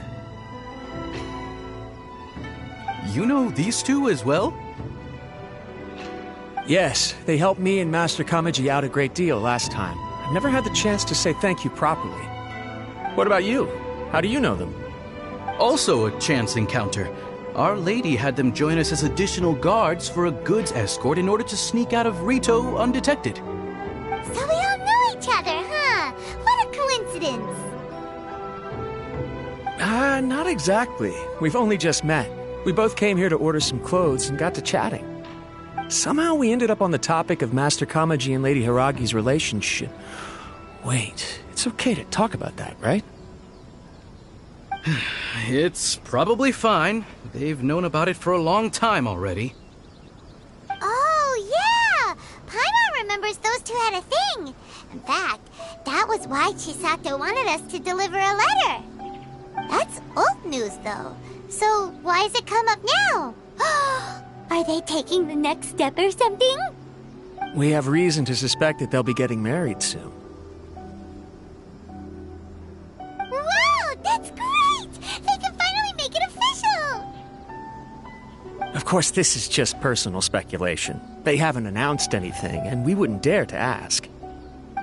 You know these two as well? Yes, they helped me and Master Kamaji out a great deal last time. I've never had the chance to say thank you properly. What about you? How do you know them? Also a chance encounter. Our lady had them join us as additional guards for a goods escort in order to sneak out of Rito undetected. So we all know each other, huh? What a coincidence. Not exactly. We've only just met. We both came here to order some clothes and got to chatting. Somehow we ended up on the topic of Master Kamaji and Lady Hiragi's relationship. Wait, it's okay to talk about that, right? It's probably fine. They've known about it for a long time already. Oh, yeah! Paimon remembers those two had a thing. In fact, that was why Chisato wanted us to deliver a letter. That's old news, though. So why has it come up now? Are they taking the next step or something? We have reason to suspect that they'll be getting married soon. Wow, that's great! They can finally make it official! Of course, this is just personal speculation. They haven't announced anything, and we wouldn't dare to ask.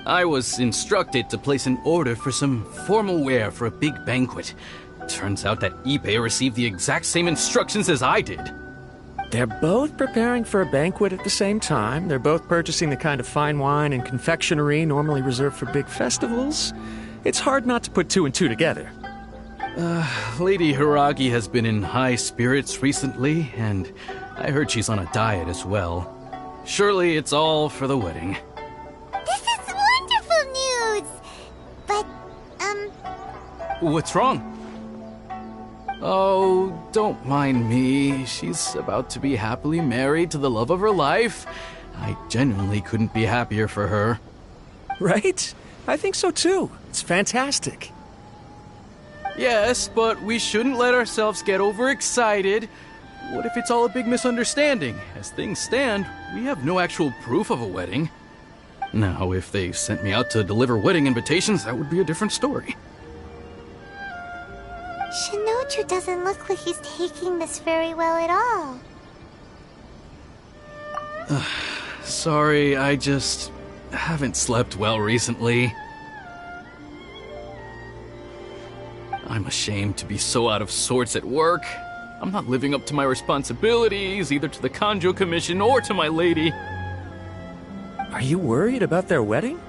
I was instructed to place an order for some formal wear for a big banquet. Turns out that Ippei received the exact same instructions as I did. They're both preparing for a banquet at the same time. They're both purchasing the kind of fine wine and confectionery normally reserved for big festivals. It's hard not to put two and two together. Lady Hiragi has been in high spirits recently, and I heard she's on a diet as well. Surely it's all for the wedding. This is wonderful news! But, What's wrong? Oh, don't mind me. She's about to be happily married to the love of her life. I genuinely couldn't be happier for her. Right? I think so too. It's fantastic. Yes, but we shouldn't let ourselves get overexcited. What if it's all a big misunderstanding? As things stand, we have no actual proof of a wedding. Now, if they sent me out to deliver wedding invitations, that would be a different story. Shinoju doesn't look like he's taking this very well at all. Sorry, I just haven't slept well recently. I'm ashamed to be so out of sorts at work. I'm not living up to my responsibilities, either to the Kanjo Commission or to my lady. Are you worried about their wedding?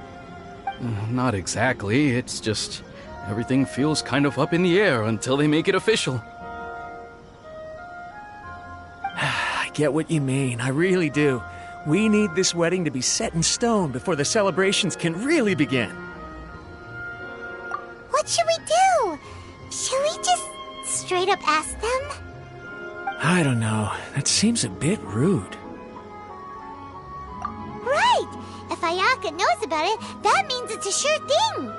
Not exactly, it's just everything feels kind of up in the air until they make it official. I get what you mean, I really do. We need this wedding to be set in stone before the celebrations can really begin. What should we do? Should we just straight up ask them? I don't know. That seems a bit rude. Right! If Ayaka knows about it, that means it's a sure thing!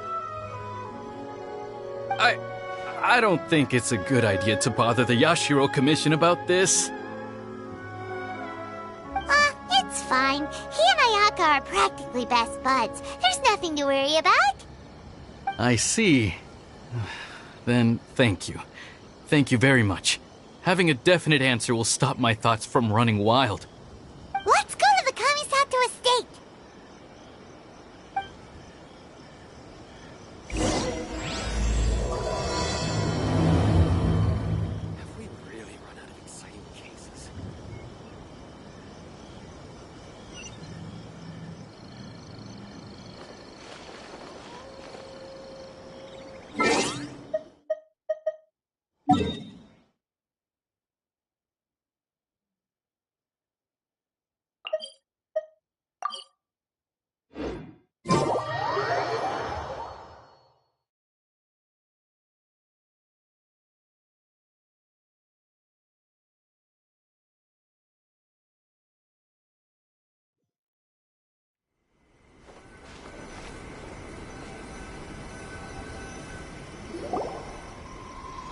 I don't think it's a good idea to bother the Yashiro Commission about this. It's fine. He and Ayaka are practically best buds. There's nothing to worry about. I see. Then thank you. Thank you very much. Having a definite answer will stop my thoughts from running wild. Let's go to the Kamisato estate! Have we really run out of exciting cases?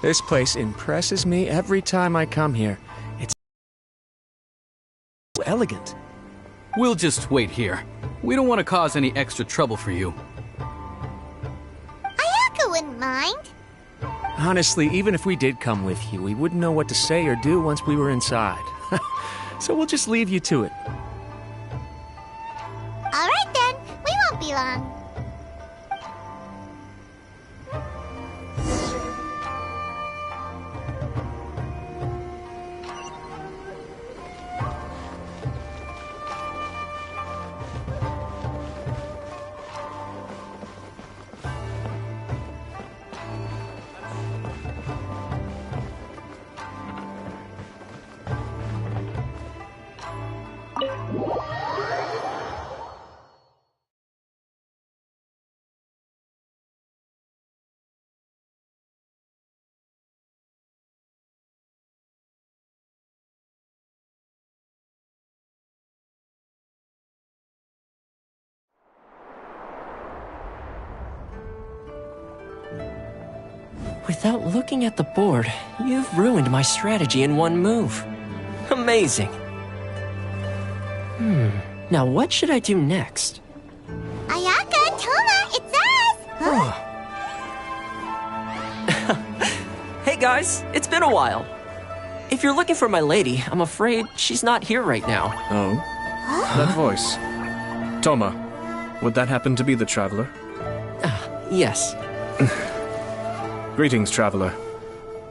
This place impresses me every time I come here. It's so elegant. We'll just wait here. We don't want to cause any extra trouble for you. Ayaka wouldn't mind. Honestly, even if we did come with you, we wouldn't know what to say or do once we were inside. So we'll just leave you to it. Alright then, we won't be long. Without looking at the board, you've ruined my strategy in one move. Amazing. Now what should I do next? Ayaka, Toma, it's us! Hey guys, it's been a while. If you're looking for my lady, I'm afraid she's not here right now. Oh? That voice. Toma, would that happen to be the Traveler? Yes. Greetings, Traveler.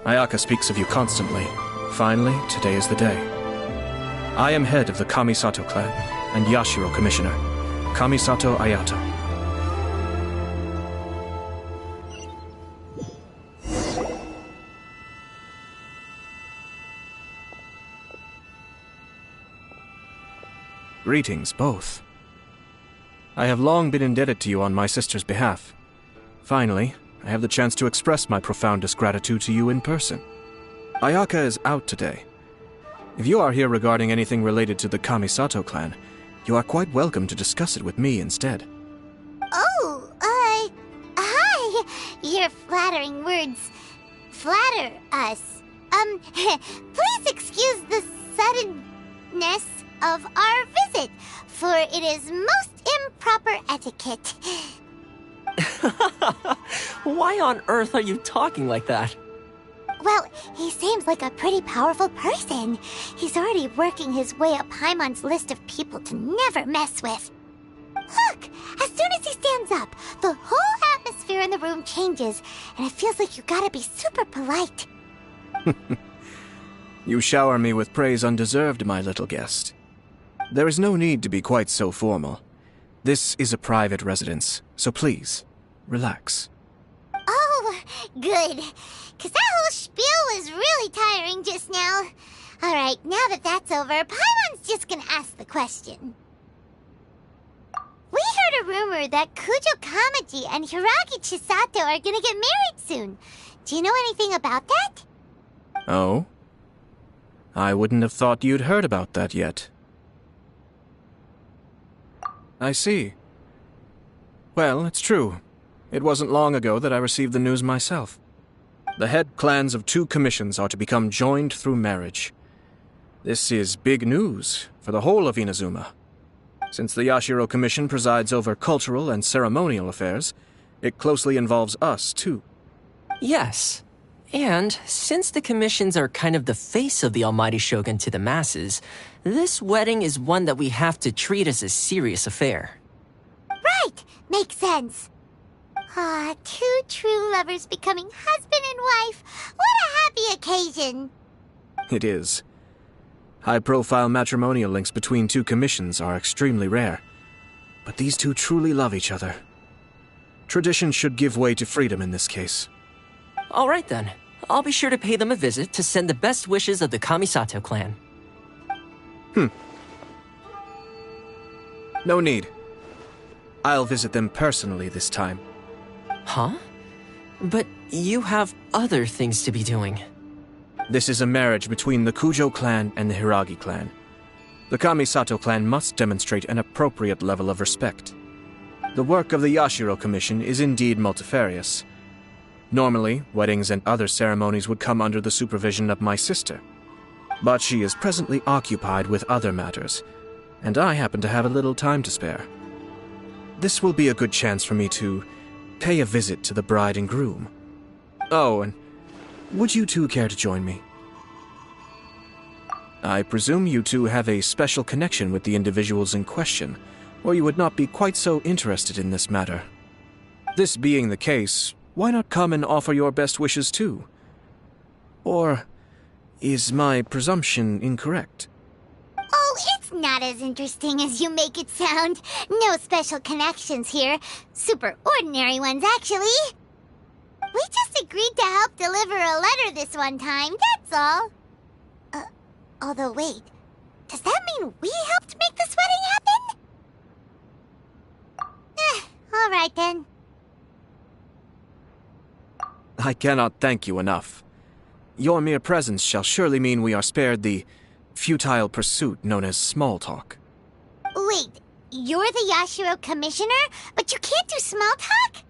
Ayaka speaks of you constantly. Finally, today is the day. I am head of the Kamisato clan and Yashiro Commissioner, Kamisato Ayato. Greetings, both. I have long been indebted to you on my sister's behalf. Finally, I have the chance to express my profoundest gratitude to you in person. Ayaka is out today. If you are here regarding anything related to the Kamisato clan, you are quite welcome to discuss it with me instead. Oh, hi! Your flattering words flatter us. Please excuse the suddenness of our visit, for it is most improper etiquette. Why on earth are you talking like that? Well, he seems like a pretty powerful person. He's already working his way up Paimon's list of people to never mess with. Look! As soon as he stands up, the whole atmosphere in the room changes, and it feels like you gotta be super polite. You shower me with praise undeserved, my little guest. There is no need to be quite so formal. This is a private residence, so please, relax. Oh, good. Because that whole spiel was really tiring just now. Alright, now that that's over, Paimon's just gonna ask the question. We heard a rumor that Kujo Kamaji and Hiragi Chisato are gonna get married soon. Do you know anything about that? Oh? I wouldn't have thought you'd heard about that yet. I see. Well, it's true. It wasn't long ago that I received the news myself. The head clans of 2 commissions are to become joined through marriage. This is big news for the whole of Inazuma. Since the Yashiro Commission presides over cultural and ceremonial affairs, it closely involves us, too. Yes. And since the commissions are kind of the face of the Almighty Shogun to the masses, this wedding is one that we have to treat as a serious affair. Right! Makes sense. 2 true lovers becoming husband and wife. What a happy occasion! It is. High-profile matrimonial links between 2 commissions are extremely rare. But these 2 truly love each other. Tradition should give way to freedom in this case. All right then. I'll be sure to pay them a visit to send the best wishes of the Kamisato clan. No need. I'll visit them personally this time. Huh? But you have other things to be doing. This is a marriage between the Kujo clan and the Hiragi clan. The Kamisato clan must demonstrate an appropriate level of respect. The work of the Yashiro Commission is indeed multifarious. Normally, weddings and other ceremonies would come under the supervision of my sister. But she is presently occupied with other matters, and I happen to have a little time to spare. This will be a good chance for me to pay a visit to the bride and groom. Oh, and would you two care to join me? I presume you two have a special connection with the individuals in question, or you would not be quite so interested in this matter. This being the case, why not come and offer your best wishes too? Or is my presumption incorrect? Oh, it's not as interesting as you make it sound. No special connections here. Super ordinary ones, actually. We just agreed to help deliver a letter this one time, that's all. Although wait, does that mean we helped make this wedding happen? All right then. I cannot thank you enough. Your mere presence shall surely mean we are spared the futile pursuit known as small talk. Wait, you're the Yashiro commissioner, but you can't do small talk?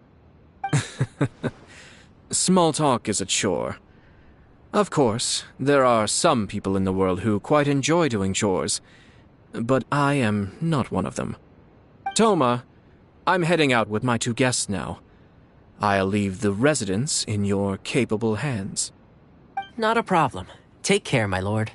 Small talk is a chore. Of course, there are some people in the world who quite enjoy doing chores, but I am not one of them. Toma, I'm heading out with my two guests now. I'll leave the residence in your capable hands. Not a problem. Take care, my lord.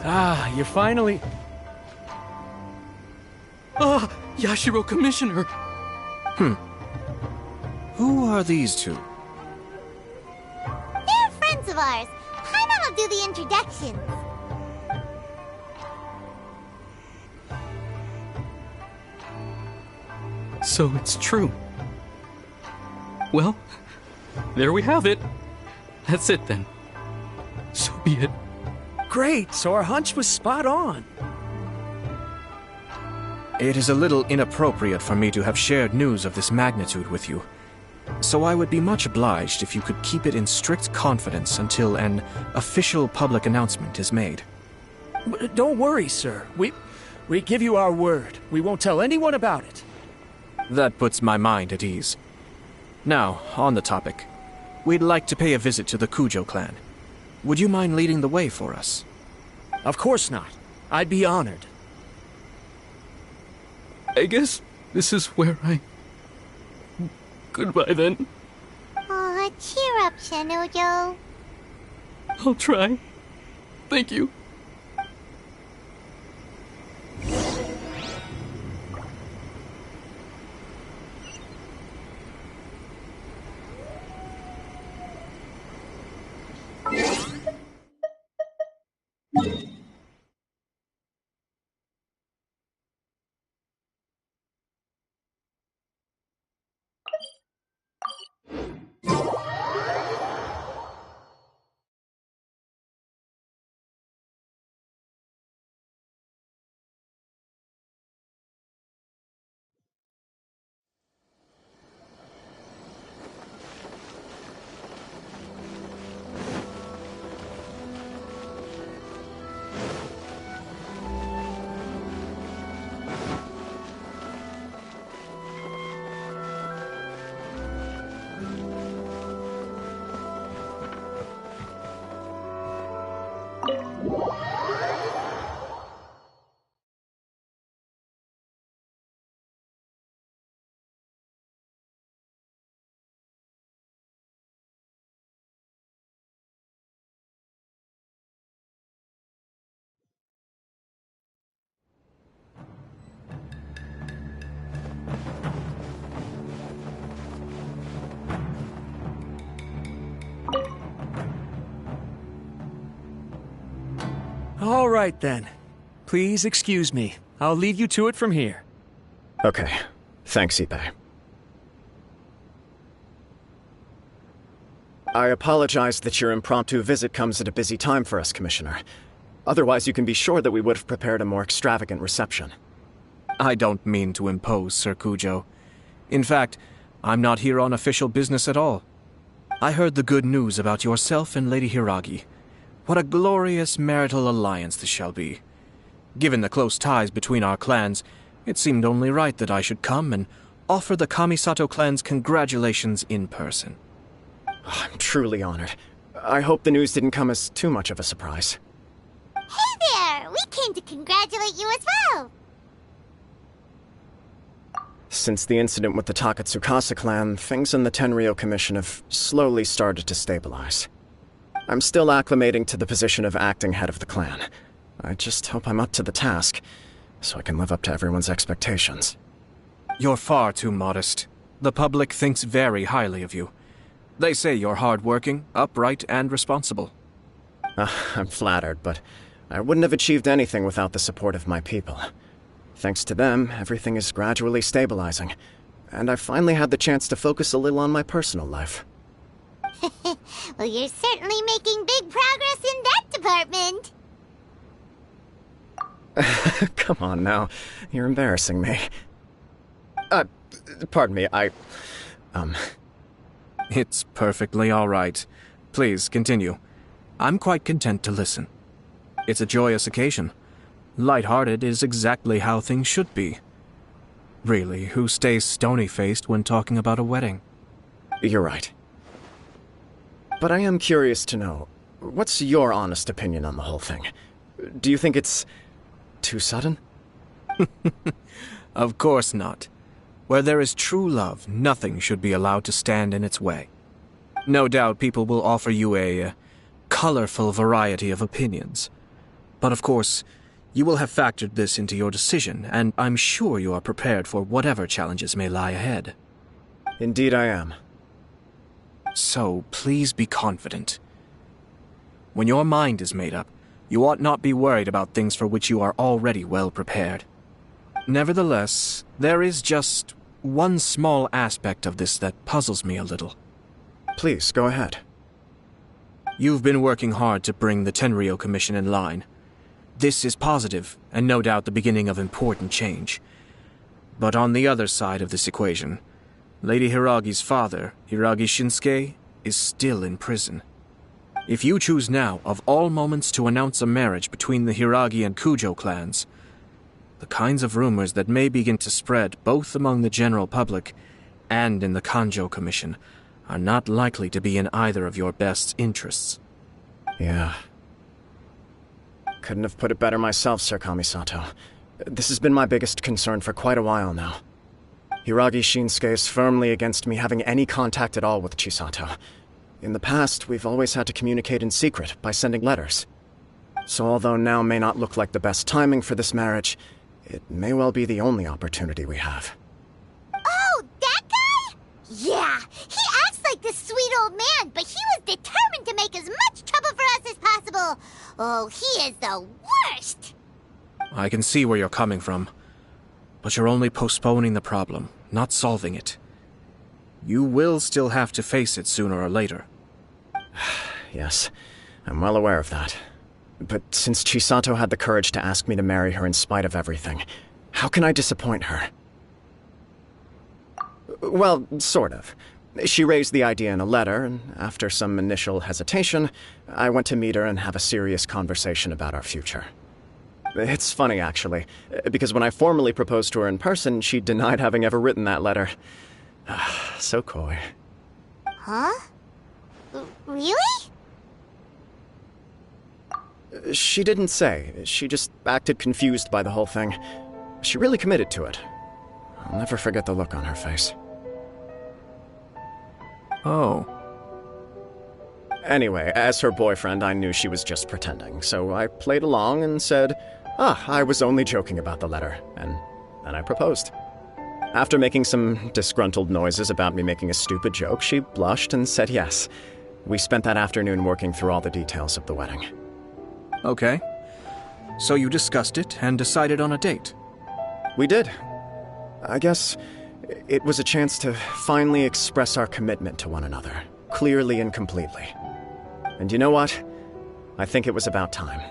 Ah, you're finally... Ah, Yashiro Commissioner! Who are these two? They're friends of ours. Paimon will do the introductions. So it's true. Well, there we have it. That's it then. So be it. Great, so our hunch was spot on. It is a little inappropriate for me to have shared news of this magnitude with you, so I would be much obliged if you could keep it in strict confidence until an official public announcement is made. Don't worry, sir. We give you our word. We won't tell anyone about it. That puts my mind at ease. Now, on the topic. We'd like to pay a visit to the Kujo clan. Would you mind leading the way for us? Of course not. I'd be honored. I guess this is where I... Goodbye then. Aw, cheer up, Shanojo. I'll try. Thank you. All right, then. Please excuse me. I'll lead you to it from here. Okay. Thanks, Ippei. I apologize that your impromptu visit comes at a busy time for us, Commissioner. Otherwise, you can be sure that we would have prepared a more extravagant reception. I don't mean to impose, Sir Kujo. In fact, I'm not here on official business at all. I heard the good news about yourself and Lady Hiragi. What a glorious marital alliance this shall be. Given the close ties between our clans, it seemed only right that I should come and offer the Kamisato clan's congratulations in person. I'm truly honored. I hope the news didn't come as too much of a surprise. Hey there! We came to congratulate you as well! Since the incident with the Takatsukasa clan, things in the Tenryou Commission have slowly started to stabilize. I'm still acclimating to the position of acting head of the clan. I just hope I'm up to the task, so I can live up to everyone's expectations. You're far too modest. The public thinks very highly of you. They say you're hardworking, upright, and responsible. I'm flattered, but I wouldn't have achieved anything without the support of my people. Thanks to them, everything is gradually stabilizing, and I've finally had the chance to focus a little on my personal life. Well, you're certainly making big progress in that department. Come on now, you're embarrassing me. Pardon me, It's perfectly all right. Please, continue. I'm quite content to listen. It's a joyous occasion. Light-hearted is exactly how things should be. Really, who stays stony-faced when talking about a wedding? You're right. But I am curious to know, what's your honest opinion on the whole thing? Do you think it's too sudden? Of course not. Where there is true love, nothing should be allowed to stand in its way. No doubt people will offer you a colorful variety of opinions. But of course, you will have factored this into your decision, and I'm sure you are prepared for whatever challenges may lie ahead. Indeed I am. So, please be confident. When your mind is made up, you ought not be worried about things for which you are already well prepared. Nevertheless, there is just one small aspect of this that puzzles me a little. Please, go ahead. You've been working hard to bring the Tenryou Commission in line. This is positive, and no doubt the beginning of important change. But on the other side of this equation, Lady Hiragi's father, Hiragi Shinsuke, is still in prison. If you choose now, of all moments, to announce a marriage between the Hiragi and Kujo clans, the kinds of rumors that may begin to spread both among the general public and in the Kanjo Commission are not likely to be in either of your best interests. Yeah. Couldn't have put it better myself, Sir Kamisato. This has been my biggest concern for quite a while now. Hiragi Shinsuke is firmly against me having any contact at all with Chisato. In the past, we've always had to communicate in secret by sending letters. So although now may not look like the best timing for this marriage, it may well be the only opportunity we have. Oh, that guy? Yeah, he acts like this sweet old man, but he was determined to make as much trouble for us as possible. Oh, he is the worst! I can see where you're coming from, but you're only postponing the problem, not solving it. You will still have to face it sooner or later. Yes, I'm well aware of that. But since Chisato had the courage to ask me to marry her in spite of everything, how can I disappoint her? Well, sort of. She raised the idea in a letter, and after some initial hesitation, I went to meet her and have a serious conversation about our future. It's funny, actually, because when I formally proposed to her in person, she denied having ever written that letter. So coy. Huh? Really? She didn't say. She just acted confused by the whole thing. She really committed to it. I'll never forget the look on her face. Oh. Anyway, as her boyfriend, I knew she was just pretending, so I played along and said, I was only joking about the letter, and then I proposed. After making some disgruntled noises about me making a stupid joke, she blushed and said yes. We spent that afternoon working through all the details of the wedding. Okay. So you discussed it and decided on a date? We did. I guess it was a chance to finally express our commitment to one another, clearly and completely. And you know what? I think it was about time.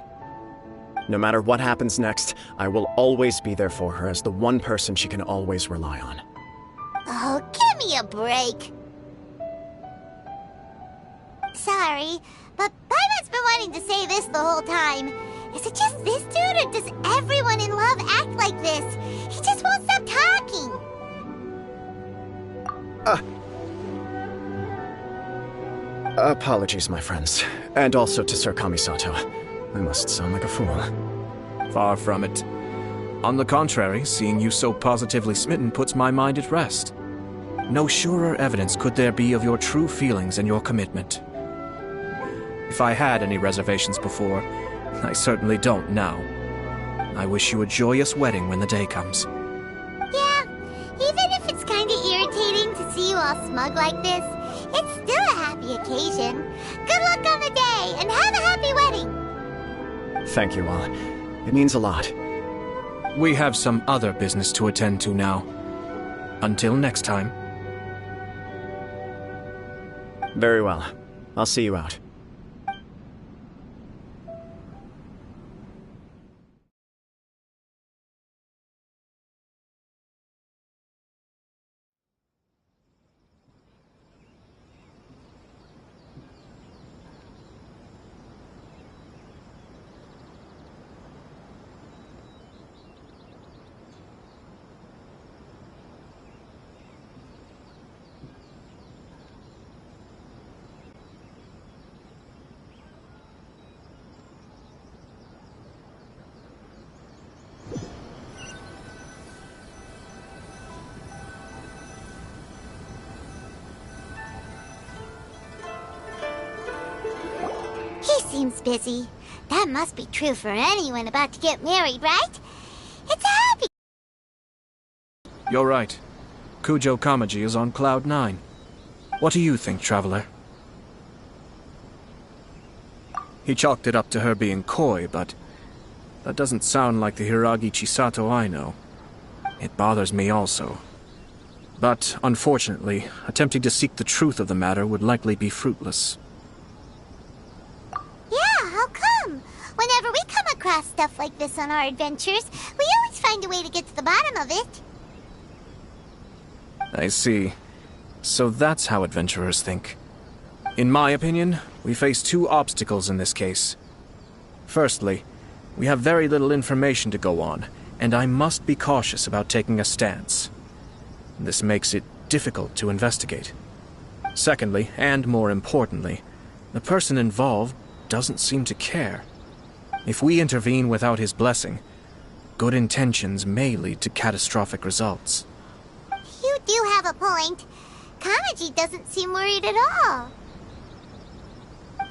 No matter what happens next, I will always be there for her as the one person she can always rely on. Oh, give me a break. Sorry, but Paimon's been wanting to say this the whole time. Is it just this dude, or does everyone in love act like this? He just won't stop talking. Apologies, my friends. And also to Sir Kamisato. I must sound like a fool. Far from it. On the contrary, seeing you so positively smitten puts my mind at rest. No surer evidence could there be of your true feelings and your commitment. If I had any reservations before, I certainly don't now. I wish you a joyous wedding when the day comes. Yeah, even if it's kinda irritating to see you all smug like this, it's still a happy occasion. Good luck on the day, and have a happy wedding! Thank you all. It means a lot. We have some other business to attend to now. Until next time. Very well. I'll see you out. Seems busy. That must be true for anyone about to get married, right? It's a happy... You're right. Kujo Kamaji is on Cloud 9. What do you think, Traveler? He chalked it up to her being coy, but that doesn't sound like the Hiragi Chisato I know. It bothers me also. But, unfortunately, attempting to seek the truth of the matter would likely be fruitless. Whenever we come across stuff like this on our adventures, we always find a way to get to the bottom of it. I see. So that's how adventurers think. In my opinion, we face two obstacles in this case. Firstly, we have very little information to go on, and I must be cautious about taking a stance. This makes it difficult to investigate. Secondly, and more importantly, the person involved doesn't seem to care. If we intervene without his blessing, good intentions may lead to catastrophic results. You do have a point. Kamaji doesn't seem worried at all.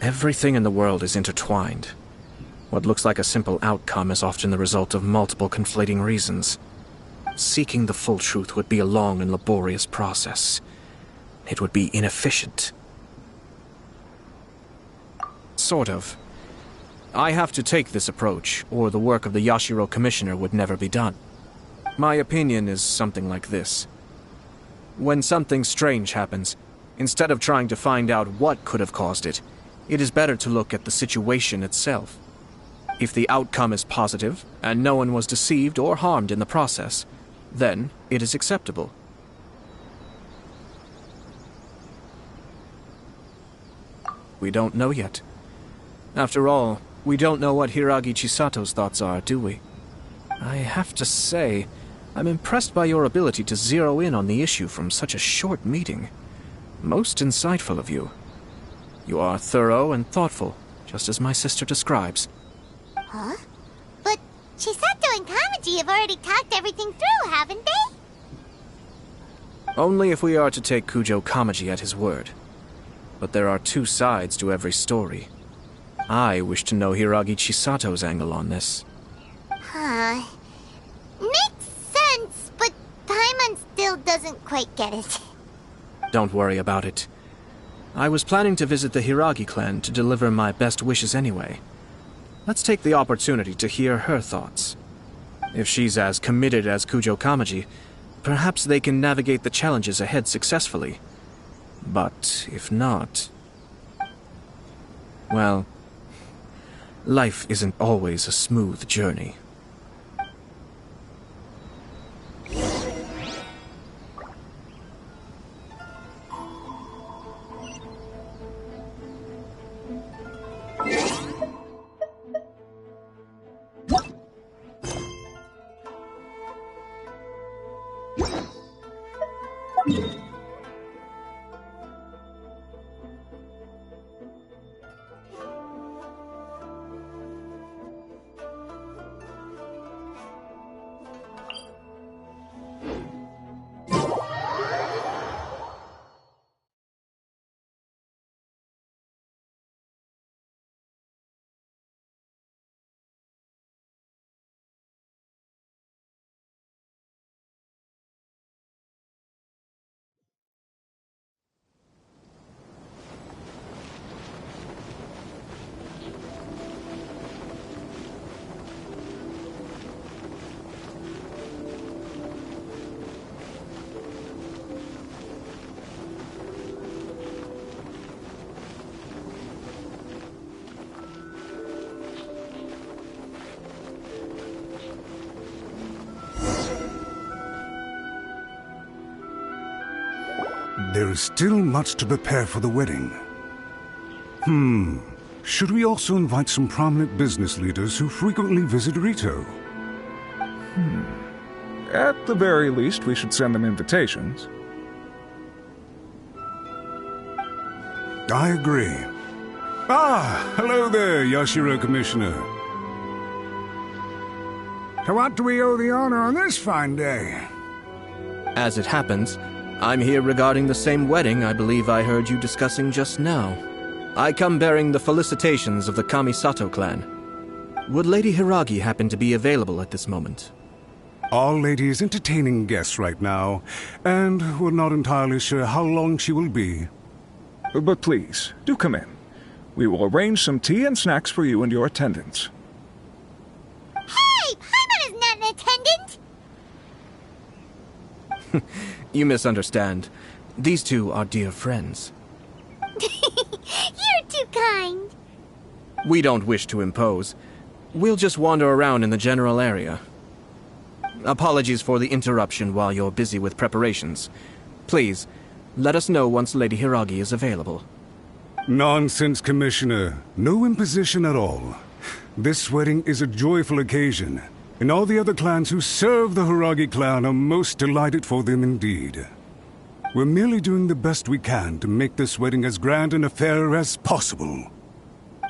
Everything in the world is intertwined. What looks like a simple outcome is often the result of multiple conflating reasons. Seeking the full truth would be a long and laborious process. It would be inefficient. Sort of. I have to take this approach, or the work of the Yashiro Commissioner would never be done. My opinion is something like this. When something strange happens, instead of trying to find out what could have caused it, it is better to look at the situation itself. If the outcome is positive, and no one was deceived or harmed in the process, then it is acceptable. We don't know yet. After all, we don't know what Hiragi Chisato's thoughts are, do we? I have to say, I'm impressed by your ability to zero in on the issue from such a short meeting. Most insightful of you. You are thorough and thoughtful, just as my sister describes. Huh? But Chisato and Kamaji have already talked everything through, haven't they? Only if we are to take Kujo Kamaji at his word. But there are two sides to every story. I wish to know Hiragi Chisato's angle on this. Huh. Makes sense, but Paimon still doesn't quite get it. Don't worry about it. I was planning to visit the Hiragi clan to deliver my best wishes anyway. Let's take the opportunity to hear her thoughts. If she's as committed as Kujo Kamaji, perhaps they can navigate the challenges ahead successfully. But if not... well, life isn't always a smooth journey. There is still much to prepare for the wedding. Should we also invite some prominent business leaders who frequently visit Rito? At the very least, we should send them invitations. I agree. Ah, hello there, Yashiro Commissioner. To what do we owe the honor on this fine day? As it happens, I'm here regarding the same wedding I believe I heard you discussing just now. I come bearing the felicitations of the Kamisato clan. Would Lady Hiragi happen to be available at this moment? Our lady is entertaining guests right now, and we're not entirely sure how long she will be. But please, do come in. We will arrange some tea and snacks for you and your attendants. Hey! Paimon is not an attendant! You misunderstand. These two are dear friends. You're too kind. We don't wish to impose. We'll just wander around in the general area. Apologies for the interruption while you're busy with preparations. Please, let us know once Lady Hiragi is available. Nonsense, Commissioner. No imposition at all. This wedding is a joyful occasion, and all the other clans who serve the Hiragi clan are most delighted for them indeed. We're merely doing the best we can to make this wedding as grand an affair as possible.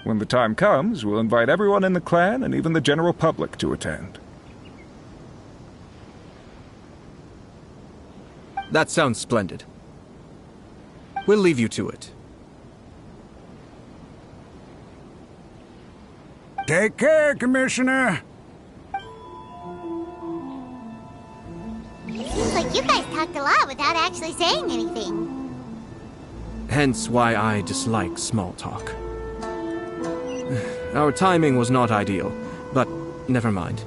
When the time comes, we'll invite everyone in the clan and even the general public to attend. That sounds splendid. We'll leave you to it. Take care, Commissioner. Seems like you guys talked a lot without actually saying anything. Hence why I dislike small talk. Our timing was not ideal, but never mind.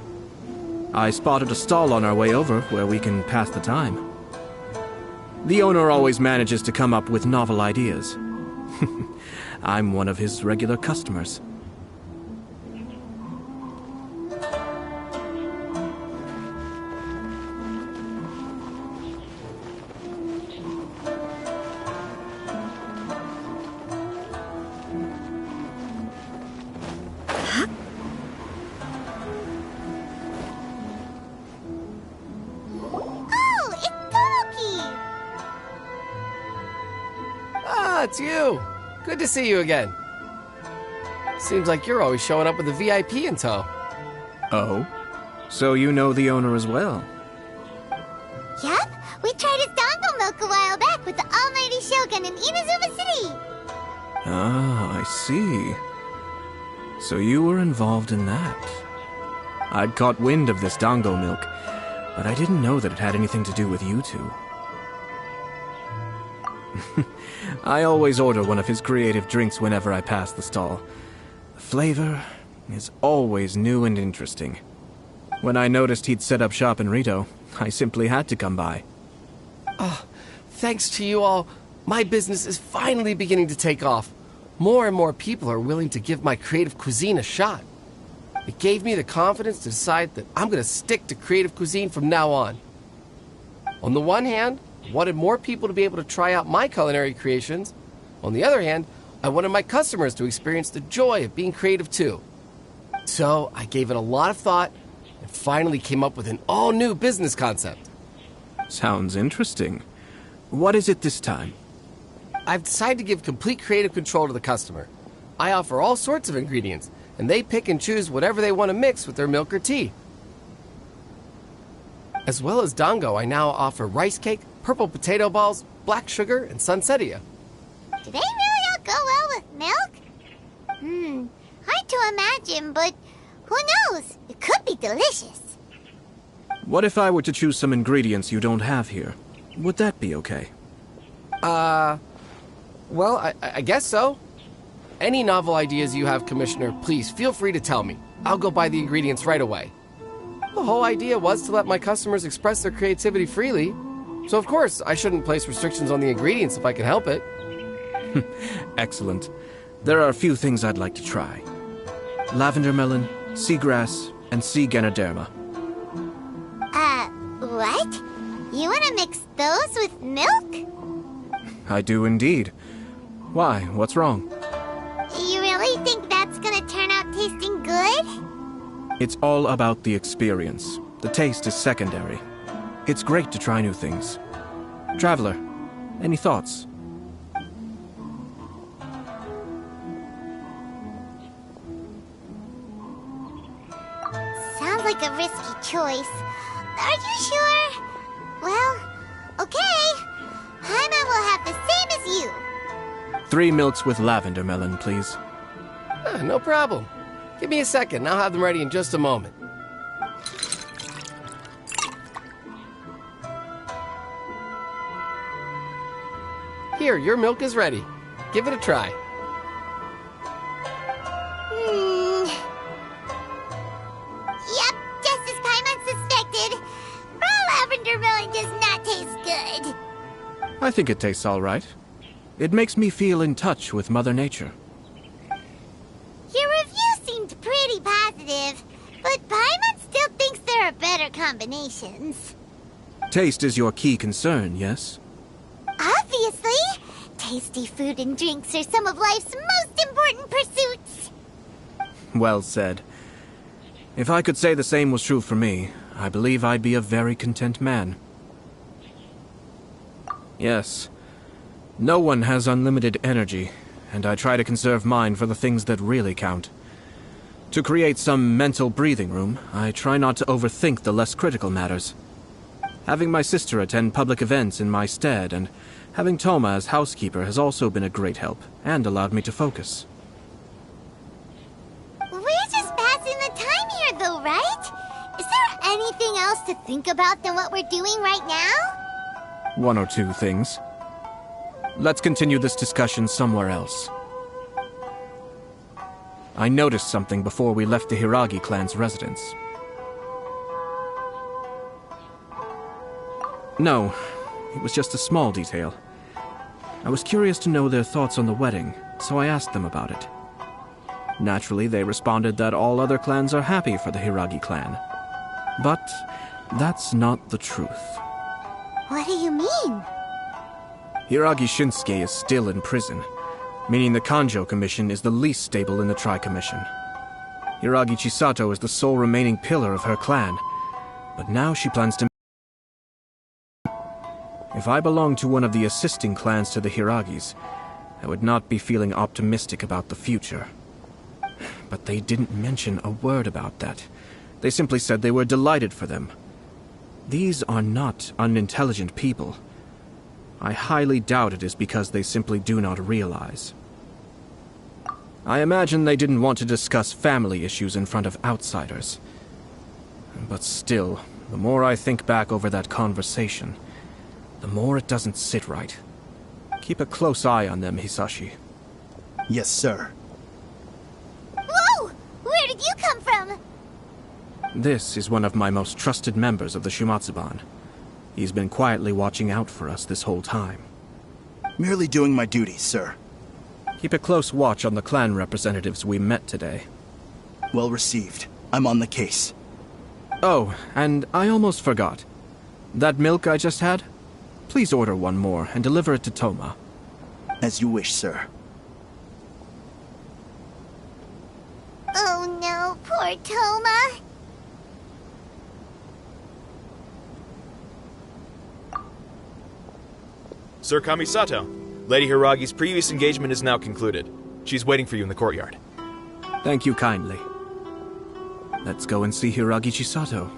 I spotted a stall on our way over where we can pass the time. The owner always manages to come up with novel ideas. I'm one of his regular customers. It's you. Good to see you again. Seems like you're always showing up with a VIP in tow. Oh? So you know the owner as well? Yep, we tried his dango milk a while back with the almighty Shogun in Inazuma City. Ah, I see. So you were involved in that. I'd caught wind of this dango milk, but I didn't know that it had anything to do with you two. I always order one of his creative drinks whenever I pass the stall. The flavor is always new and interesting. When I noticed he'd set up shop in Rito, I simply had to come by. Oh, thanks to you all, my business is finally beginning to take off. More and more people are willing to give my creative cuisine a shot. It gave me the confidence to decide that I'm going to stick to creative cuisine from now on. On the one hand, I wanted more people to be able to try out my culinary creations. On the other hand, I wanted my customers to experience the joy of being creative too. So I gave it a lot of thought and finally came up with an all-new business concept. Sounds interesting. What is it this time? I've decided to give complete creative control to the customer. I offer all sorts of ingredients, and they pick and choose whatever they want to mix with their milk or tea. As well as dango, I now offer rice cake, purple potato balls, black sugar, and sunsettia. Do they really all go well with milk? Hard to imagine, but who knows? It could be delicious. What if I were to choose some ingredients you don't have here? Would that be okay? Well, I guess so. Any novel ideas you have, Commissioner, please feel free to tell me. I'll go buy the ingredients right away. The whole idea was to let my customers express their creativity freely. So of course, I shouldn't place restrictions on the ingredients if I can help it. Excellent. There are a few things I'd like to try. Lavender melon, seagrass, and sea ganoderma. What? You want to mix those with milk? I do indeed. Why? What's wrong? You really think that's gonna turn out tasting good? It's all about the experience. The taste is secondary. It's great to try new things. Traveler, any thoughts? Sounds like a risky choice. Are you sure? Well, okay. Paimon will have the same as you. 3 milks with lavender melon, please. No problem. Give me a second, I'll have them ready in just a moment. Here, your milk is ready. Give it a try. Yep, just as Paimon suspected. Raw lavender melon does not taste good. I think it tastes all right. It makes me feel in touch with Mother Nature. Your review seemed pretty positive, but Paimon still thinks there are better combinations. Taste is your key concern, yes? Obviously! Tasty food and drinks are some of life's most important pursuits. Well said. If I could say the same was true for me, I believe I'd be a very content man. Yes. No one has unlimited energy, and I try to conserve mine for the things that really count. To create some mental breathing room, I try not to overthink the less critical matters. Having my sister attend public events in my stead and having Toma as housekeeper has also been a great help and allowed me to focus. We're just passing the time here though, right? Is there anything else to think about than what we're doing right now? 1 or 2 things. Let's continue this discussion somewhere else. I noticed something before we left the Hiragi clan's residence. No, it was just a small detail. I was curious to know their thoughts on the wedding, so I asked them about it. Naturally, they responded that all other clans are happy for the Hiragi clan. But that's not the truth. What do you mean? Hiragi Shinsuke is still in prison, meaning the Kanjo Commission is the least stable in the Tri-Commission. Hiragi Chisato is the sole remaining pillar of her clan, but now she plans to... If I belonged to one of the assisting clans to the Hiragis, I would not be feeling optimistic about the future. but they didn't mention a word about that. They simply said they were delighted for them. These are not unintelligent people. I highly doubt it is because they simply do not realize. I imagine they didn't want to discuss family issues in front of outsiders. But still, the more I think back over that conversation, the more it doesn't sit right. Keep a close eye on them, Hisashi. Yes, sir. Whoa! Where did you come from? This is one of my most trusted members of the Shumatsuban. He's been quietly watching out for us this whole time. Merely doing my duty, sir. Keep a close watch on the clan representatives we met today. Well received. I'm on the case. Oh, and I almost forgot. That milk I just had? Please order one more and deliver it to Toma. As you wish, sir. Oh no, poor Toma. Sir Kamisato, Lady Hiragi's previous engagement is now concluded. She's waiting for you in the courtyard. Thank you kindly. Let's go and see Hiragi Chisato.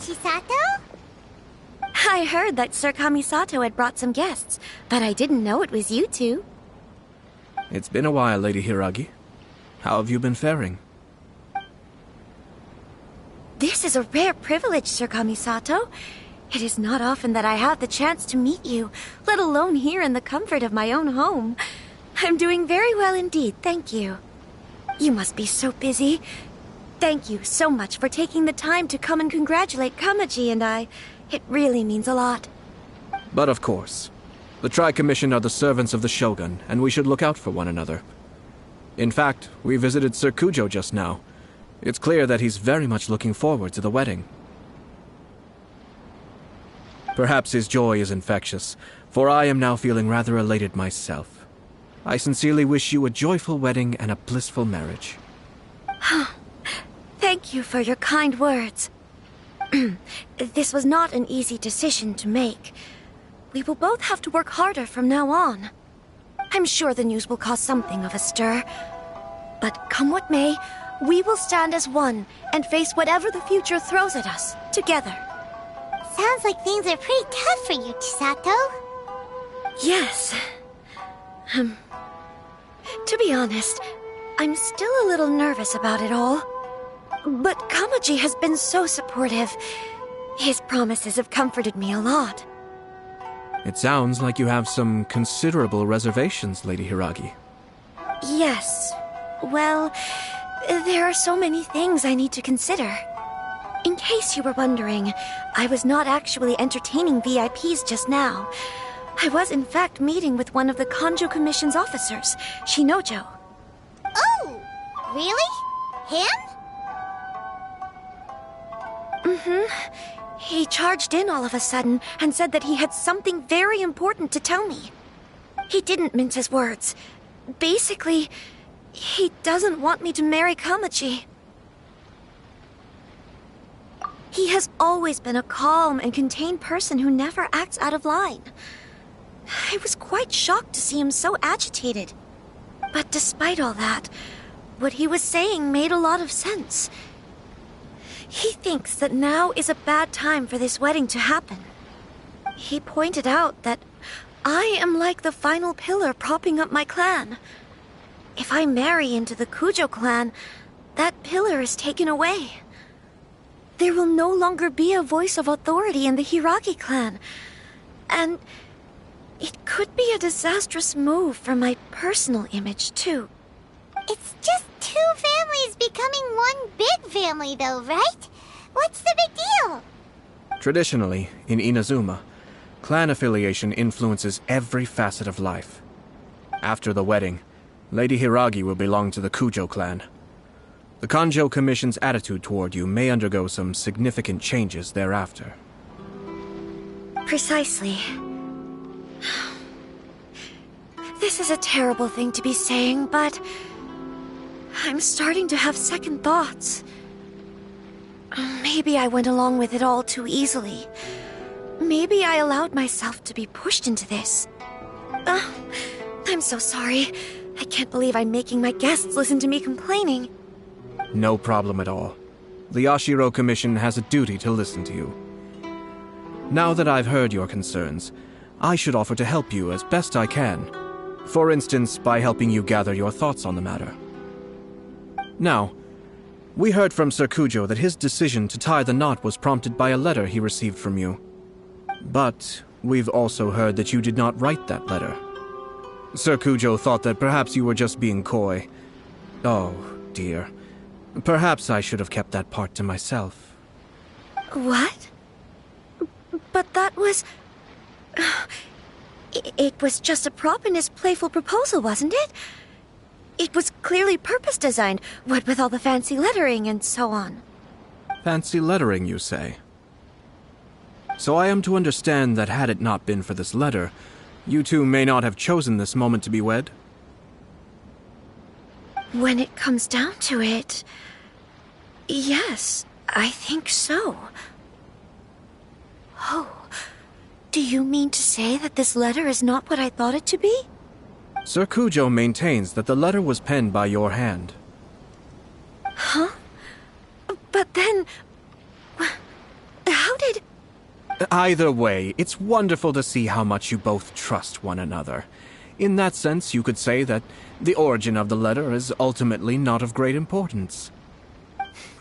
Chisato? I heard that Sir Kamisato had brought some guests, but I didn't know it was you two. It's been a while, Lady Hiragi. How have you been faring? This is a rare privilege, Sir Kamisato. It is not often that I have the chance to meet you, let alone here in the comfort of my own home. I'm doing very well indeed, thank you. You must be so busy. Thank you so much for taking the time to come and congratulate Kamaji and I. It really means a lot. But of course. The Tri-Commission are the servants of the Shogun, and we should look out for one another. In fact, we visited Sir Kujo just now. It's clear that he's very much looking forward to the wedding. Perhaps his joy is infectious, for I am now feeling rather elated myself. I sincerely wish you a joyful wedding and a blissful marriage. Thank you for your kind words. This was not an easy decision to make. We will both have to work harder from now on. I'm sure the news will cause something of a stir. But come what may, we will stand as one and face whatever the future throws at us, together. Sounds like things are pretty tough for you, Chisato. Yes. To be honest, I'm still a little nervous about it all. But Kamaji has been so supportive. His promises have comforted me a lot. It sounds like you have some considerable reservations, Lady Hiragi. Yes. Well, there are so many things I need to consider. In case you were wondering, I was not actually entertaining VIPs just now. I was in fact meeting with one of the Kanjo Commission's officers, Shinojo. Oh! Really? Him? He charged in all of a sudden and said that he had something very important to tell me. He didn't mince his words. Basically, he doesn't want me to marry Kamaji. He has always been a calm and contained person who never acts out of line. I was quite shocked to see him so agitated. But despite all that, what he was saying made a lot of sense. He thinks that now is a bad time for this wedding to happen. He pointed out that I am like the final pillar propping up my clan. If I marry into the Kujo clan, that pillar is taken away. There will no longer be a voice of authority in the Hiragi clan. And it could be a disastrous move for my personal image, too. It's just two families becoming one big family, though, right? What's the big deal? Traditionally, in Inazuma, clan affiliation influences every facet of life. After the wedding, Lady Hiragi will belong to the Kujo clan. The Kanjo Commission's attitude toward you may undergo some significant changes thereafter. Precisely. This is a terrible thing to be saying, but I'm starting to have second thoughts. Maybe I went along with it all too easily. Maybe I allowed myself to be pushed into this. I'm so sorry. I can't believe I'm making my guests listen to me complaining. No problem at all. The Yashiro Commission has a duty to listen to you. Now that I've heard your concerns, I should offer to help you as best I can. For instance, by helping you gather your thoughts on the matter. Now, we heard from Sir Kujo that his decision to tie the knot was prompted by a letter he received from you. But we've also heard that you did not write that letter. Sir Kujo thought that perhaps you were just being coy. Oh, dear. Perhaps I should have kept that part to myself. What? But that was... It was just a prop in his playful proposal, wasn't it? It was clearly purpose-designed, what with all the fancy lettering and so on. Fancy lettering, you say? So I am to understand that had it not been for this letter, you two may not have chosen this moment to be wed? When it comes down to it... yes, I think so. Oh, do you mean to say that this letter is not what I thought it to be? Sir Kujo maintains that the letter was penned by your hand. Huh? But then... how did... Either way, it's wonderful to see how much you both trust one another. In that sense, you could say that the origin of the letter is ultimately not of great importance.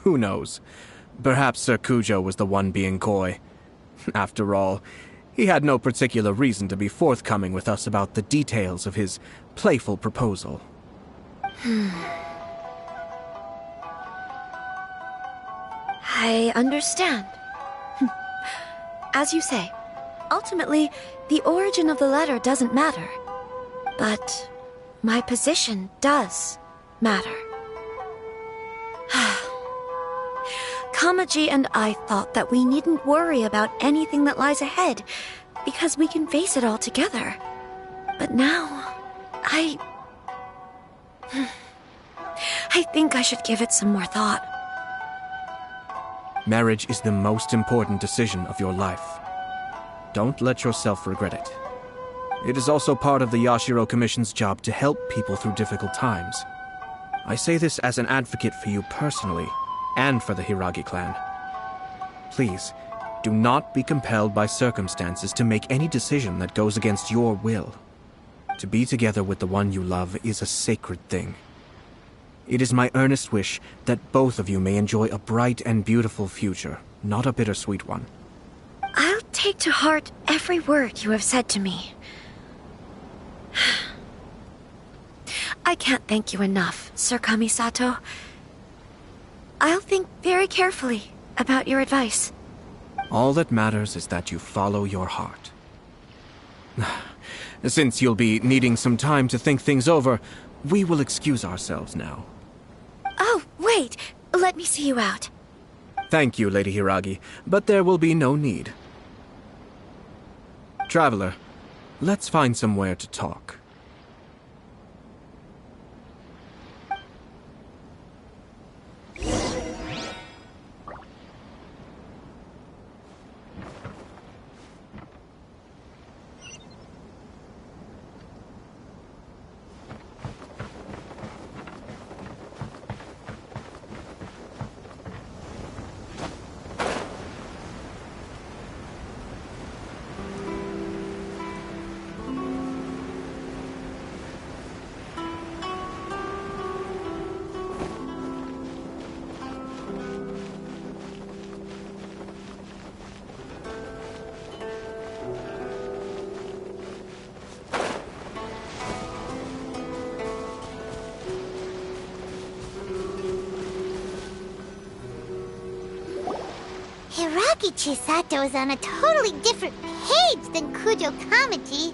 Who knows? Perhaps Sir Kujo was the one being coy. After all, he had no particular reason to be forthcoming with us about the details of his playful proposal. I understand. As you say, ultimately, the origin of the letter doesn't matter. But my position does matter. Kamaji and I thought that we needn't worry about anything that lies ahead, because we can face it all together. But now, I think I should give it some more thought. Marriage is the most important decision of your life. Don't let yourself regret it. It is also part of the Yashiro Commission's job to help people through difficult times. I say this as an advocate for you personally, and for the Hiragi clan. Please, do not be compelled by circumstances to make any decision that goes against your will. To be together with the one you love is a sacred thing. It is my earnest wish that both of you may enjoy a bright and beautiful future, not a bittersweet one. I'll take to heart every word you have said to me. I can't thank you enough, Sir Kamisato. I'll think very carefully about your advice. All that matters is that you follow your heart. Since you'll be needing some time to think things over, we will excuse ourselves now. Oh, wait! Let me see you out. Thank you, Lady Hiragi, but there will be no need. Traveler, let's find somewhere to talk. Hiragi Chisato is on a totally different page than Kujo Kamaji.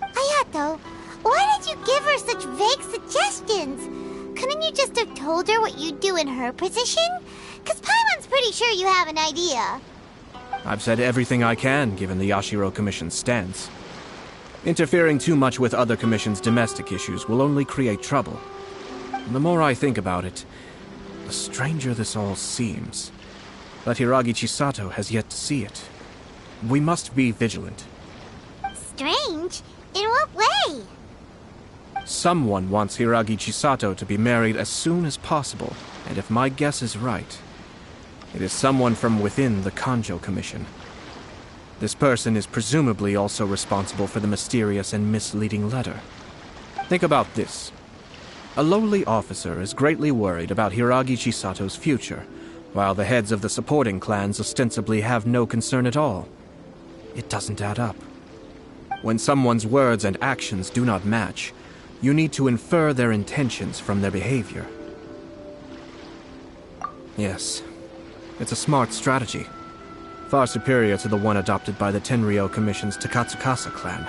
Hayato, why did you give her such vague suggestions? Couldn't you just have told her what you'd do in her position? Because Paimon's pretty sure you have an idea. I've said everything I can, given the Yashiro Commission's stance. Interfering too much with other commissions' domestic issues will only create trouble. The more I think about it, the stranger this all seems. But Hiragi Chisato has yet to see it. We must be vigilant. Strange? In what way? Someone wants Hiragi Chisato to be married as soon as possible, and if my guess is right, it is someone from within the Kanjo Commission. This person is presumably also responsible for the mysterious and misleading letter. Think about this. A lowly officer is greatly worried about Hiragi Chisato's future, while the heads of the supporting clans ostensibly have no concern at all. It doesn't add up. When someone's words and actions do not match, you need to infer their intentions from their behavior. Yes, it's a smart strategy. Far superior to the one adopted by the Tenryou Commission's Takatsukasa clan.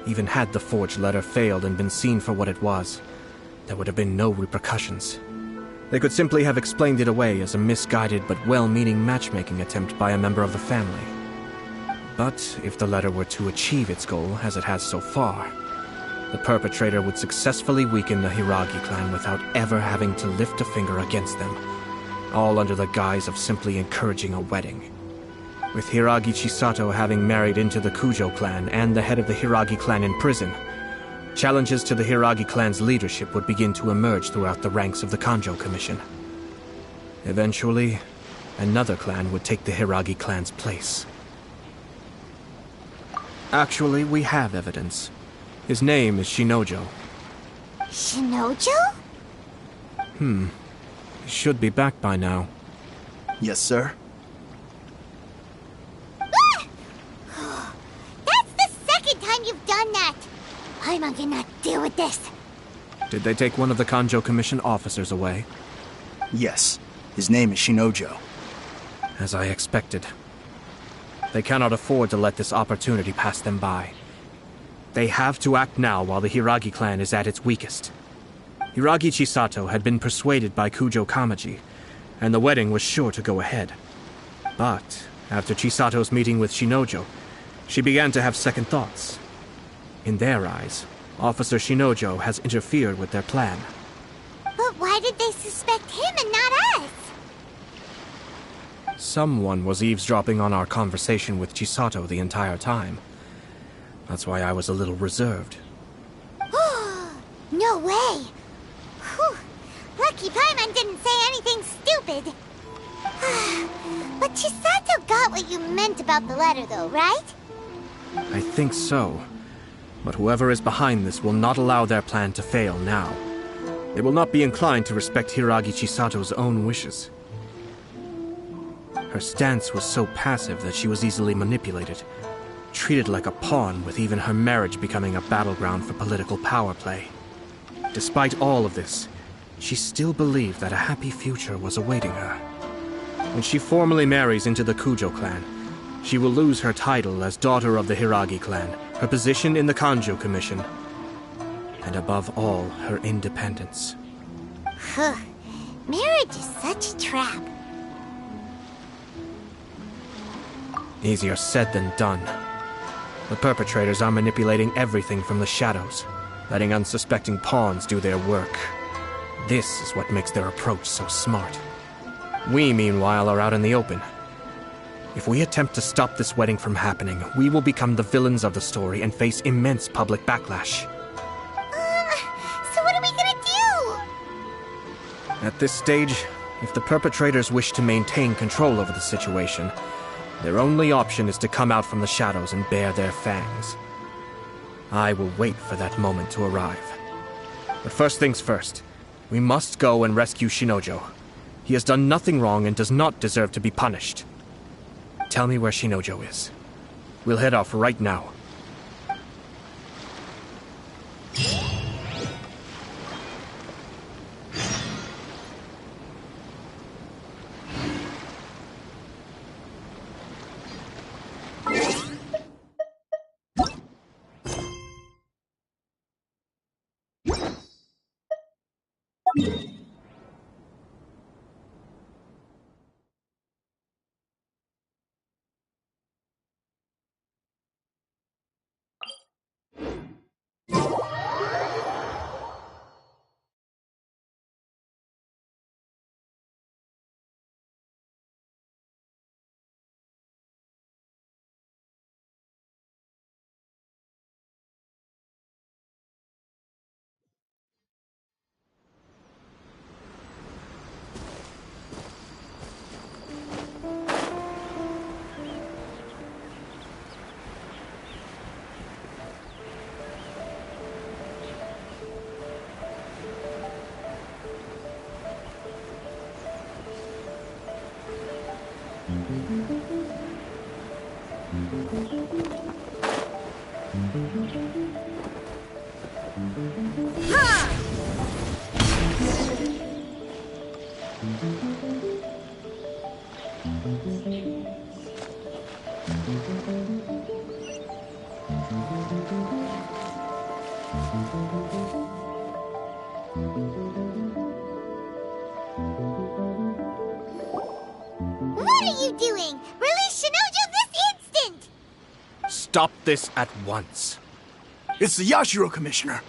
Even had the forged letter failed and been seen for what it was, there would have been no repercussions. They could simply have explained it away as a misguided but well-meaning matchmaking attempt by a member of the family. But if the letter were to achieve its goal, as it has so far, the perpetrator would successfully weaken the Hiragi clan without ever having to lift a finger against them, all under the guise of simply encouraging a wedding. With Hiragi Chisato having married into the Kujo clan and the head of the Hiragi clan in prison, challenges to the Hiragi clan's leadership would begin to emerge throughout the ranks of the Kanjo Commission. Eventually, another clan would take the Hiragi clan's place. Actually, we have evidence. His name is Shinojo. Shinojo? He should be back by now. Yes, sir. That's the second time you've done that! Paimon cannot deal with this. Did they take one of the Kanjo Commission officers away? Yes. His name is Shinojo. As I expected. They cannot afford to let this opportunity pass them by. They have to act now while the Hiragi clan is at its weakest. Hiragi Chisato had been persuaded by Kujo Kamaji, and the wedding was sure to go ahead. But after Chisato's meeting with Shinojo, she began to have second thoughts. In their eyes, Officer Shinojo has interfered with their plan. But why did they suspect him and not us? Someone was eavesdropping on our conversation with Chisato the entire time. That's why I was a little reserved. No way! Whew. Lucky Paimon didn't say anything stupid. But Chisato got what you meant about the letter though, right? I think so. But whoever is behind this will not allow their plan to fail now. They will not be inclined to respect Hiragi Chisato's own wishes. Her stance was so passive that she was easily manipulated, treated like a pawn, with even her marriage becoming a battleground for political power play. Despite all of this, she still believed that a happy future was awaiting her. When she formally marries into the Kujo clan, she will lose her title as daughter of the Hiragi clan, her position in the Kanjo Commission, and above all, her independence. Marriage is such a trap. Easier said than done. The perpetrators are manipulating everything from the shadows, letting unsuspecting pawns do their work. This is what makes their approach so smart. We, meanwhile, are out in the open. If we attempt to stop this wedding from happening, we will become the villains of the story and face immense public backlash. So what are we gonna do? At this stage, if the perpetrators wish to maintain control over the situation, their only option is to come out from the shadows and bare their fangs. I will wait for that moment to arrive. But first things first, we must go and rescue Shinojo. He has done nothing wrong and does not deserve to be punished. Tell me where Shinojo is. We'll head off right now. What are you doing? Release Shinojo this instant! Stop this at once. It's the Yashiro Commissioner.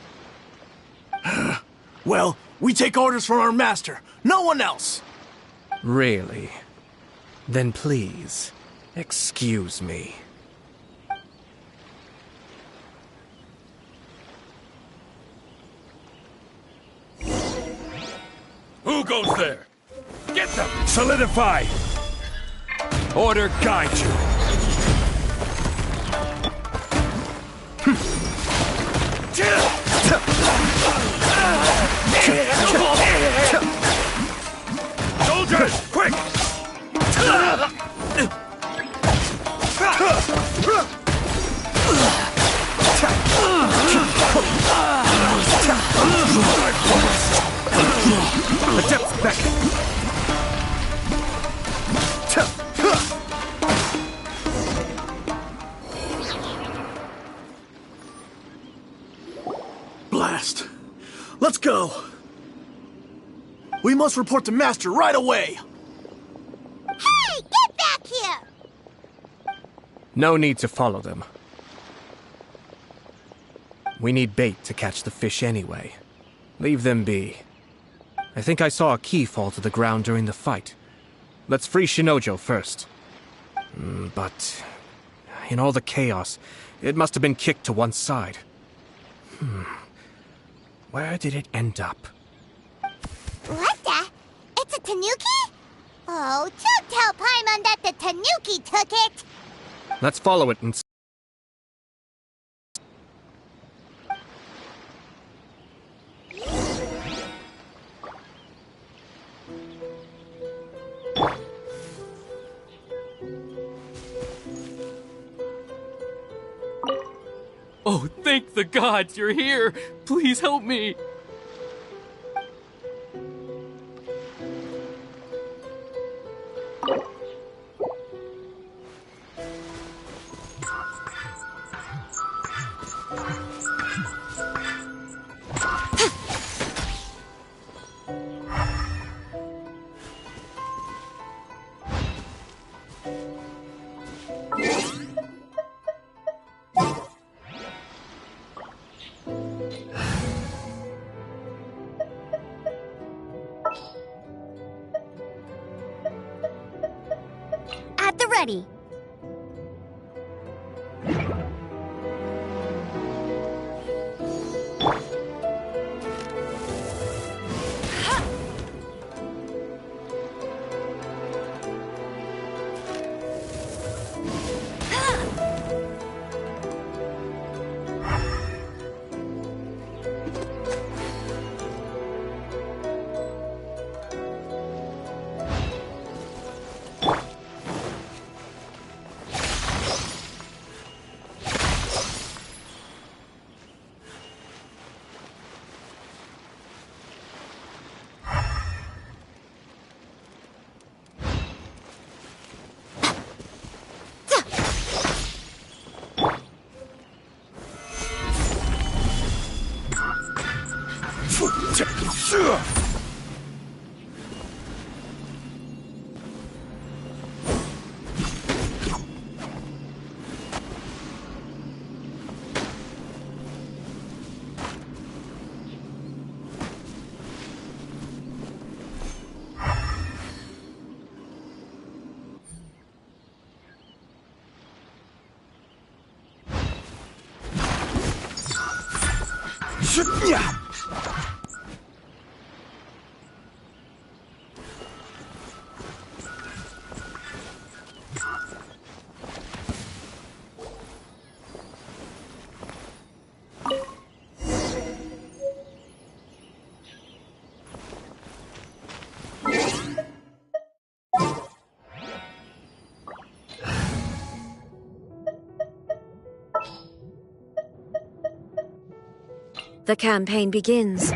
Well, we take orders from our master. No one else. Really? Then please, excuse me. Who goes there? Get them! Solidify! Order guide you! Soldiers, quick! Adepts back! Blast. Let's go. We must report to Master right away. Hey, get back here! No need to follow them. We need bait to catch the fish anyway. Leave them be. I think I saw a key fall to the ground during the fight. Let's free Shinojo first. But in all the chaos, it must have been kicked to one side. Where did it end up? What the? It's a tanuki? Oh, don't tell Paimon that the tanuki took it! Let's follow it and... Oh, thank the gods you're here! Please help me! At the ready. The campaign begins.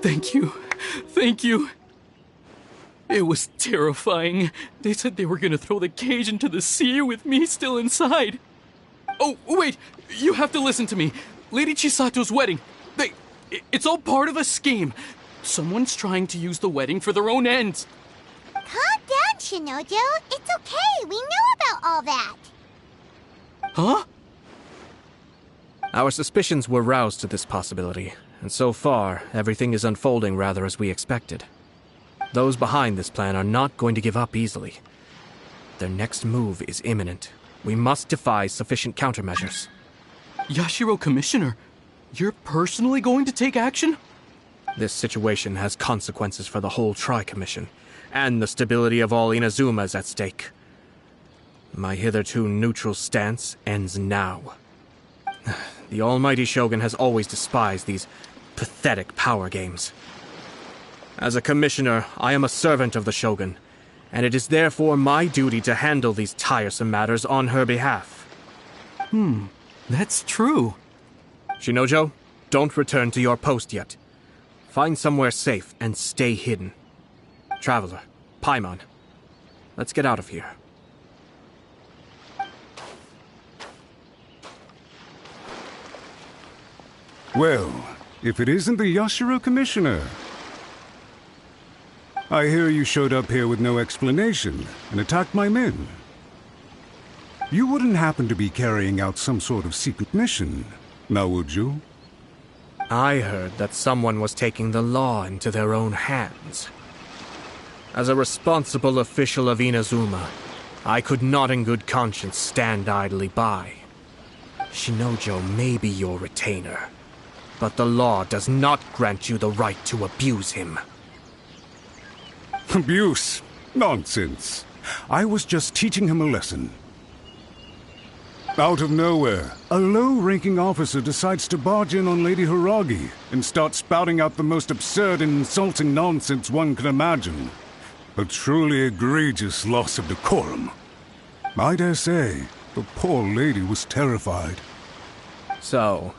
Thank you. Thank you. It was terrifying. They said they were gonna throw the cage into the sea with me still inside. Oh, wait! You have to listen to me. Lady Chisato's wedding. It's all part of a scheme. Someone's trying to use the wedding for their own ends. Calm down, Shinojo. It's okay. We know about all that. Huh? Our suspicions were roused to this possibility, and so far, everything is unfolding rather as we expected. Those behind this plan are not going to give up easily. Their next move is imminent. We must devise sufficient countermeasures. Yashiro Commissioner, you're personally going to take action? This situation has consequences for the whole Tri-Commission, and the stability of all Inazuma is at stake. My hitherto neutral stance ends now. The almighty Shogun has always despised these pathetic power games. As a commissioner, I am a servant of the Shogun, and it is therefore my duty to handle these tiresome matters on her behalf. That's true. Shinojo, don't return to your post yet. Find somewhere safe and stay hidden. Traveler, Paimon, let's get out of here. Well, if it isn't the Yashiro Commissioner. I hear you showed up here with no explanation and attacked my men. You wouldn't happen to be carrying out some sort of secret mission, now would you? I heard that someone was taking the law into their own hands. As a responsible official of Inazuma, I could not in good conscience stand idly by. Shinojo may be your retainer, but the law does not grant you the right to abuse him. Abuse? Nonsense. I was just teaching him a lesson. Out of nowhere, a low-ranking officer decides to barge in on Lady Hiragi and start spouting out the most absurd and insulting nonsense one can imagine. A truly egregious loss of decorum. I dare say, the poor lady was terrified. So,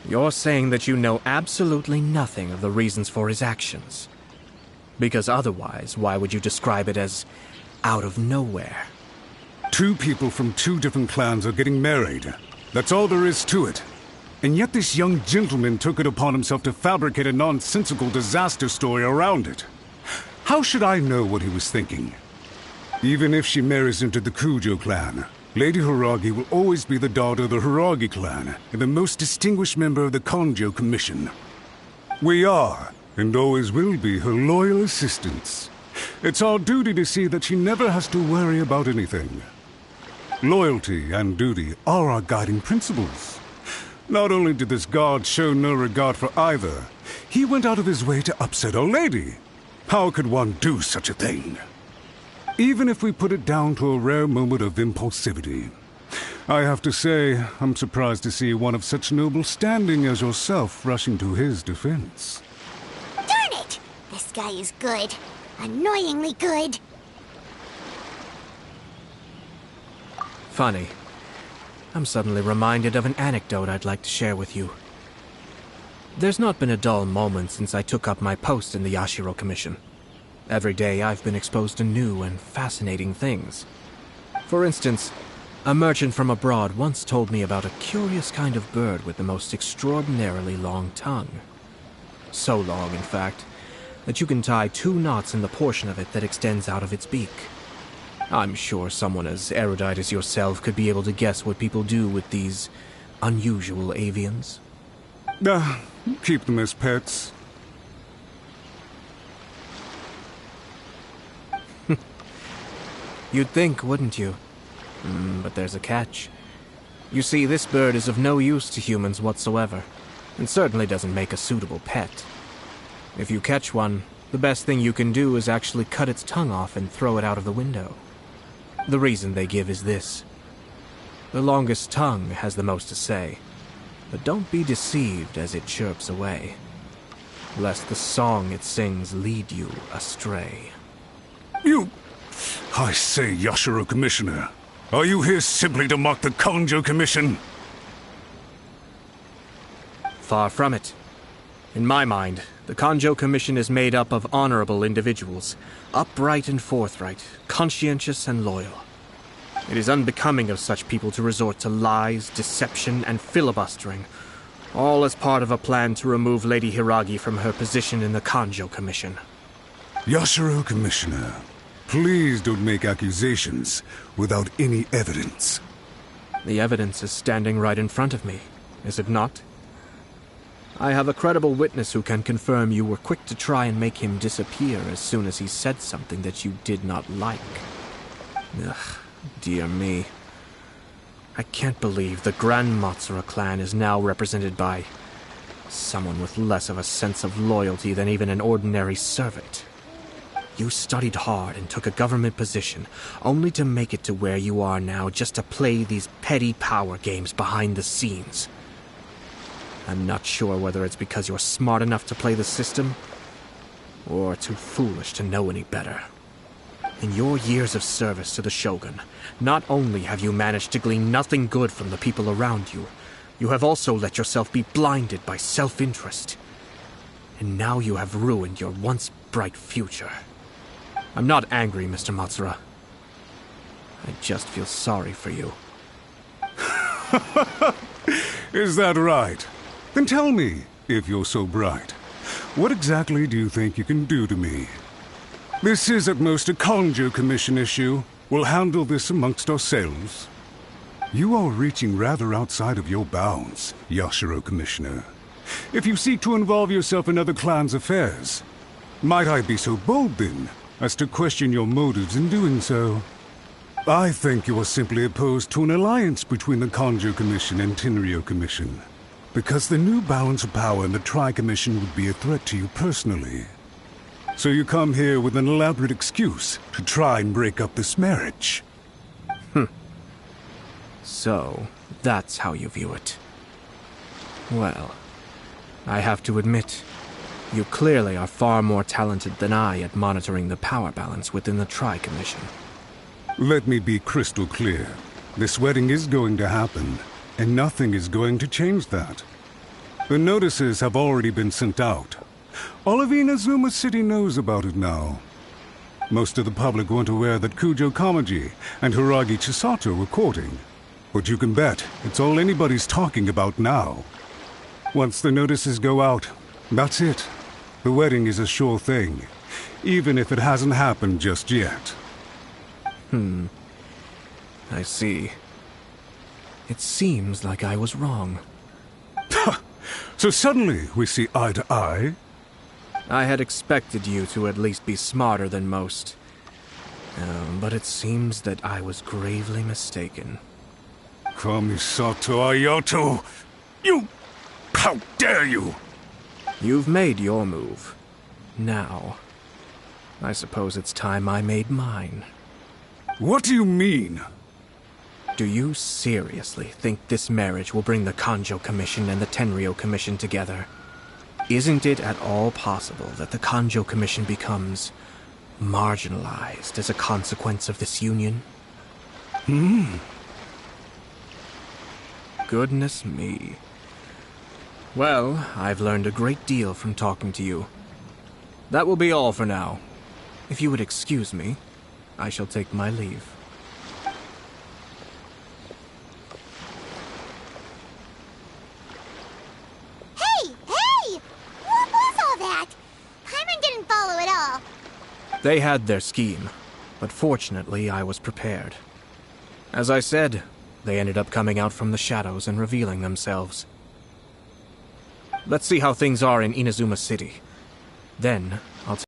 you're saying that you know absolutely nothing of the reasons for his actions? Because otherwise, why would you describe it as out of nowhere? Two people from two different clans are getting married. That's all there is to it. And yet this young gentleman took it upon himself to fabricate a nonsensical disaster story around it. How should I know what he was thinking? Even if she marries into the Kujo clan, Lady Hiragi will always be the daughter of the Hiragi clan and the most distinguished member of the Konjo Commission. We are, and always will be, her loyal assistants. It's our duty to see that she never has to worry about anything. Loyalty and duty are our guiding principles. Not only did this guard show no regard for either, he went out of his way to upset our lady. How could one do such a thing? Even if we put it down to a rare moment of impulsivity. I have to say, I'm surprised to see one of such noble standing as yourself rushing to his defense. Darn it! This guy is good. Annoyingly good. Funny. I'm suddenly reminded of an anecdote I'd like to share with you. There's not been a dull moment since I took up my post in the Yashiro Commission. Every day I've been exposed to new and fascinating things. For instance, a merchant from abroad once told me about a curious kind of bird with the most extraordinarily long tongue. So long, in fact, that you can tie 2 knots in the portion of it that extends out of its beak. I'm sure someone as erudite as yourself could be able to guess what people do with these unusual avians. Keep them as pets. You'd think, wouldn't you? But there's a catch. You see, this bird is of no use to humans whatsoever, and certainly doesn't make a suitable pet. If you catch one, the best thing you can do is actually cut its tongue off and throw it out of the window. The reason they give is this. The longest tongue has the most to say, but don't be deceived as it chirps away. lest the song it sings lead you astray. You... I say, Yashiro Commissioner, are you here simply to mock the Kanjo Commission? Far from it. In my mind, the Kanjo Commission is made up of honorable individuals, upright and forthright, conscientious and loyal. It is unbecoming of such people to resort to lies, deception, and filibustering, all as part of a plan to remove Lady Hiragi from her position in the Kanjo Commission. Yashiro Commissioner, please don't make accusations without any evidence. The evidence is standing right in front of me, is it not? I have a credible witness who can confirm you were quick to try and make him disappear as soon as he said something that you did not like. Ugh, dear me. I can't believe the Grand Matsura clan is now represented by someone with less of a sense of loyalty than even an ordinary servant. You studied hard and took a government position, only to make it to where you are now just to play these petty power games behind the scenes. I'm not sure whether it's because you're smart enough to play the system, or too foolish to know any better. In your years of service to the Shogun, not only have you managed to glean nothing good from the people around you, you have also let yourself be blinded by self-interest. And now you have ruined your once bright future. I'm not angry, Mr. Matsura. I just feel sorry for you. Is that right? Then tell me, if you're so bright, what exactly do you think you can do to me? This is at most a Kanjo Commission issue. We'll handle this amongst ourselves. You are reaching rather outside of your bounds, Yashiro Commissioner. If you seek to involve yourself in other clans' affairs, might I be so bold then, as to question your motives in doing so? I think you are simply opposed to an alliance between the Kanjo Commission and Tenryo Commission, because the new balance of power in the Tri-Commission would be a threat to you personally. So you come here with an elaborate excuse to try and break up this marriage. So, that's how you view it. Well, I have to admit, you clearly are far more talented than I at monitoring the power balance within the Tri-Commission. Let me be crystal clear. This wedding is going to happen, and nothing is going to change that. The notices have already been sent out. All of Inazuma City knows about it now. Most of the public weren't aware that Kujo Kamaji and Hiragi Chisato were courting. But you can bet it's all anybody's talking about now. Once the notices go out, that's it. The wedding is a sure thing, even if it hasn't happened just yet. I see. It seems like I was wrong. So suddenly we see eye to eye? I had expected you to at least be smarter than most. But it seems that I was gravely mistaken. Kamisato Ayato! You... How dare you! You've made your move. Now, I suppose it's time I made mine. What do you mean? Do you seriously think this marriage will bring the Kanjo Commission and the Tenryo Commission together? Isn't it at all possible that the Kanjo Commission becomes marginalized as a consequence of this union? Goodness me. Well, I've learned a great deal from talking to you. That will be all for now. If you would excuse me, I shall take my leave. Hey! What was all that? Paimon didn't follow at all. They had their scheme, but fortunately I was prepared. As I said, they ended up coming out from the shadows and revealing themselves. Let's see how things are in Inazuma City. Then, I'll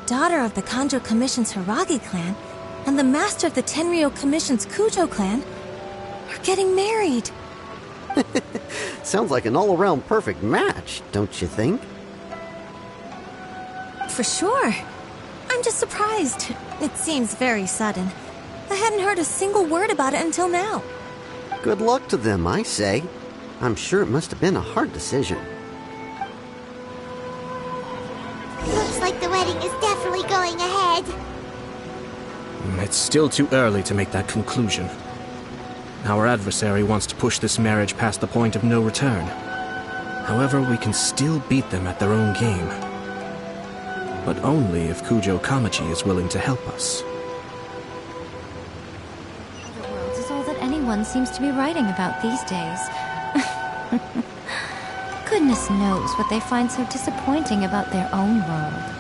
daughter of the Kanjo Commission's Hiragi clan and the master of the Tenryou Commission's Kujo clan are getting married. Sounds like an all-around perfect match, don't you think? For sure. I'm just surprised. It seems very sudden. I hadn't heard a single word about it until now. Good luck to them, I say. I'm sure it must have been a hard decision. Looks like the wedding is definitely going ahead. It's still too early to make that conclusion. Our adversary wants to push this marriage past the point of no return. However, we can still beat them at their own game. But only if Kujo Kamaji is willing to help us. The world is all that anyone seems to be writing about these days. Goodness knows what they find so disappointing about their own world.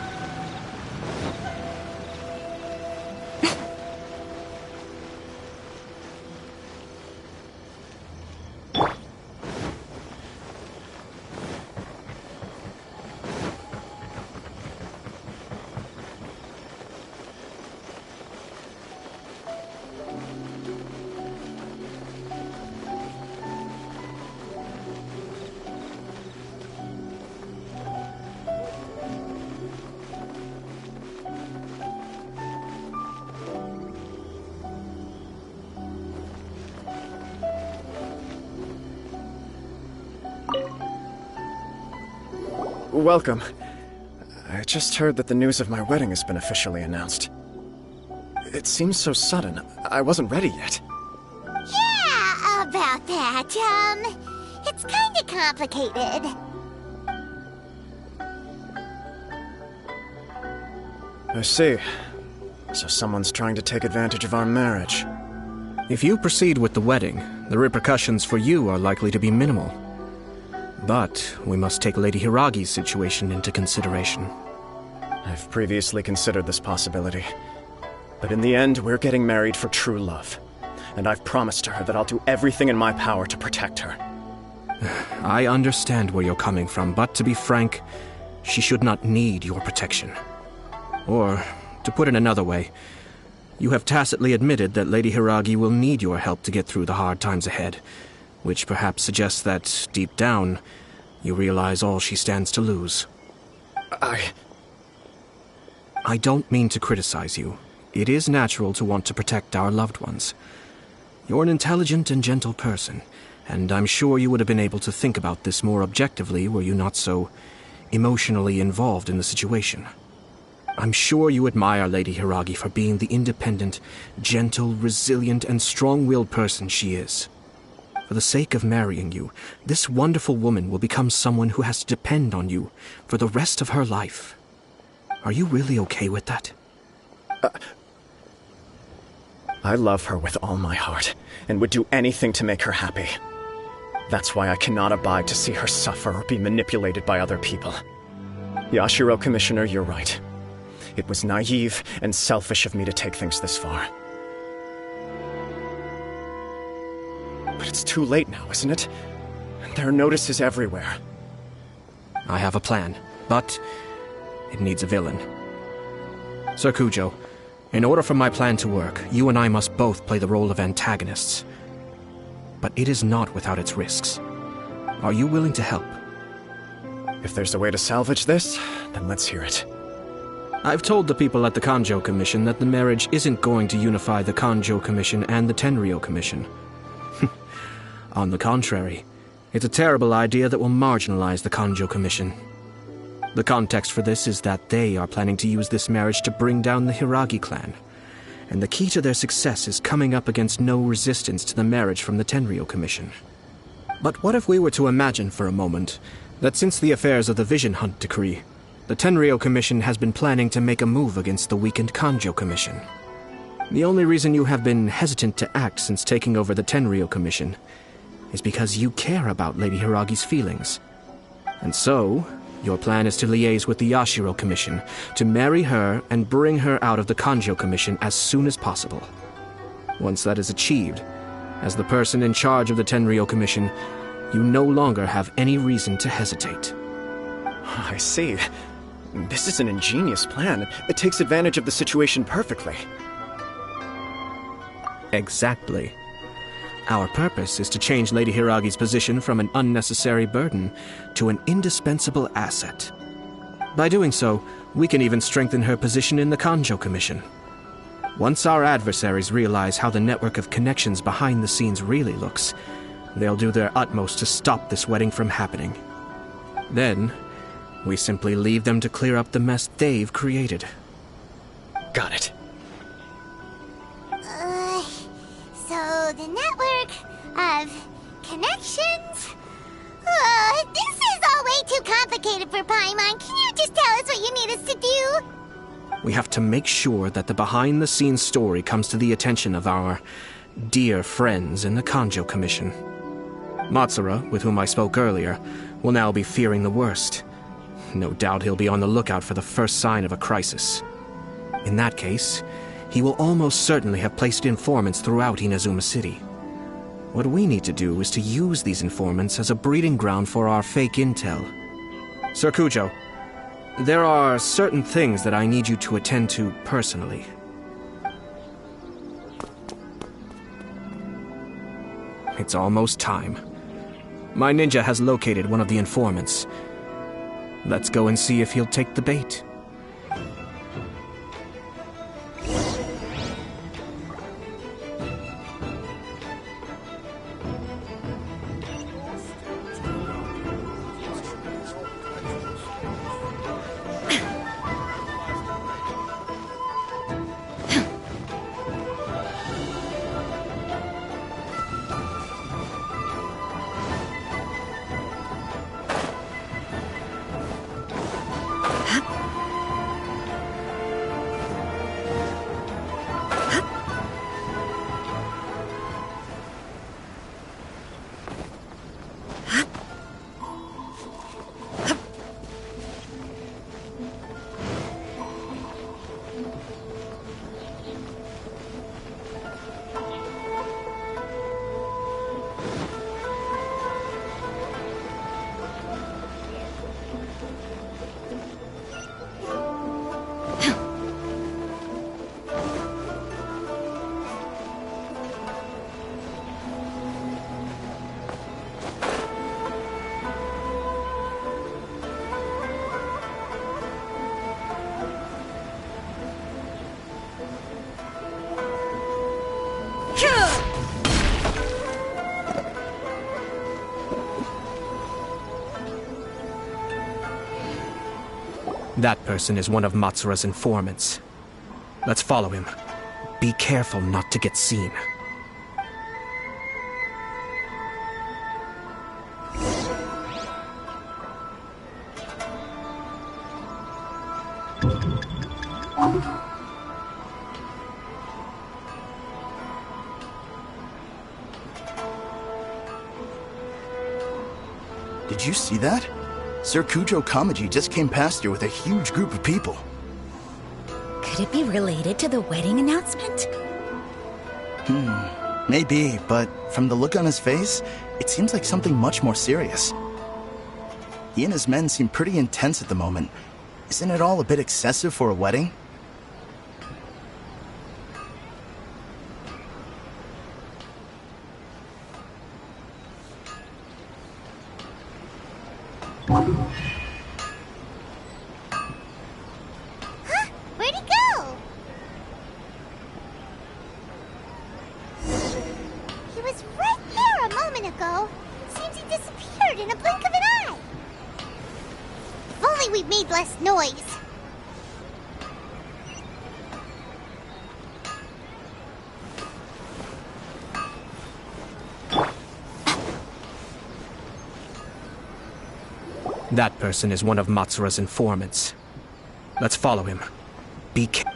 Welcome. I just heard that the news of my wedding has been officially announced. It seems so sudden. I wasn't ready yet. Yeah, about that. It's kinda complicated. I see. So someone's trying to take advantage of our marriage. If you proceed with the wedding, the repercussions for you are likely to be minimal. But we must take Lady Hiragi's situation into consideration. I've previously considered this possibility. But in the end, we're getting married for true love. And I've promised her that I'll do everything in my power to protect her. I understand where you're coming from, but to be frank, she should not need your protection. Or, to put it another way, you have tacitly admitted that Lady Hiragi will need your help to get through the hard times ahead, which perhaps suggests that, deep down, you realize all she stands to lose. I don't mean to criticize you. It is natural to want to protect our loved ones. You're an intelligent and gentle person, and I'm sure you would have been able to think about this more objectively were you not so emotionally involved in the situation. I'm sure you admire Lady Hiragi for being the independent, gentle, resilient, and strong-willed person she is. For the sake of marrying you, this wonderful woman will become someone who has to depend on you for the rest of her life. Are you really okay with that? I love her with all my heart, and would do anything to make her happy. That's why I cannot abide to see her suffer or be manipulated by other people. Yashiro, Commissioner, you're right. It was naive and selfish of me to take things this far. But it's too late now, isn't it? There are notices everywhere. I have a plan, but it needs a villain. Sir Kujo, in order for my plan to work, you and I must both play the role of antagonists. But it is not without its risks. Are you willing to help? If there's a way to salvage this, then let's hear it. I've told the people at the Kanjo Commission that the marriage isn't going to unify the Kanjo Commission and the Tenryou Commission. On the contrary, it's a terrible idea that will marginalize the Kanjo Commission. The context for this is that they are planning to use this marriage to bring down the Hiragi clan, and the key to their success is coming up against no resistance to the marriage from the Tenryou Commission. But what if we were to imagine for a moment that since the affairs of the Vision Hunt Decree, the Tenryou Commission has been planning to make a move against the weakened Kanjo Commission? The only reason you have been hesitant to act since taking over the Tenryou Commission is because you care about Lady Hiragi's feelings. And so, your plan is to liaise with the Yashiro Commission, to marry her and bring her out of the Kanjo Commission as soon as possible. Once that is achieved, as the person in charge of the Tenryou Commission, you no longer have any reason to hesitate. I see. This is an ingenious plan. It takes advantage of the situation perfectly. Exactly. Our purpose is to change Lady Hiragi's position from an unnecessary burden to an indispensable asset. By doing so, we can even strengthen her position in the Kanjo Commission. Once our adversaries realize how the network of connections behind the scenes really looks, they'll do their utmost to stop this wedding from happening. Then, we simply leave them to clear up the mess they've created. Got it. So the network of connections? This is all way too complicated for Paimon. Can you just tell us what you need us to do? We have to make sure that the behind-the-scenes story comes to the attention of our dear friends in the Kanjo Commission. Matsura, with whom I spoke earlier, will now be fearing the worst. No doubt he'll be on the lookout for the first sign of a crisis. In that case, he will almost certainly have placed informants throughout Inazuma City. What we need to do is to use these informants as a breeding ground for our fake intel. Sir Kujo, there are certain things that I need you to attend to personally. It's almost time. My ninja has located one of the informants. Let's go and see if he'll take the bait. That person is one of Matsura's informants. Let's follow him. Be careful not to get seen. Did you see that? Sir Kujo Kamaji just came past here with a huge group of people. Could it be related to the wedding announcement? Maybe, but from the look on his face, it seems like something much more serious. He and his men seem pretty intense at the moment. Isn't it all a bit excessive for a wedding? Where'd he go? He was right there a moment ago. Seems he disappeared in a blink of an eye. If only we made less noise. That person is one of Matsura's informants. Let's follow him. Be careful.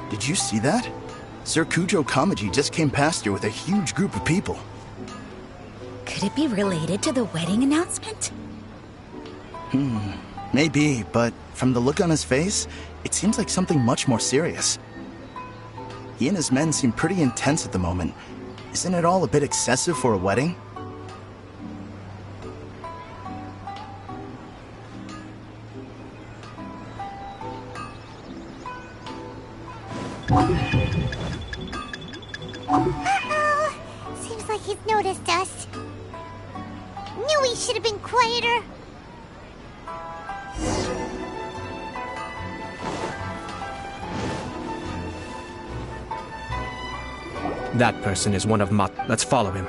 Did you see that? Sir Kujo Kamaji just came past here with a huge group of people. Could it be related to the wedding announcement? Maybe, but from the look on his face, it seems like something much more serious. He and his men seem pretty intense at the moment. Isn't it all a bit excessive for a wedding? Uh-oh. Seems like he's noticed us. Knew he should have been quieter. That person is one of Mat. Let's follow him.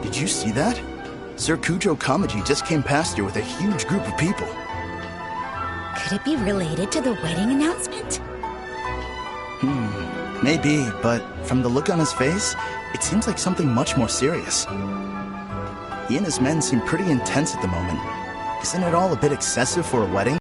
Did you see that? Sir Kujo Kamaji just came past here with a huge group of people. Could it be related to the wedding announcement? Maybe, but from the look on his face, it seems like something much more serious. He and his men seem pretty intense at the moment. Isn't it all a bit excessive for a wedding?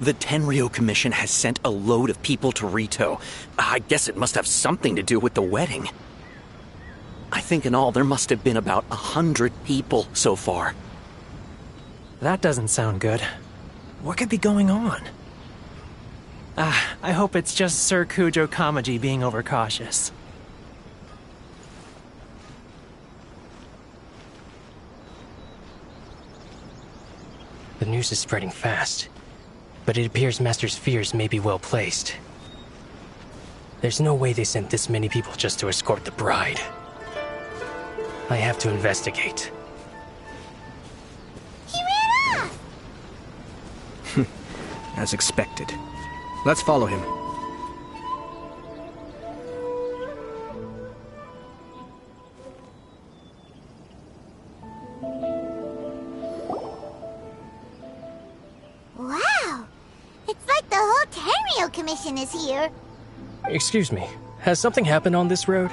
The Tenryo Commission has sent a load of people to Rito. I guess it must have something to do with the wedding. I think in all there must have been about 100 people so far. That doesn't sound good. What could be going on? I hope it's just Sir Kujo Kamaji being overcautious. The news is spreading fast, but it appears Master's fears may be well placed. There's no way they sent this many people just to escort the bride. I have to investigate. He ran off! As expected. Let's follow him. Wow! It's like the whole Tenryo Commission is here. Excuse me, has something happened on this road?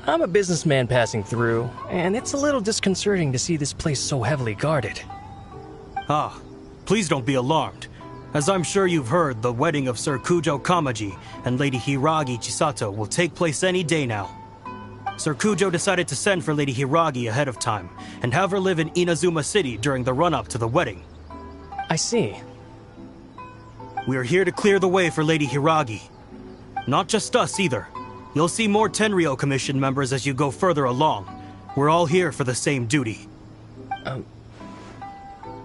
I'm a businessman passing through, and it's a little disconcerting to see this place so heavily guarded. Ah, please don't be alarmed. As I'm sure you've heard, the wedding of Sir Kujo Kamaji and Lady Hiragi Chisato will take place any day now. Sir Kujo decided to send for Lady Hiragi ahead of time, and have her live in Inazuma City during the run-up to the wedding. I see. We are here to clear the way for Lady Hiragi. Not just us, either. You'll see more Tenryo Commission members as you go further along. We're all here for the same duty.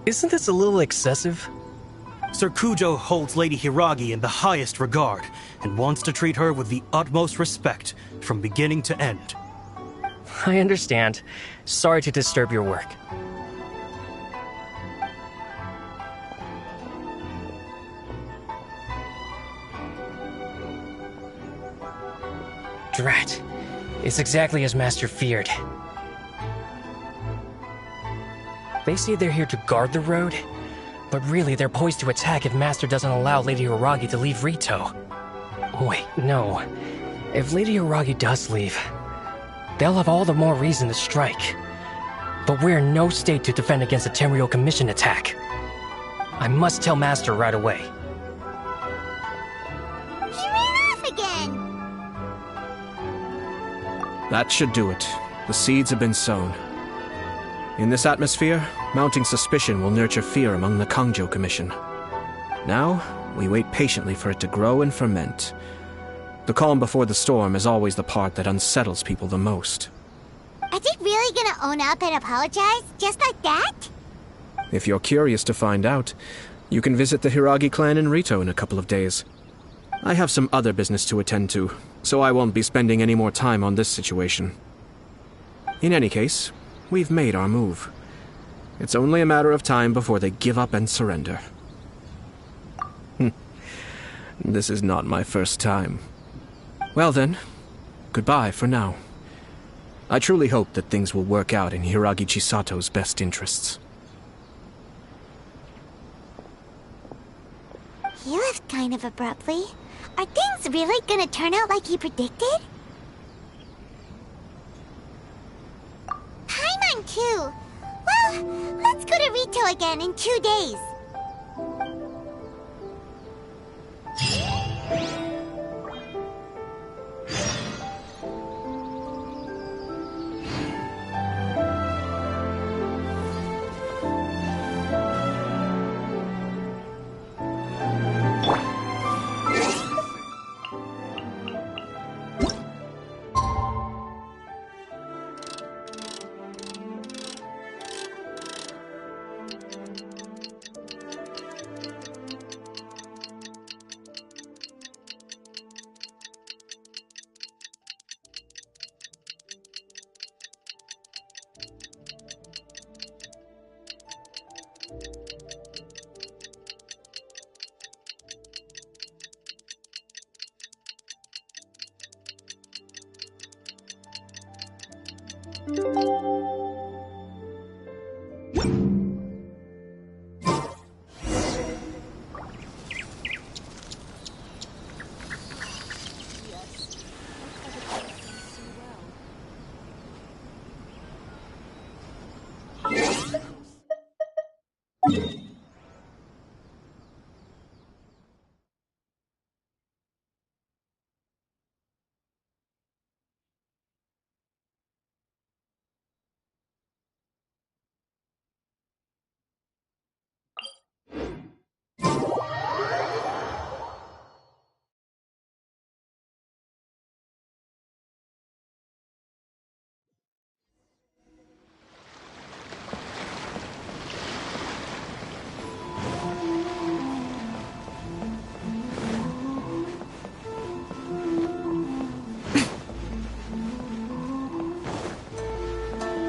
Isn't this a little excessive? Sir Kujo holds Lady Hiragi in the highest regard, and wants to treat her with the utmost respect, from beginning to end. I understand. Sorry to disturb your work. Drat. It's exactly as Master feared. They say they're here to guard the road, but really they're poised to attack if Master doesn't allow Lady Hiragi to leave Rito. Wait, no. If Lady Hiragi does leave, they'll have all the more reason to strike. But we're in no state to defend against a Tenryo Commission attack. I must tell Master right away. He ran off again! That should do it. The seeds have been sown. In this atmosphere, mounting suspicion will nurture fear among the Kangjo Commission. Now, we wait patiently for it to grow and ferment. The calm before the storm is always the part that unsettles people the most. Are they really gonna own up and apologize, just like that? If you're curious to find out, you can visit the Hiragi clan in Rito in a couple of days. I have some other business to attend to, so I won't be spending any more time on this situation. In any case, we've made our move. It's only a matter of time before they give up and surrender. This is not my first time. Well then, goodbye for now. I truly hope that things will work out in Hiragi Chisato's best interests. He left kind of abruptly. Are things really gonna turn out like he predicted? Paimon too. Well, let's go to Rito again in 2 days.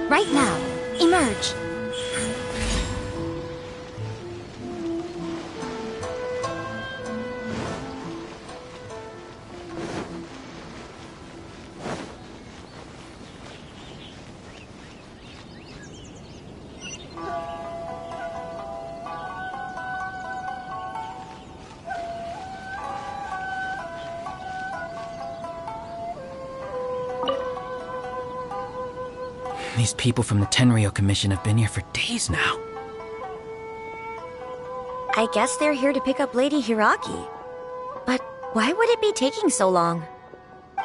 Right now, emerge. These people from the Tenryo Commission have been here for days now. I guess they're here to pick up Lady Hiragi. But why would it be taking so long?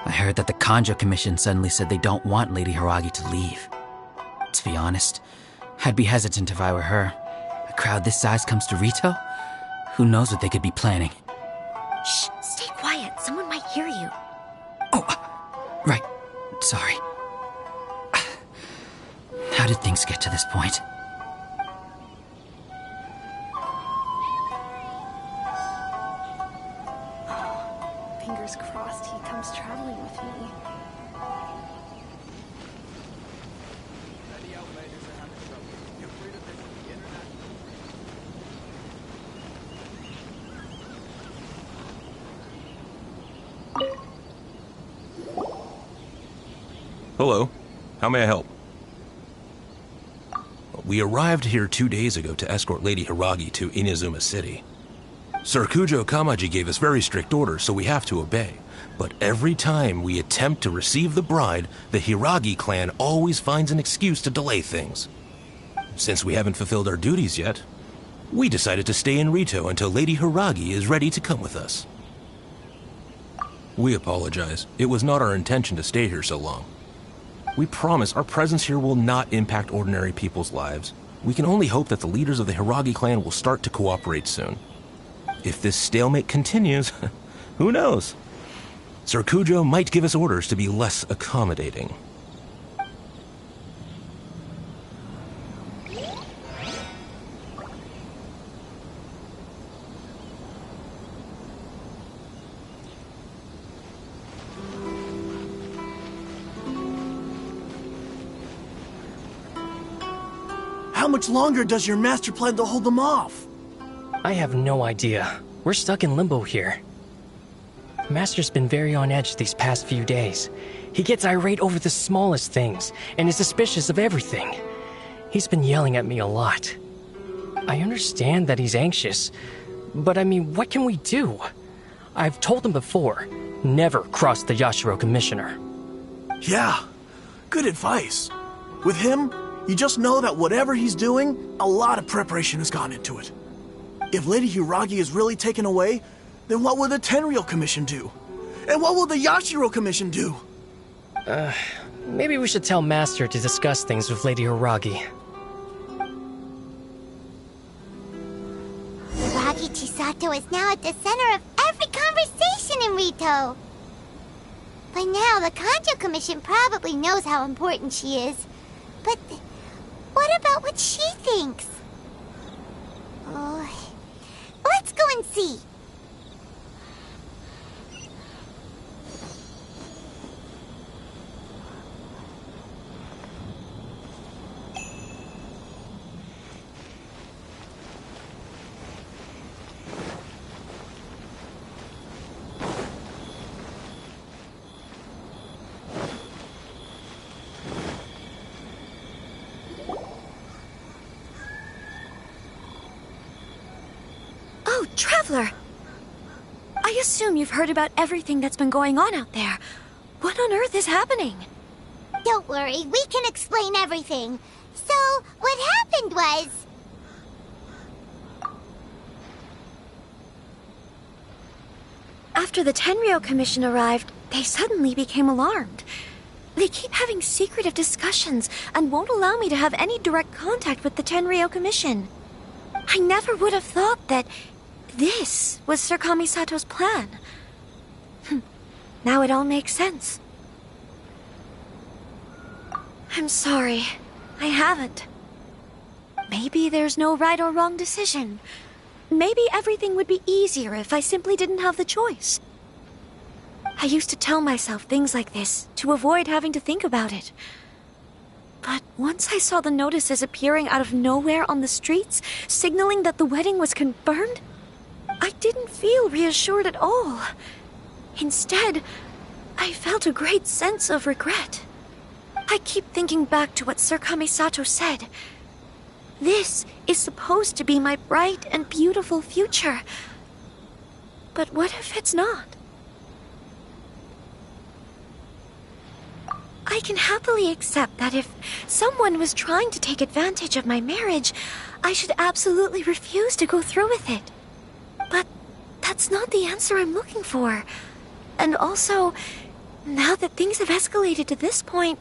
I heard that the Kanjo Commission suddenly said they don't want Lady Hiragi to leave. To be honest, I'd be hesitant if I were her. A crowd this size comes to Rito? Who knows what they could be planning? Shh, stay quiet. Someone might hear you. Right. Sorry. How did things get to this point? Fingers crossed he comes traveling with me. Hello. How may I help? We arrived here 2 days ago to escort Lady Hiragi to Inazuma City. Sir Kujo Kamaji gave us very strict orders, so we have to obey. But every time we attempt to receive the bride, the Hiragi clan always finds an excuse to delay things. Since we haven't fulfilled our duties yet, we decided to stay in Rito until Lady Hiragi is ready to come with us. We apologize. It was not our intention to stay here so long. We promise our presence here will not impact ordinary people's lives. We can only hope that the leaders of the Hiragi clan will start to cooperate soon. If this stalemate continues, who knows? Sir Kujo might give us orders to be less accommodating. How much longer does your master plan to hold them off? I have no idea. We're stuck in limbo here. Master's been very on edge these past few days, He gets irate over the smallest things and is suspicious of everything. He's been yelling at me a lot. I understand that he's anxious, but I mean, what can we do? I've told him before, never cross the Yashiro Commissioner. Yeah, good advice. With him, you just know that whatever he's doing, a lot of preparation has gone into it. If Lady Hiragi is really taken away, then what will the Tenryou Commission do? And what will the Yashiro Commission do? Maybe we should tell Master to discuss things with Lady Hiragi. Hiragi Chisato is now at the center of every conversation in Rito. By now, the Kanjo Commission probably knows how important she is. But what about what she thinks? Oh, let's go and see. Oh, Traveler! I assume you've heard about everything that's been going on out there. What on earth is happening? Don't worry, we can explain everything. So, what happened was... After the Tenryou Commission arrived, they suddenly became alarmed. They keep having secretive discussions and won't allow me to have any direct contact with the Tenryou Commission. I never would have thought that this was Sir Kamisato's plan. Now it all makes sense. I'm sorry. I haven't. Maybe there's no right or wrong decision. Maybe everything would be easier if I simply didn't have the choice. I used to tell myself things like this to avoid having to think about it. But once I saw the notices appearing out of nowhere on the streets, signaling that the wedding was confirmed, I didn't feel reassured at all. Instead, I felt a great sense of regret. I keep thinking back to what Sir Kamisato said. This is supposed to be my bright and beautiful future. But what if it's not? I can happily accept that if someone was trying to take advantage of my marriage, I should absolutely refuse to go through with it. But that's not the answer I'm looking for. And also, now that things have escalated to this point,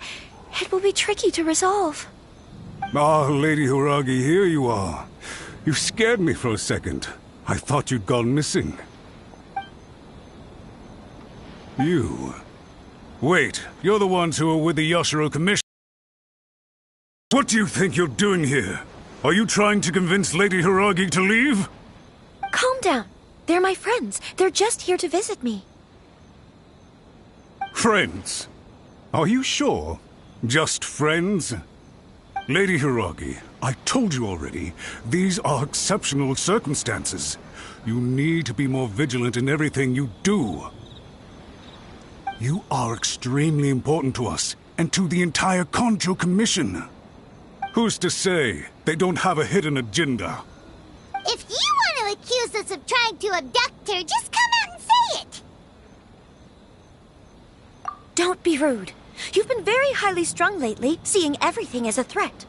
it will be tricky to resolve. Ah, Lady Hiragi, here you are. You scared me for a second. I thought you'd gone missing. You... Wait, you're the ones who are with the Yashiro Commission. What do you think you're doing here? Are you trying to convince Lady Hiragi to leave? Calm down. They're my friends. They're just here to visit me. Friends? Are you sure? Just friends? Lady Hiragi, I told you already, these are exceptional circumstances. You need to be more vigilant in everything you do. You are extremely important to us, and to the entire Kanjo Commission. Who's to say they don't have a hidden agenda? If you want to accuse us of trying to abduct her, just come out and say it! Don't be rude. You've been very highly strung lately, seeing everything as a threat.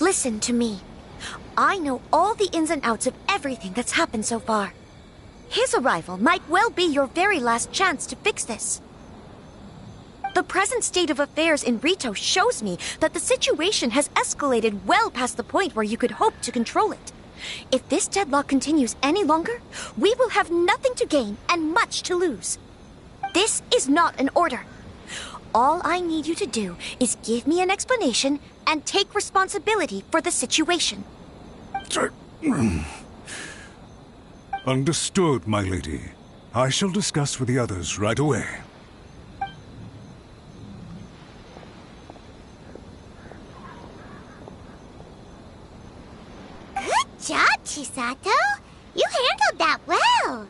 Listen to me. I know all the ins and outs of everything that's happened so far. His arrival might well be your very last chance to fix this. The present state of affairs in Rito shows me that the situation has escalated well past the point where you could hope to control it. If this deadlock continues any longer, we will have nothing to gain and much to lose. This is not an order. All I need you to do is give me an explanation and take responsibility for the situation. Understood, my lady. I shall discuss with the others right away. Good job, Chisato. You handled that well.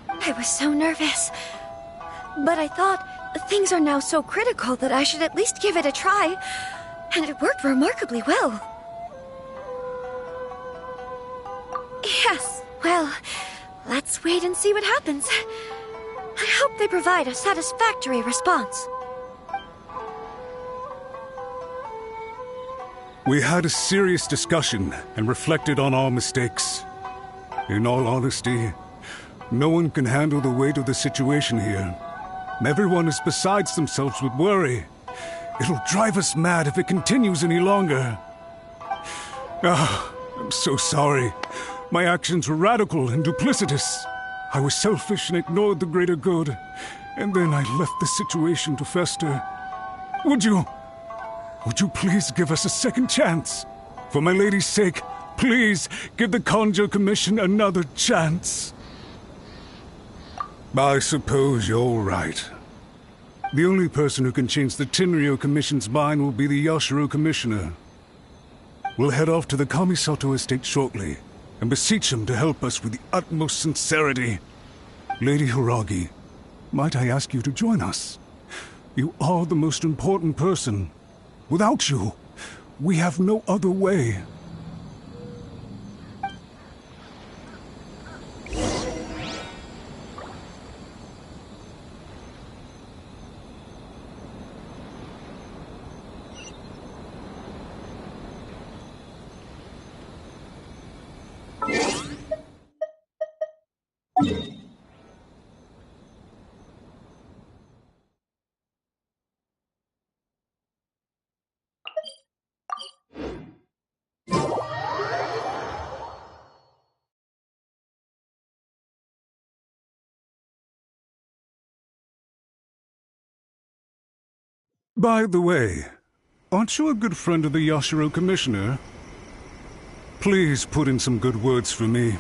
I was so nervous. But I thought things are now so critical that I should at least give it a try. And it worked remarkably well. Yes, well, let's wait and see what happens. I hope they provide a satisfactory response. We had a serious discussion and reflected on our mistakes. In all honesty, no one can handle the weight of the situation here. Everyone is besides themselves with worry. It'll drive us mad if it continues any longer. I'm so sorry. My actions were radical and duplicitous. I was selfish and ignored the greater good. And then I left the situation to fester. Would you please give us a second chance? For my lady's sake, please give the Conjo Commission another chance. I suppose you're right. The only person who can change the Tenryo Commission's mind will be the Yashiro Commissioner. We'll head off to the Kamisato estate shortly and beseech him to help us with the utmost sincerity. Lady Hiragi, might I ask you to join us? You are the most important person. Without you, we have no other way. By the way, aren't you a good friend of the Yashiro Commissioner? Please put in some good words for me.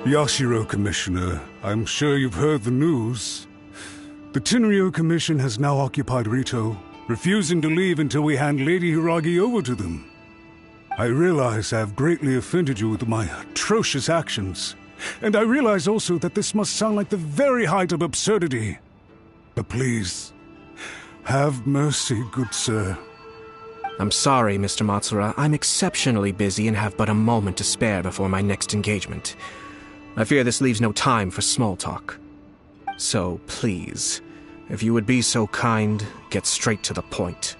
Yashiro Commissioner, I'm sure you've heard the news. The Tenryo Commission has now occupied Rito, refusing to leave until we hand Lady Hiragi over to them. I realize I have greatly offended you with my atrocious actions, and I realize also that this must sound like the very height of absurdity. But please, have mercy, good sir. I'm sorry, Mr. Matsura. I'm exceptionally busy and have but a moment to spare before my next engagement. I fear this leaves no time for small talk. So, please, if you would be so kind, get straight to the point.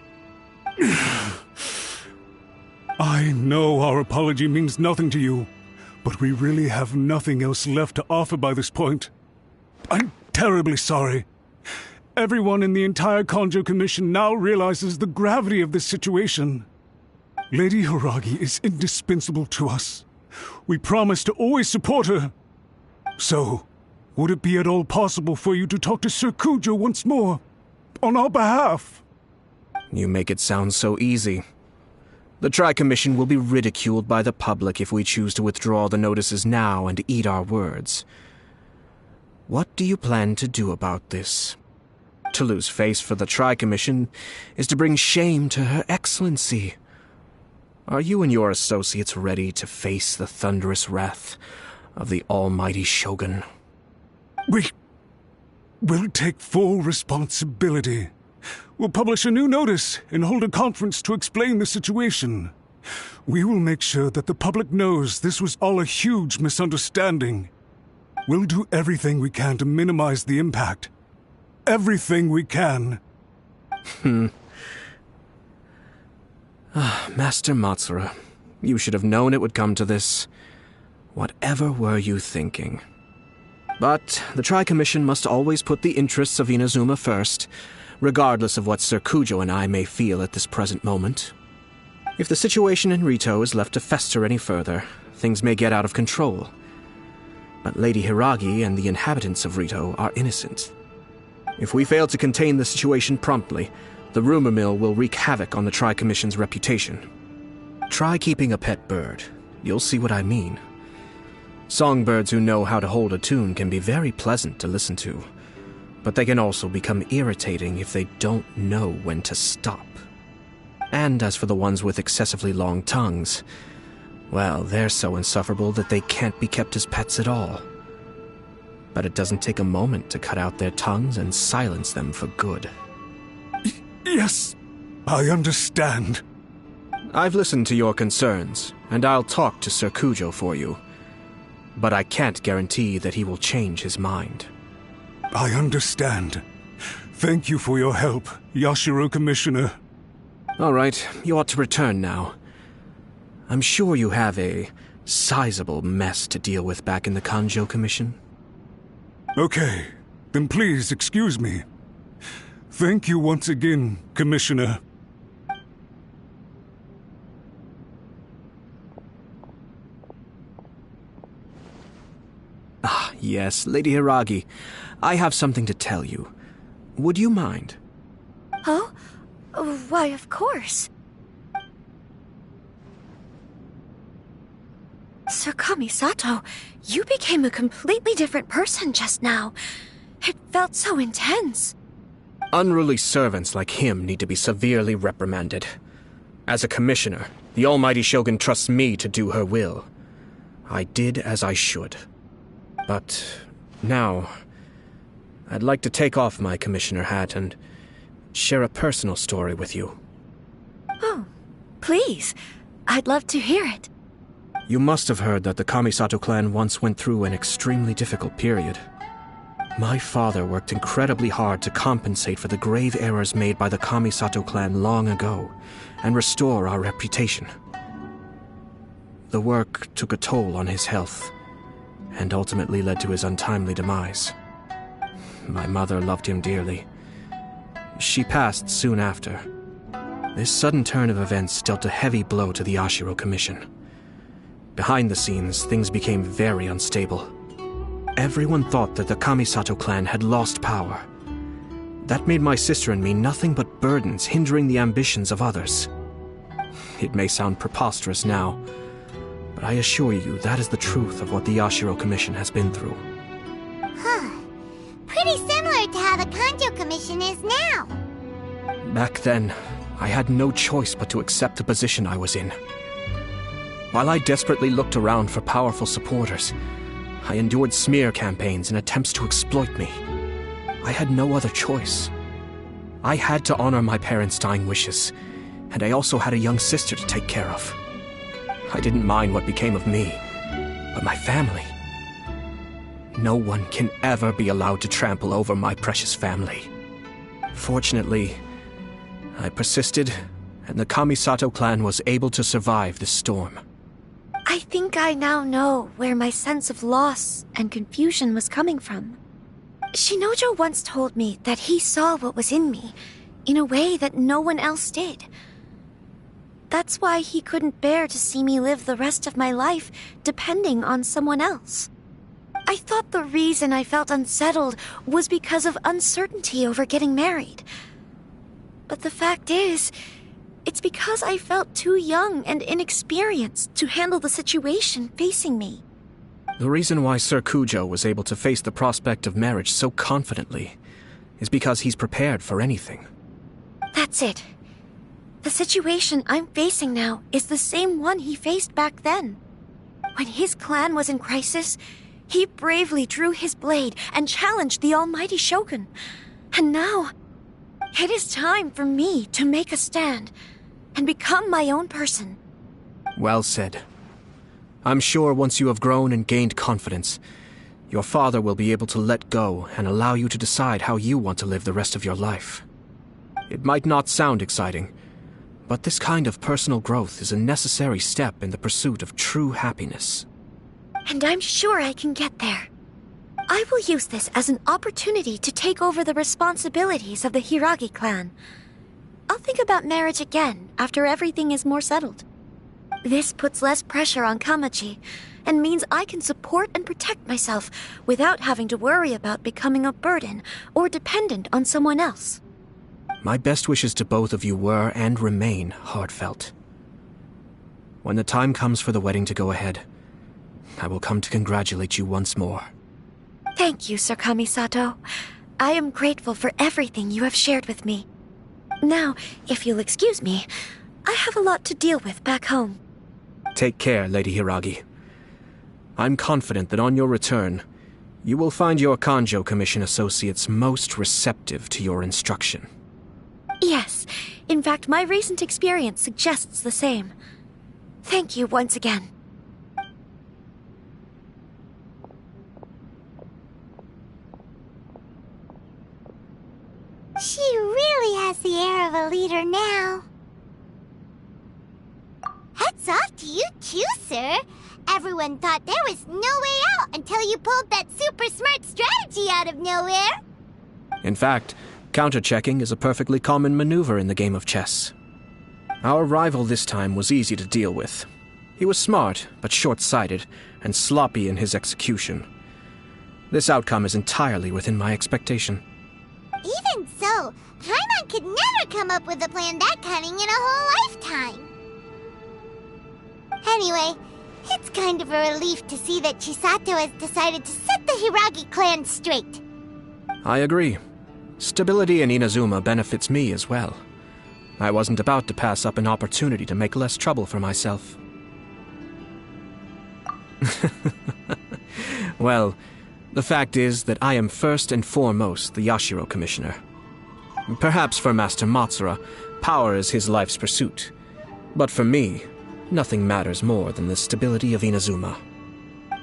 I know our apology means nothing to you, but we really have nothing else left to offer by this point. I'm terribly sorry. Everyone in the entire Conjo Commission now realizes the gravity of this situation. Lady Hiragi is indispensable to us. We promise to always support her. So, would it be at all possible for you to talk to Sir Kujo once more, on our behalf? You make it sound so easy. The Tri-Commission will be ridiculed by the public if we choose to withdraw the notices now and eat our words. What do you plan to do about this? To lose face for the Tri-Commission is to bring shame to Her Excellency. Are you and your associates ready to face the thunderous wrath of the almighty Shogun? We'll take full responsibility. We'll publish a new notice and hold a conference to explain the situation. We will make sure that the public knows this was all a huge misunderstanding. We'll do everything we can to minimize the impact. Everything we can. Master Matsura, you should have known it would come to this. Whatever were you thinking? But the Tri-Commission must always put the interests of Inazuma first, regardless of what Sir Kujo and I may feel at this present moment. If the situation in Rito is left to fester any further, things may get out of control. But Lady Hiragi and the inhabitants of Rito are innocent. If we fail to contain the situation promptly, the rumor mill will wreak havoc on the Tri-Commission's reputation. Try keeping a pet bird. You'll see what I mean. Songbirds who know how to hold a tune can be very pleasant to listen to, but they can also become irritating if they don't know when to stop. And as for the ones with excessively long tongues, well, they're so insufferable that they can't be kept as pets at all. But it doesn't take a moment to cut out their tongues and silence them for good. Yes, I understand. I've listened to your concerns, and I'll talk to Sir Kujo for you. But I can't guarantee that he will change his mind. I understand. Thank you for your help, Yashiro Commissioner. All right, you ought to return now. I'm sure you have a sizable mess to deal with back in the Kanjo Commission. Okay, then please excuse me. Thank you once again, Commissioner. Ah, yes, Lady Hiragi. I have something to tell you. Would you mind? Oh? Why, of course. Sir Kamisato, you became a completely different person just now. It felt so intense. Unruly servants like him need to be severely reprimanded. As a commissioner, the Almighty Shogun trusts me to do her will. I did as I should. But now, I'd like to take off my commissioner hat and share a personal story with you. Oh, please. I'd love to hear it. You must have heard that the Kamisato clan once went through an extremely difficult period. My father worked incredibly hard to compensate for the grave errors made by the Kamisato clan long ago and restore our reputation. The work took a toll on his health and ultimately led to his untimely demise. My mother loved him dearly. She passed soon after. This sudden turn of events dealt a heavy blow to the Yashiro Commission. Behind the scenes, things became very unstable. Everyone thought that the Kamisato clan had lost power. That made my sister and me nothing but burdens hindering the ambitions of others. It may sound preposterous now, but I assure you that is the truth of what the Yashiro Commission has been through. Huh. Pretty similar to how the Kanjo Commission is now. Back then, I had no choice but to accept the position I was in. While I desperately looked around for powerful supporters, I endured smear campaigns and attempts to exploit me. I had no other choice. I had to honor my parents' dying wishes, and I also had a young sister to take care of. I didn't mind what became of me, but my family. No one can ever be allowed to trample over my precious family. Fortunately, I persisted, and the Kamisato clan was able to survive this storm. I think I now know where my sense of loss and confusion was coming from. Shinojo once told me that he saw what was in me, in a way that no one else did. That's why he couldn't bear to see me live the rest of my life depending on someone else. I thought the reason I felt unsettled was because of uncertainty over getting married. But the fact is, it's because I felt too young and inexperienced to handle the situation facing me. The reason why Sir Kujo was able to face the prospect of marriage so confidently is because he's prepared for anything. That's it. The situation I'm facing now is the same one he faced back then. When his clan was in crisis, he bravely drew his blade and challenged the Almighty Shogun. And now, it is time for me to make a stand and become my own person. Well said. I'm sure once you have grown and gained confidence, your father will be able to let go and allow you to decide how you want to live the rest of your life. It might not sound exciting, but this kind of personal growth is a necessary step in the pursuit of true happiness. And I'm sure I can get there. I will use this as an opportunity to take over the responsibilities of the Hiragi clan. I'll think about marriage again after everything is more settled. This puts less pressure on Kamaji, and means I can support and protect myself without having to worry about becoming a burden or dependent on someone else. My best wishes to both of you were and remain heartfelt. When the time comes for the wedding to go ahead, I will come to congratulate you once more. Thank you, Sir Kamisato. I am grateful for everything you have shared with me. Now, if you'll excuse me, I have a lot to deal with back home. Take care, Lady Hiragi. I'm confident that on your return, you will find your Kanjo Commission associates most receptive to your instruction. Yes, in fact, my recent experience suggests the same. Thank you once again. She really has the air of a leader now. Hats off to you too, sir. Everyone thought there was no way out until you pulled that super smart strategy out of nowhere. In fact, counter-checking is a perfectly common maneuver in the game of chess. Our rival this time was easy to deal with. He was smart, but short-sighted, and sloppy in his execution. This outcome is entirely within my expectation. Even so, Paimon could never come up with a plan that cunning in a whole lifetime. Anyway, it's kind of a relief to see that Chisato has decided to set the Hiragi clan straight. I agree. Stability in Inazuma benefits me as well. I wasn't about to pass up an opportunity to make less trouble for myself. Well, the fact is that I am first and foremost the Yashiro Commissioner. Perhaps for Master Matsura, power is his life's pursuit. But for me, nothing matters more than the stability of Inazuma.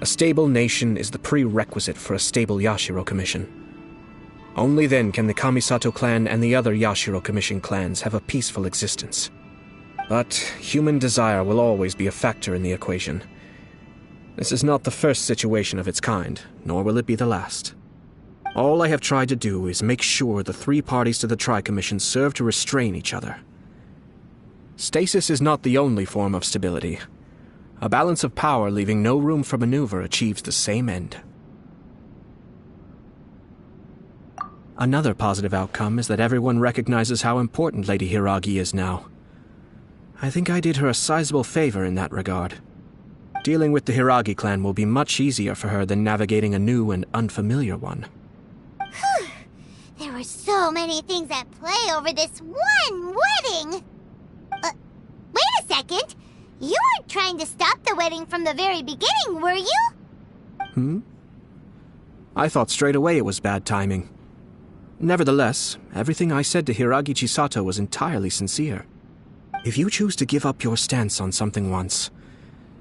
A stable nation is the prerequisite for a stable Yashiro Commission. Only then can the Kamisato clan and the other Yashiro Commission clans have a peaceful existence. But human desire will always be a factor in the equation. This is not the first situation of its kind, nor will it be the last. All I have tried to do is make sure the three parties to the Tri-Commission serve to restrain each other. Stasis is not the only form of stability. A balance of power leaving no room for maneuver achieves the same end. Another positive outcome is that everyone recognizes how important Lady Hiragi is now. I think I did her a sizable favor in that regard. Dealing with the Hiragi clan will be much easier for her than navigating a new and unfamiliar one. Whew. There were so many things at play over this one wedding. Wait a second. You weren't trying to stop the wedding from the very beginning, were you? I thought straight away it was bad timing. Nevertheless, everything I said to Hiragi Chisato was entirely sincere. If you choose to give up your stance on something once,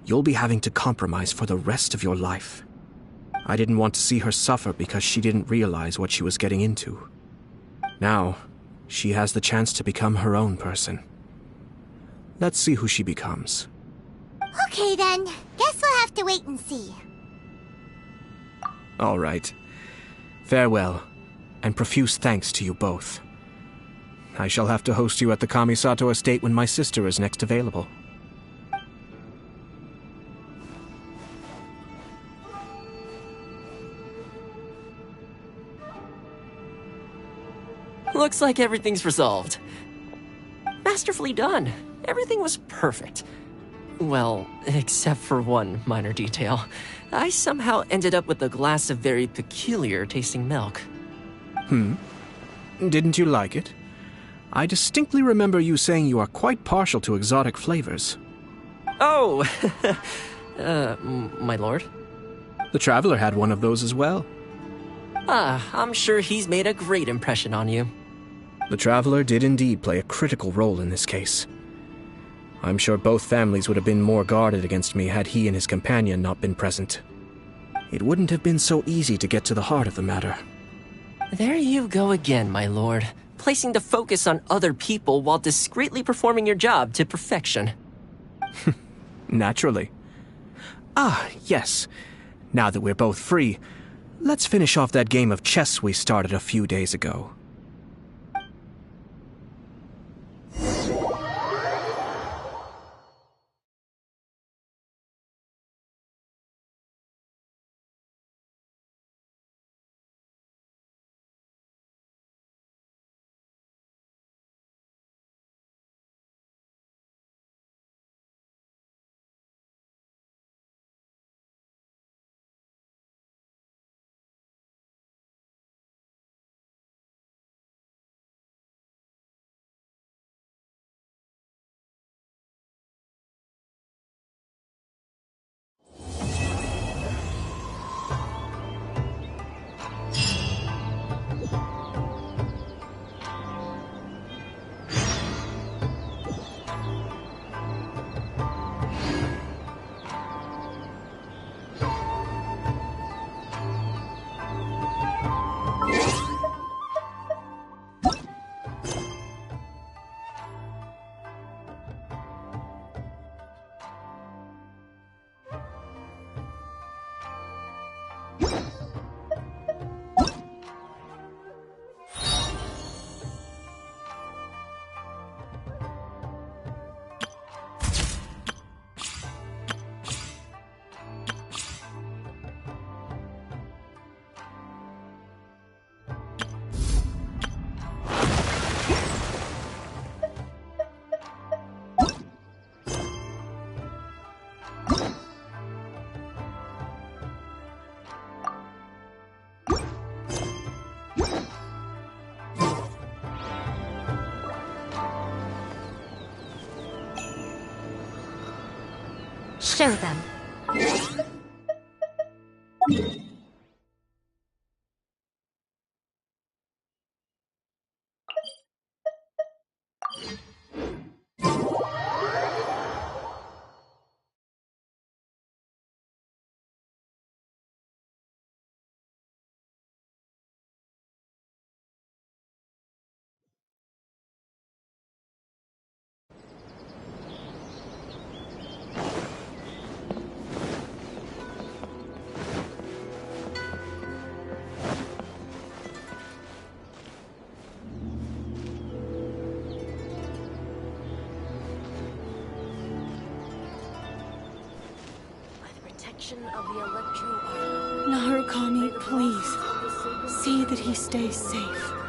you'll be having to compromise for the rest of your life. I didn't want to see her suffer because she didn't realize what she was getting into. Now, she has the chance to become her own person. Let's see who she becomes. Okay then, guess we'll have to wait and see. All right. Farewell, and profuse thanks to you both. I shall have to host you at the Kamisato estate when my sister is next available. Looks like everything's resolved. Masterfully done. Everything was perfect. Well, except for one minor detail. I somehow ended up with a glass of very peculiar tasting milk. Didn't you like it? I distinctly remember you saying you are quite partial to exotic flavors. Oh, my lord? The Traveler had one of those as well. I'm sure he's made a great impression on you. The Traveler did indeed play a critical role in this case. I'm sure both families would have been more guarded against me had he and his companion not been present. It wouldn't have been so easy to get to the heart of the matter. There you go again, my lord. Placing the focus on other people while discreetly performing your job to perfection. Naturally. Ah, yes. Now that we're both free, let's finish off that game of chess we started a few days ago. Show them. Of the Electro Armor. Narukami, please. See that he stays safe.